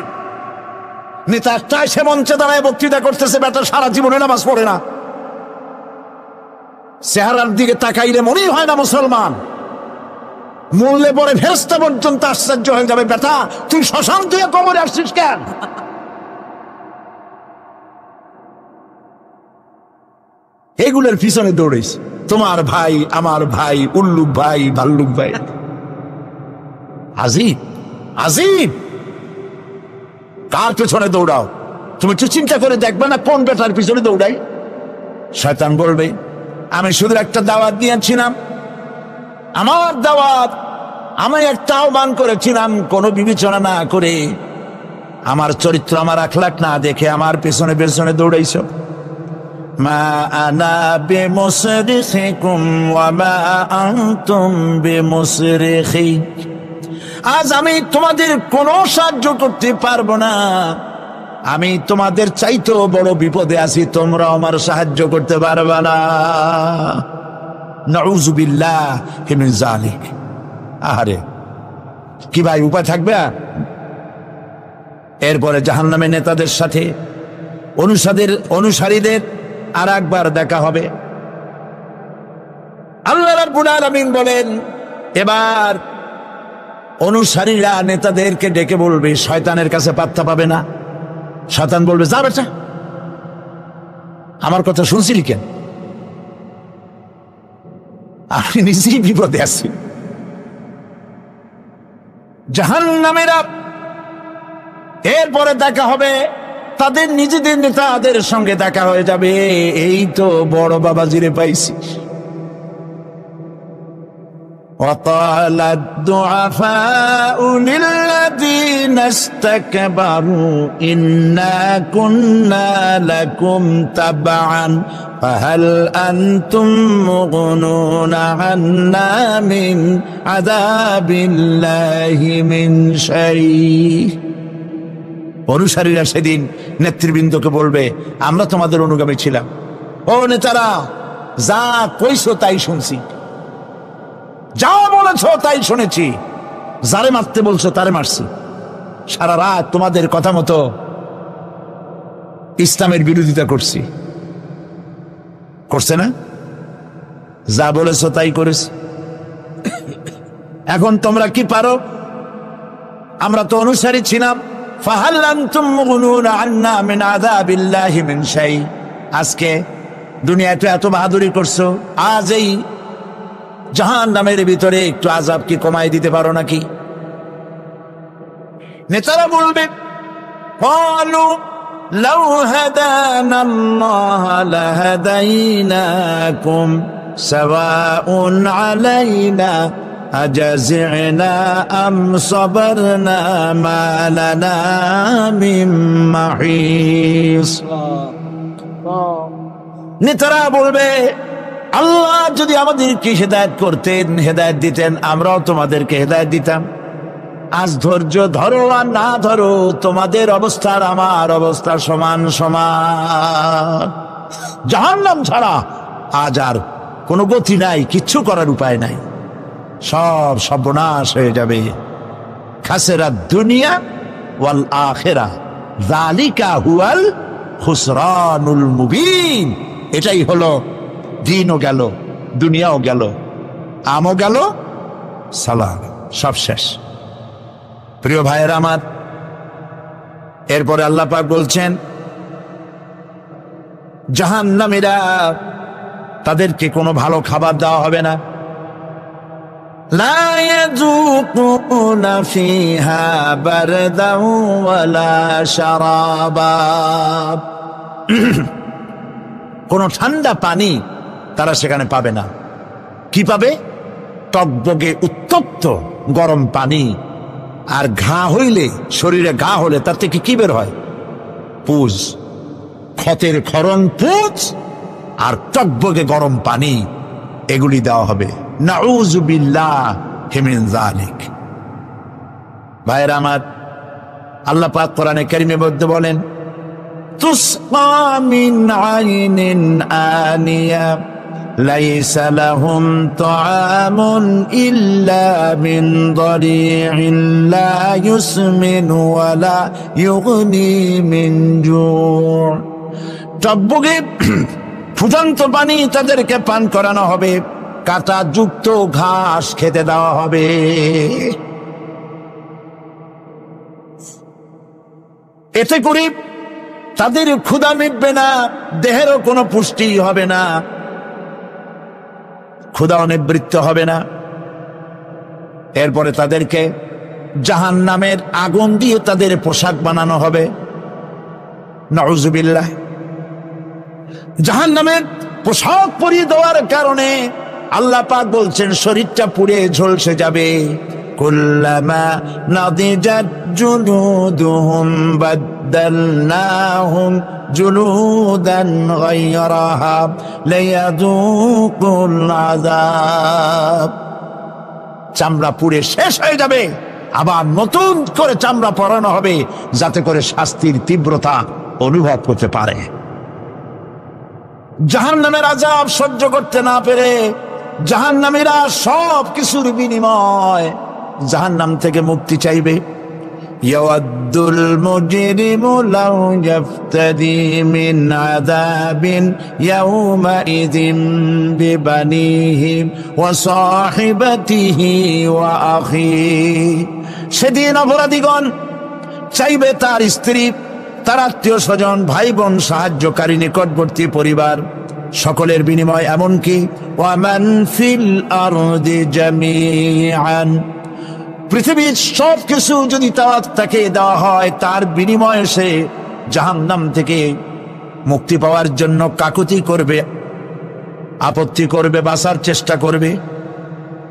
নেতা একটা সে মঞ্চে দাঁড়ায় বক্তৃতা করতেছে, বেটা সারা জীবনে নামাজ পড়ে না, চেহারার দিকে তাকাইলে মনেই হয় না মুসলমান, মূল্যে পরে ফেরেশতা পর্যন্ত আশ্চর্য হয়ে যাবে, বেটা তুই শ্মশান তুই কবরে আসছিস কেন? এগুলোর পিছনে দৌড়িস। তোমার ভাই, আমার ভাই, উল্লুক ভাই, ভাল্লুক ভাই, আজিব আজিব। কার পেছনে দৌড়াও? তুমি একটু চিন্তা করে দেখবে না কোন বেটার পিছনে দৌড়াই? শয়তান বলবে, আমি শুধু একটা দাওয়াত দিয়েছিলাম, আমার দাওয়াত, আমি একটা আহ্বান করেছিলাম, কোনো বিবেচনা না করে, আমার চরিত্র, আমার আখলাক না দেখে আমার পেছনে পেছনে দৌড়াইছ। মা আনা বিমুসরিখিকুম ওয়া মা আনতুম বিমুসরিখি। আজ আমি তোমাদের কোনো সাহায্য করতে পারবো না, আমি তোমাদের চাইতেও বড় বিপদে আছি, তোমরা আমার সাহায্য করতে পারবে না। নাউযু বিল্লাহি মিন যালিক। আরে কি ভাই, উপায় থাকবে? এরপরে জাহান্নামের নেতাদের সাথে অনুসারীদের আর একবার দেখা হবে। আল্লাহ রাব্বুল আলামিন বলেন, এবার অনুসারীরা নেতাদেরকে ডেকে বলবে, শয়তানের কাছে পাত্তা পাবে না। শয়তান বলবে, যা বেটা, আমার কথা শুনছিলি কেন? আমি নিজেই বিপদে আছি। জাহান্নামীরা এরপরে দেখা হবে, তাদের নিজেদের নেতাদের সঙ্গে দেখা হয়ে যাবে। এই তো বড় বাবাজিরে পাইছি। وقال الضعفاء للذين استكبروا إنا كنا لكم تبعا فهل أنتم مغنون عنا من عذاب الله من شيء। অনুসারীরা সেদিন নেতৃবৃন্দকে বলবে, আমরা তোমাদের অনুগামী ছিলাম, ও নেতারা, যা কইছো তাই শুনছি, যা বলেছ তাই শুনেছি, যারে মারতে বলছো তারে মারছি, সারা রাত তোমাদের কথা মতো ইসলামের বিরোধিতা করছে না? যা বলেছ তাই করেছি। এখন তোমরা কি পারো? আমরা তো অনুসারী ছিলাম। ফাহাল আনতুম মুগনুনা আন্না মিন আযাবিল্লাহি মিন শাই। আজকে দুনিয়াতে এত বাহাদুরি করছো, আজ এই জাহান্নামের ভিতরে একটু আযাব কি কমাই দিতে পারো নাকি? নেতারা বলবে, ক্বালু লাউ হাদানাল্লাহু লাহাদাইনাকুম সাওয়াউন আলাইনা আজাযিনা আম সাবারনা মা লানা মিন মাহিস। নেতারা বলবে, আল্লাহ যদি আমাদেরকে হেদায়েত করতেন, হেদায়েত দিতেন, আমরাও তোমাদেরকে হেদায়েত দিতাম। আজ ধৈর্য ধরো আর না ধরো, তোমাদের অবস্থার আমার অবস্থা সমান সমান। জাহান্নাম ছাড়া আজ আর কোনো গতি নাই, কিচ্ছু করার উপায় নাই, সব সর্বনাশ হয়ে যাবে। খাসিরাত দুনিয়া ওয়াল আখিরা যালিকা হুয়াল খুসরানুল মুবিন। এটাই হলো, দিনও গেল, দুনিয়াও গেল, আমও গেল, সালাম, সব শেষ। প্রিয় ভাইয়েরা আমার, এরপরে আল্লাহ পাক বলছেন, জাহান্নামীরা, তাদেরকে কোনো ভালো খাবার দেওয়া হবে না। লা ইয়াযুকুনা ফিহা বারদাও ওয়ালা শারাবা। কোনো ঠান্ডা পানি তারা সেখানে পাবে না। কি পাবে? টকবগে উত্তপ্ত গরম পানি। আর ঘা হইলে, শরীরে ঘা হলে তার থেকে কি বের হয়? পুজ, ক্ষতের ক্ষরণ পুজ আর টকবগে গরম পানি, এগুলি দেওয়া হবে। নাউযু বিল্লাহি মিন যালিক। ভাইরা আমার, আল্লাহ পাক কোরআনে কারীমের মধ্যে বলেন, তুসকা মিন আইনিন আনিয়া লাইসা লাহুম তাআমুন ইল্লা মিন দারি'in লা ইউসমিনু ওয়া লা ইউগনি মিন জু'। টকবগে ফুটন্ত পানি তাদেরকে পান করানো হবে, কাঁটা যুক্ত ঘাস খেতে দেওয়া হবে। এতে করে তাদের ক্ষুধা মিটবে না, দেহেরও কোনো পুষ্টি হবে না, ক্ষুধা অনিবৃত্ত হবে না। এরপরে তাদেরকে জাহান্নামের আগুন দিয়ে তাদের পোশাক বানানো হবে। নাউযুবিল্লাহ। জাহান্নামের পোশাক পরিয়ে দেওয়ার কারণে আল্লাহ পাক বলছেন শরীরটা পুড়ে ঝলসে যাবে। কুল্লামা নাদিজাত জুলুদুহুম বাদদালনাহুম জুলুদান গায়রাহা লিয়াযুকুল আযাব। চামড়া পুড়ে শেষ হয়ে যাবে, আবার নতুন করে চামড়া পরানো হবে যাতে করে শাস্তির তীব্রতা অনুভব করতে পারে। জাহান্নামের আযাব সহ্য করতে না পেরে জাহান্নামীরা সব কিছুর বিনিময় জাহান্নাম থেকে মুক্তি চাইবে। ইয়াওয়াদ্দুল মুজরিমু লাউ ইয়াফতাদি মিন আযাবিন ইয়াওমাইযিন বিবানিহি ওয়া সাহিবাতিহি ওয়া আখিহি। সেদিন অপরাধীগণ চাইবে তার স্ত্রী, তার আত্মীয় স্বজন, ভাই বোন, সাহায্যকারী, নিকটবর্তী পরিবার সকলের বিনিময়, এমনকি ওয়ামান ফিল আরদি জামিআন, পৃথিবীর সব কিছু যদি তাকে দেওয়া হয় তার বিনিময়ে সে জাহান্নাম থেকে মুক্তি পাওয়ার জন্য কাকুতি করবে, আপত্তি করবে, বাঁচার চেষ্টা করবে।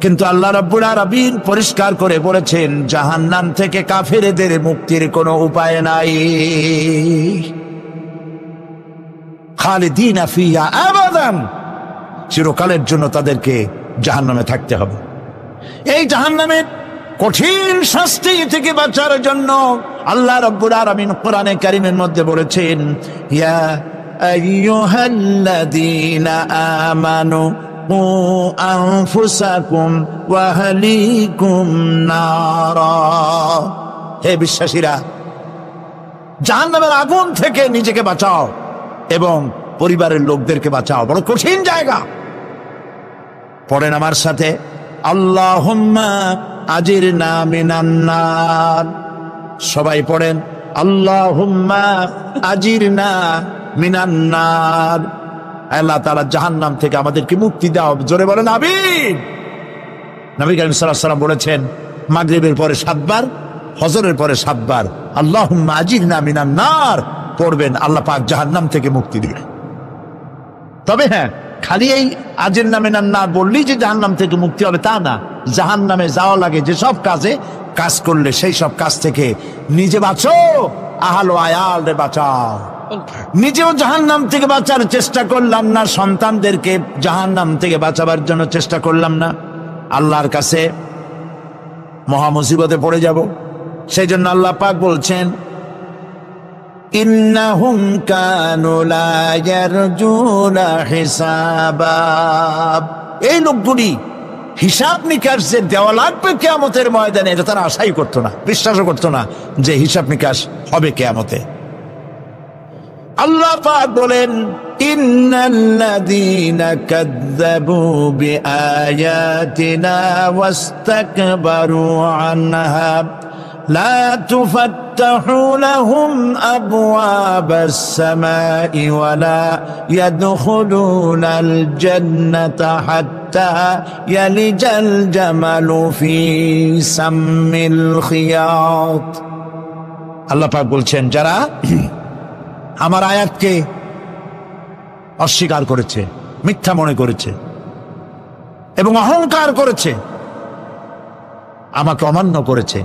কিন্তু আল্লাহ রাব্বুল আলামিন পরিষ্কার করে বলেছেন জাহান্নাম থেকে কাফেরদের মুক্তির কোনো উপায় নাই। খালিদিনা ফিহা আবাদান, চিরকালের জন্য তাদেরকে জাহান্নামে থাকতে হবে। এই জাহান্নামের কঠিন শাস্তি থেকে বাঁচার জন্য আল্লাহ রাব্বুল আলামিন কোরআনে কারীমের মধ্যে বলেছেন ইয়া আইয়ুহাল্লাযীনা আমানু কু আনফুসাকুম ওয়া আহলিকুম নারা। হে বিশ্বাসীরা, জাহান্নামের আগুন থেকে নিজেকে বাঁচাও এবং পরিবারের লোকদেরকে বাঁচাও। বড় কঠিন জায়গা। পড়েন আমার সাথে, আল্লাহুম্মা আজিরনা মিনান নার। সবাই পড়েন, আল্লাহুম্মা আজিরনা মিনান নার। আল্লাহ তাআলা জাহান্নাম থেকে আমাদেরকে মুক্তি দাও। জোরে বলেন আমিন। নবী করিম সাল্লাল্লাহু আলাইহি ওয়াসাল্লাম বলেছেন মাগরিবের পরে 7 বার, ফজরের পরে 7 বার আল্লাহুম্মা আজিরনা মিনান নার পড়বেন, আল্লাহ পাক জাহান্নাম থেকে মুক্তি দিবেন। তবে হ্যাঁ, খালি এই আজিরনা মিনান নার বললেই যে জাহান্নাম থেকে মুক্তি হবে তা না। জাহান্নামে যাওয়া লাগে যে সব কাজ করলে সেই সব কাজ থেকে নিজে বাঁচো, আহল ও আয়াল রে বাঁচাও। নিজেও জাহান্নাম থেকে বাঁচার চেষ্টা করলাম না, সন্তানদেরকে জাহান্নাম থেকে বাঁচাবার জন্য চেষ্টা করলাম না, আল্লাহর কাছে মহা মুসিবতে পড়ে যাব। সেই জন্য আল্লাহ পাক বলছেন ইন্নাহুম কানু লা ইয়ারজুনা হিসাবা। এই লোকগুলি হিসাব নিকাশ যে দেওয়া লাগবে কিয়ামতের ময়দানে এটা তারা আশাই করতো না, বিশ্বাসও করতো না যে হিসাব নিকাশ হবে কিয়ামতে। আল্লাহ পাক বলেন ইন্নাল্লাযীনা কাযযাবু বিআয়াতিনা ওয়াস্তাকবারু আনহা লা তুফাত্তাহু লাহুম আবওয়াবাস সামাই ওয়া লা ইয়াদখুলুনাল জান্নাতা হাত্তা ইয়ালিজাল জামালু ফি সাম্মিল খিয়াত। আল্লাহ পাক বলছেন যারা আমার আয়াতকে অস্বীকার করেছে, মিথ্যা মনে করেছে এবং অহংকার করেছে, আমাকে অমান্য করেছে,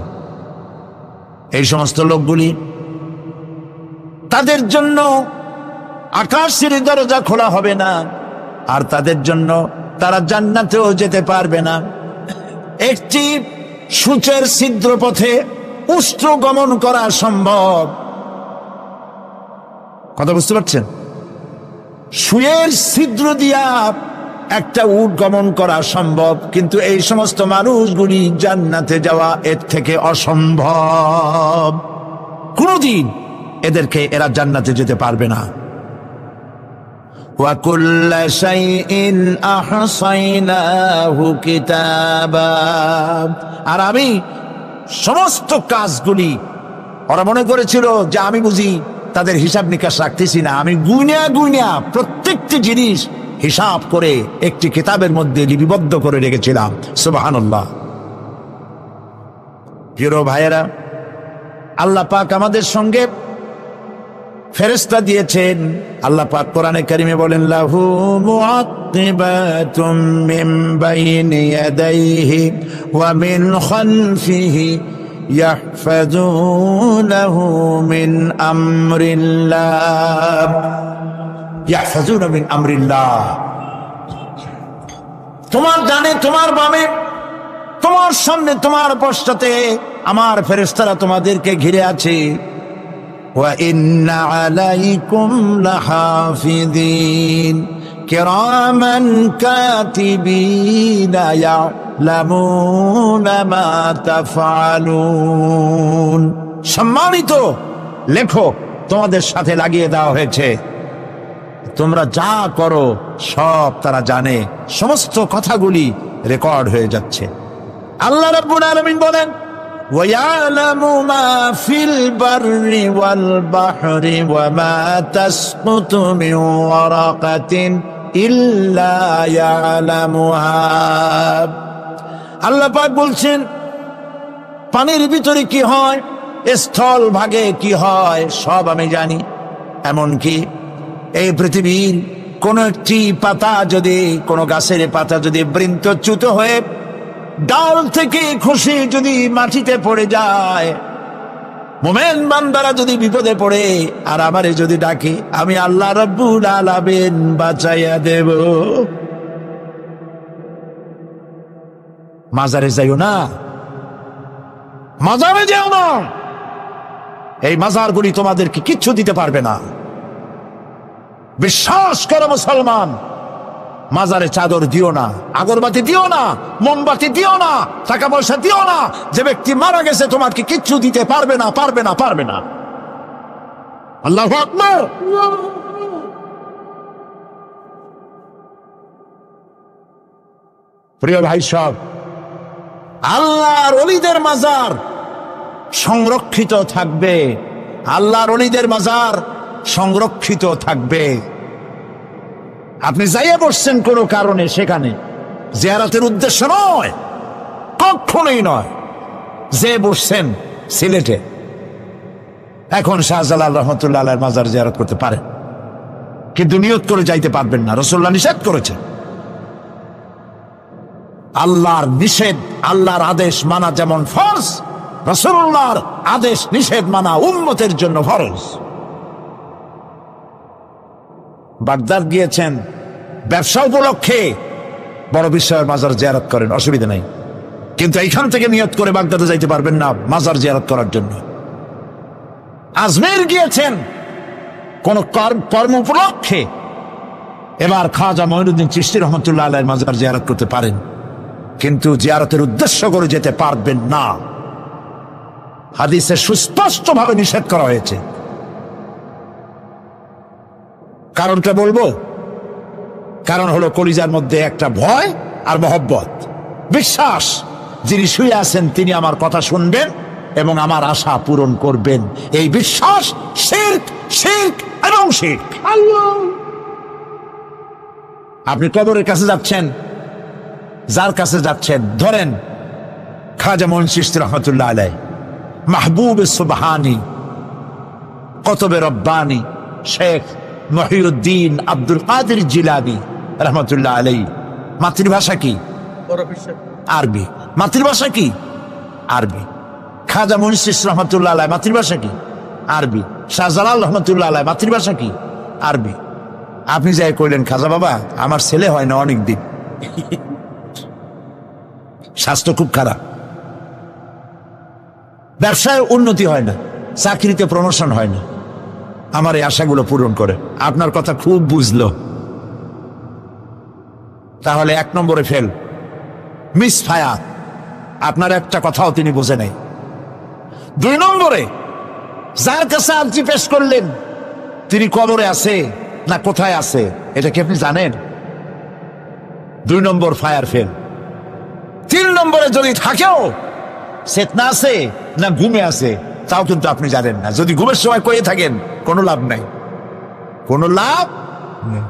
এই সমস্ত লোকগুলি, তাদের জন্য আকাশের দরজা খোলা হবে না, আর তাদের জন্য তারা জান্নাতেও যেতে পারবে না। একটি সূচের ছিদ্র পথে উষ্ট্র গমন করা সম্ভব। কথা বুঝতে পারছেন? সুয়ের ছিদ্র দিয়া একটা উট গমন করা সম্ভব, কিন্তু এই সমস্ত মানুষগুলি জান্নাতে যাওয়া এর থেকে অসম্ভব। কোনদিন এরা জান্নাতে যেতে পারবে না। ওয়া কুল্লা শাইইন আহসাইনাহু কিতাবা। আর আমি সমস্ত কাজগুলি, ওরা মনে করেছিল যে আমি বুঝি তাদের হিসাব নিকাশ রাখতেছি না, আমি গুইনা প্রত্যেকটি জিনিস হিসাব করে একটি কিতাবের মধ্যে লিপিবদ্ধ করে রেখেছিলাম। সুবহানাল্লাহ। প্রিয় ভাইয়েরা, আল্লাহ পাক আমাদের সঙ্গে ফেরেশতা দিয়েছেন। আল্লাহ পাক কোরআনে কারিমে বলেন, লাহু মুআক্কিবাতুম মিন বাইনি ইয়াদাইহি ওয়া মিন খালফিহি ইয়াহফাজুনাহু মিন আমরিল্লাহ। ইয়াহফাজুনা মিন আমরিল্লাহ। তোমার ডানে, তোমার বামে, তোমার সামনে, তোমার পশ্চাতে আমার ফেরেশতারা তোমাদেরকে ঘিরে আছে। ওয়া ইন্না আলাইকুম লাহাফিযিন কিরামান কাতিবিনা ইয়ালামুনা মা তাফআলুন। সম্মানিত লেখক তোমাদের সাথে লাগিয়ে দেওয়া হয়েছে, তোমরা যা করো সব তারা জানে, সমস্ত কথাগুলি রেকর্ড হয়ে যাচ্ছে। আল্লাহ রাব্বুল আলামিন বলেন, ওয়ায়ালামু মা ফিল বাররি ওয়াল বাহরি ওয়া মা তাসকুতু মিন ওয়ারাকাতিন ইল্লা ইয়ালামুহা। আল্লাহ পাক বলছেন, পানির ভিতরে কি হয়, স্থল ভাগে কি হয়, সব আমি জানি। এমনকি এই পৃথিবীর কোন একটি পাতা যদি, কোন গাছের পাতা যদি বৃন্তচ্যুত হয়ে ডাল থেকে খসে যদি মাটিতে পড়ে যায়, মুমিন বান্দারা যদি বিপদে পড়ে আর আমারে যদি ডাকে, আমি আল্লাহ রাব্বুল আলামিন বাঁচাইয়া দেব। মাজারে যাইও না, মাজারে যাও না, এই মাজারগুলি তোমাদেরকে কিচ্ছু দিতে পারবে না। বিশ্বাস করো মুসলমান, মাজারে চাদর দিও না, আগরবাতি দিও না, মোমবাতি দিও না, টাকা পয়সা দিও না। যে ব্যক্তি মারা গেছে তোমাকে কিচ্ছু দিতে পারবে না, পারবে না, পারবে না। আল্লাহু আকবার। প্রিয় ভাই সব, আল্লাহর ওলিদের মাজার সংরক্ষিত থাকবে, আল্লাহর ওলিদের মাজার সংরক্ষিত থাকবে। আপনি যাইয়া বসছেন কোনো কারণে, সেখানে জিয়ারতের উদ্দেশ্য নয়, কখনোই নয়। যে বসছেন সিলেটে, এখন শাহজালাল রহমতুল্লাহ আলাইহির মাজার জিয়ারত করতে পারেন, কিন্তু নিয়ত করে যাইতে পারবেন না, রাসূলুল্লাহ নিষেধ করেছেন। আল্লাহর নিষেধ, আল্লাহর আদেশ মানা যেমন ফরজ, রাসূলুল্লাহর আদেশ নিষেধ মানা উম্মতের জন্য ফরজ। বাগদাদ গিয়েছেন ব্যবসা উপলক্ষে, বড় বিশ্বের মাজার জিয়ারত করেন, অসুবিধা নাই, কিন্তু এইখান থেকে নিয়ত করে বাগদাদে যাইতে পারবেন না মাজার জিয়ারত করার জন্য। আজমের গিয়েছেন কোন কর্ম উপলক্ষে, এবার খাজা মঈনুদ্দিন চিশতি রহমতুল্লাহ আলাইহির মাজার জিয়ারত করতে পারেন, কিন্তু জিয়ারতের উদ্দেশ্য করে যেতে পারবেন না। হাদিসে সুস্পষ্টভাবে নিষেধ করা হয়েছে। কারণটা বলবো, কারণ হলো কলিজার মধ্যে একটা ভয় আর মহব্বত, বিশ্বাস, যিনি শুয়ে আছেন তিনি আমার কথা শুনবেন এবং আমার আশা পূরণ করবেন। এই বিশ্বাস শিরক, শিরক এবং শিরক। আপনি কবরের কাছে যাচ্ছেন, যার কাছে যাচ্ছেন, ধরেন খাজা মঈন চিশতি রহমতুল্লাহ আলাইহি, মাহবুব সুবহানি, কুতুবে রব্বানি, শেখ মহিউদ্দিন আব্দুল কাদের জিলানী রহমতুল্লাহ আলাইহি। মাতৃভাষা কি? আরবি। মাতৃভাষা কি? আরবি। খাজা মঈন চিশতি রহমতুল্লাহ আলাইহি মাতৃভাষা কি? আরবি। শাহজালাল রহমতুল্লাহ আলাইহি মাতৃভাষা কি? আরবি। আপনি যাই কইলেন, খাজা বাবা আমার ছেলে হয় না অনেক দিন, স্বাস্থ্য খুব খারাপ, ব্যবসায় উন্নতি হয় না, চাকরিতে প্রমোশন হয় না, আমার এই আশাগুলো পূরণ করে। আপনার কথা খুব বুঝলো, তাহলে 1 নম্বরে ফেল, মিস ফায়ার, আপনার একটা কথাও তিনি বোঝে নাই। 2 নম্বরে যার কাছে আর্জি পেশ করলেন তিনি কবরে আছে না কোথায় আছে এটা কি আপনি জানেন? 2 নম্বর ফায়ার ফেল। 3 নম্বরে যদি থাকেও চেতনা আছে না ঘুমে আছে তাও কিন্তু আপনি জানেন না। যদি ঘুমের সময় কয়ে থাকেন কোনো লাভ নাই, কোনো লাভ নেই।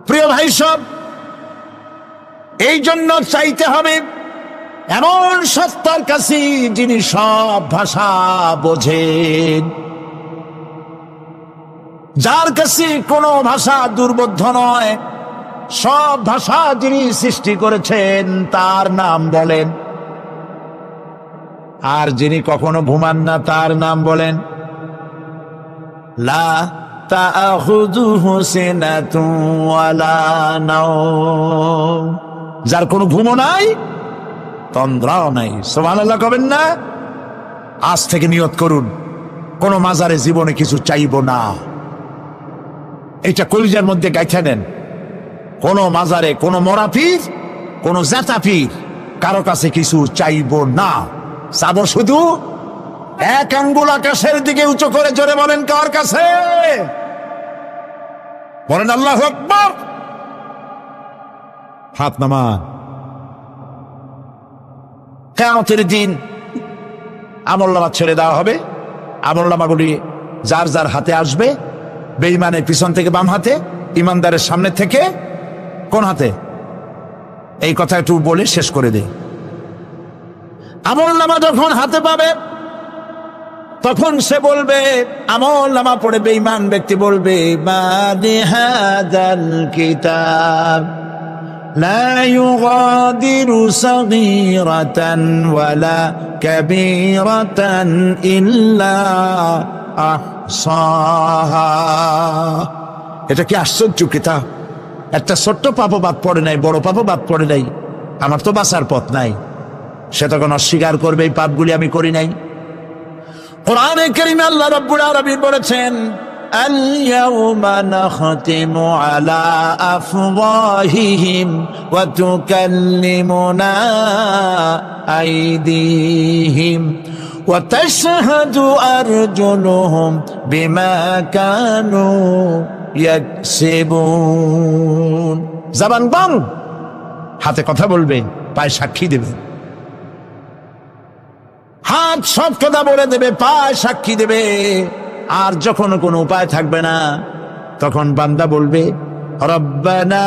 প্রিয় ভাই সব, এই জন্য চাইতে হবে এমন সত্তার কাছে যিনি সব ভাষা বোঝেন, যার কাছে কোনো ভাষা দুর্বোধ্য নয়, সব ভাষা যিনি সৃষ্টি করেছেন তার নাম বলেন। আর যিনি কখনো ঘুমান না তার নাম বলেন। লা তাখুযুহু সিনাতুন ওয়ালা নাওম, যার কোনো ঘুমও নাই তন্দ্রাও নাই। সুবহানাল্লাহ কবেন না? আজ থেকে নিয়ত করুন, কোন মাজারে জীবনে কিছু চাইব না। এটা কলিজার মধ্যে গাইথা নেন। কোন মাজারে, কোন মরা পীর, কোন জাতা পীর, কারো কাছে কিছু চাইব না। চাবো শুধু এক আঙ্গুল আকাশের দিকে উঁচু করে, জোরে বলেন কার কাছে? বলেন আল্লাহু আকবার। হাত নামান। কিয়ামতের দিন আমলনামা ছেড়ে দেওয়া হবে। আমলনামাগুলি যার যার হাতে আসবে। বেঈমানের পিছন থেকে বাম হাতে, ইমানদারের সামনে থেকে কোন হাতে? এই কথা একটু বলে শেষ করে দেই। আমলনামা যখন হাতে পাবে তখন সে বলবে, আমলনামা পড়ে বেঈমান ব্যক্তি বলবে, বাদি হাযাল কিতাব লা ইউগাদিরু সাগীরাতান ওয়ালা কাবীরাতান ইল্লা আহসাহা। এটা কি আশ্চর্য কিতাব! একটা ছোট্ট পাপও বাদ পড়ে নাই, বড় পাপও বাদ পড়ে নাই। আমার তো বাঁচার পথ নাই। সে তখন অস্বীকার করবে, এই পাপগুলি আমি করি নাই। কোরআনে কারীমে আল্লাহ রাব্বুল আলামিন বলেছেন, আল ইয়াউমা নাখতিমু আলা আফওয়াহিহিম ওয়া তুকাল্লিমুনা আইদিহিম ওয়া তাশহাদু আরজুলুহুম বিমা কানু ইয়াকসিবুন। জবান বন্ধ, হাতে কথা বলবে, পায়ে সাক্ষী দেবে। হাত সব কথা বলে দেবে, পায়ে সাক্ষী দেবে। আর যখন কোনো উপায় থাকবে না, তখন বান্দা বলবে, রব্বানা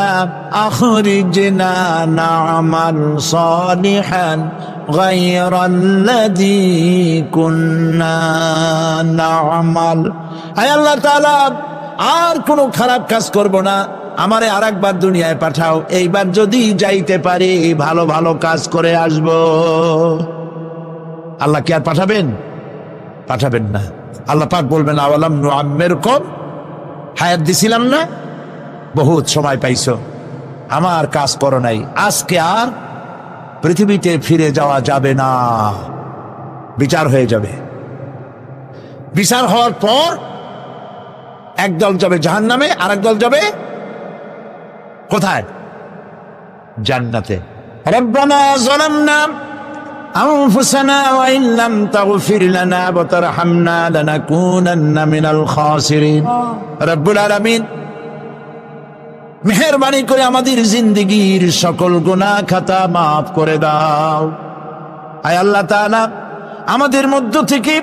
আখরিজনা না'মাল সালিহান গায়রাল্লাযী কুন্না না'মাল। আয় আল্লাহ তাআলা, আর কোনো খারাপ কাজ করব না, আমারে আরেকবার দুনিয়ায় পাঠাও। এইবার যদি যাইতে পারি ভালো ভালো কাজ করে আসব। আল্লাহ কি আর পাঠাবেন? পাঠাবেন না। আল্লাহ পাক বলবেন, আওয়ালাম নুআম্মিরকুম, হায়াত দিছিলাম না, বহুত সময় পাইছো, আমার কাজ করো নাই, আজকে আর পৃথিবীতে ফিরে যাওয়া যাবে না। বিচার হয়ে যাবে। বিচার হওয়ার পর একদল যাবে জাহান্নামে, আর একদল যাবে কোথায়? জান্নাতে। রব্বানা যালামনা আনফুসানা ওয়া ইন লাম তাগফির লানা ওয়া তারহামনা লানাকুনান্না মিনাল খাসিরিন। রব্বুল আলামিন, মেহেরবানি করে আমাদের জিন্দেগীর সকল গুনাহ খাতা মাফ করে দাও। আয় আল্লাহ তাআলা, আমাদের মধ্য থেকে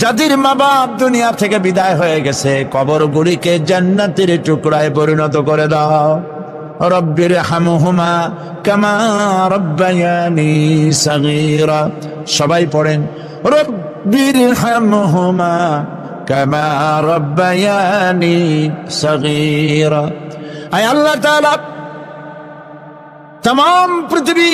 যাদের মা বাপ দুনিয়া থেকে বিদায় হয়ে গেছে, কবরগুলিকে জান্নাতের টুকরায় পরিণত করে দাও। রব্বির হামহুমা কামা রব্বায়ানি সাগীরা। সবাই পড়েন, রব্বির হামহুমা কামা রব্বায়ানি সাগীরা। আয় আল্লাহ তাআলা, तमाम पृथ्वी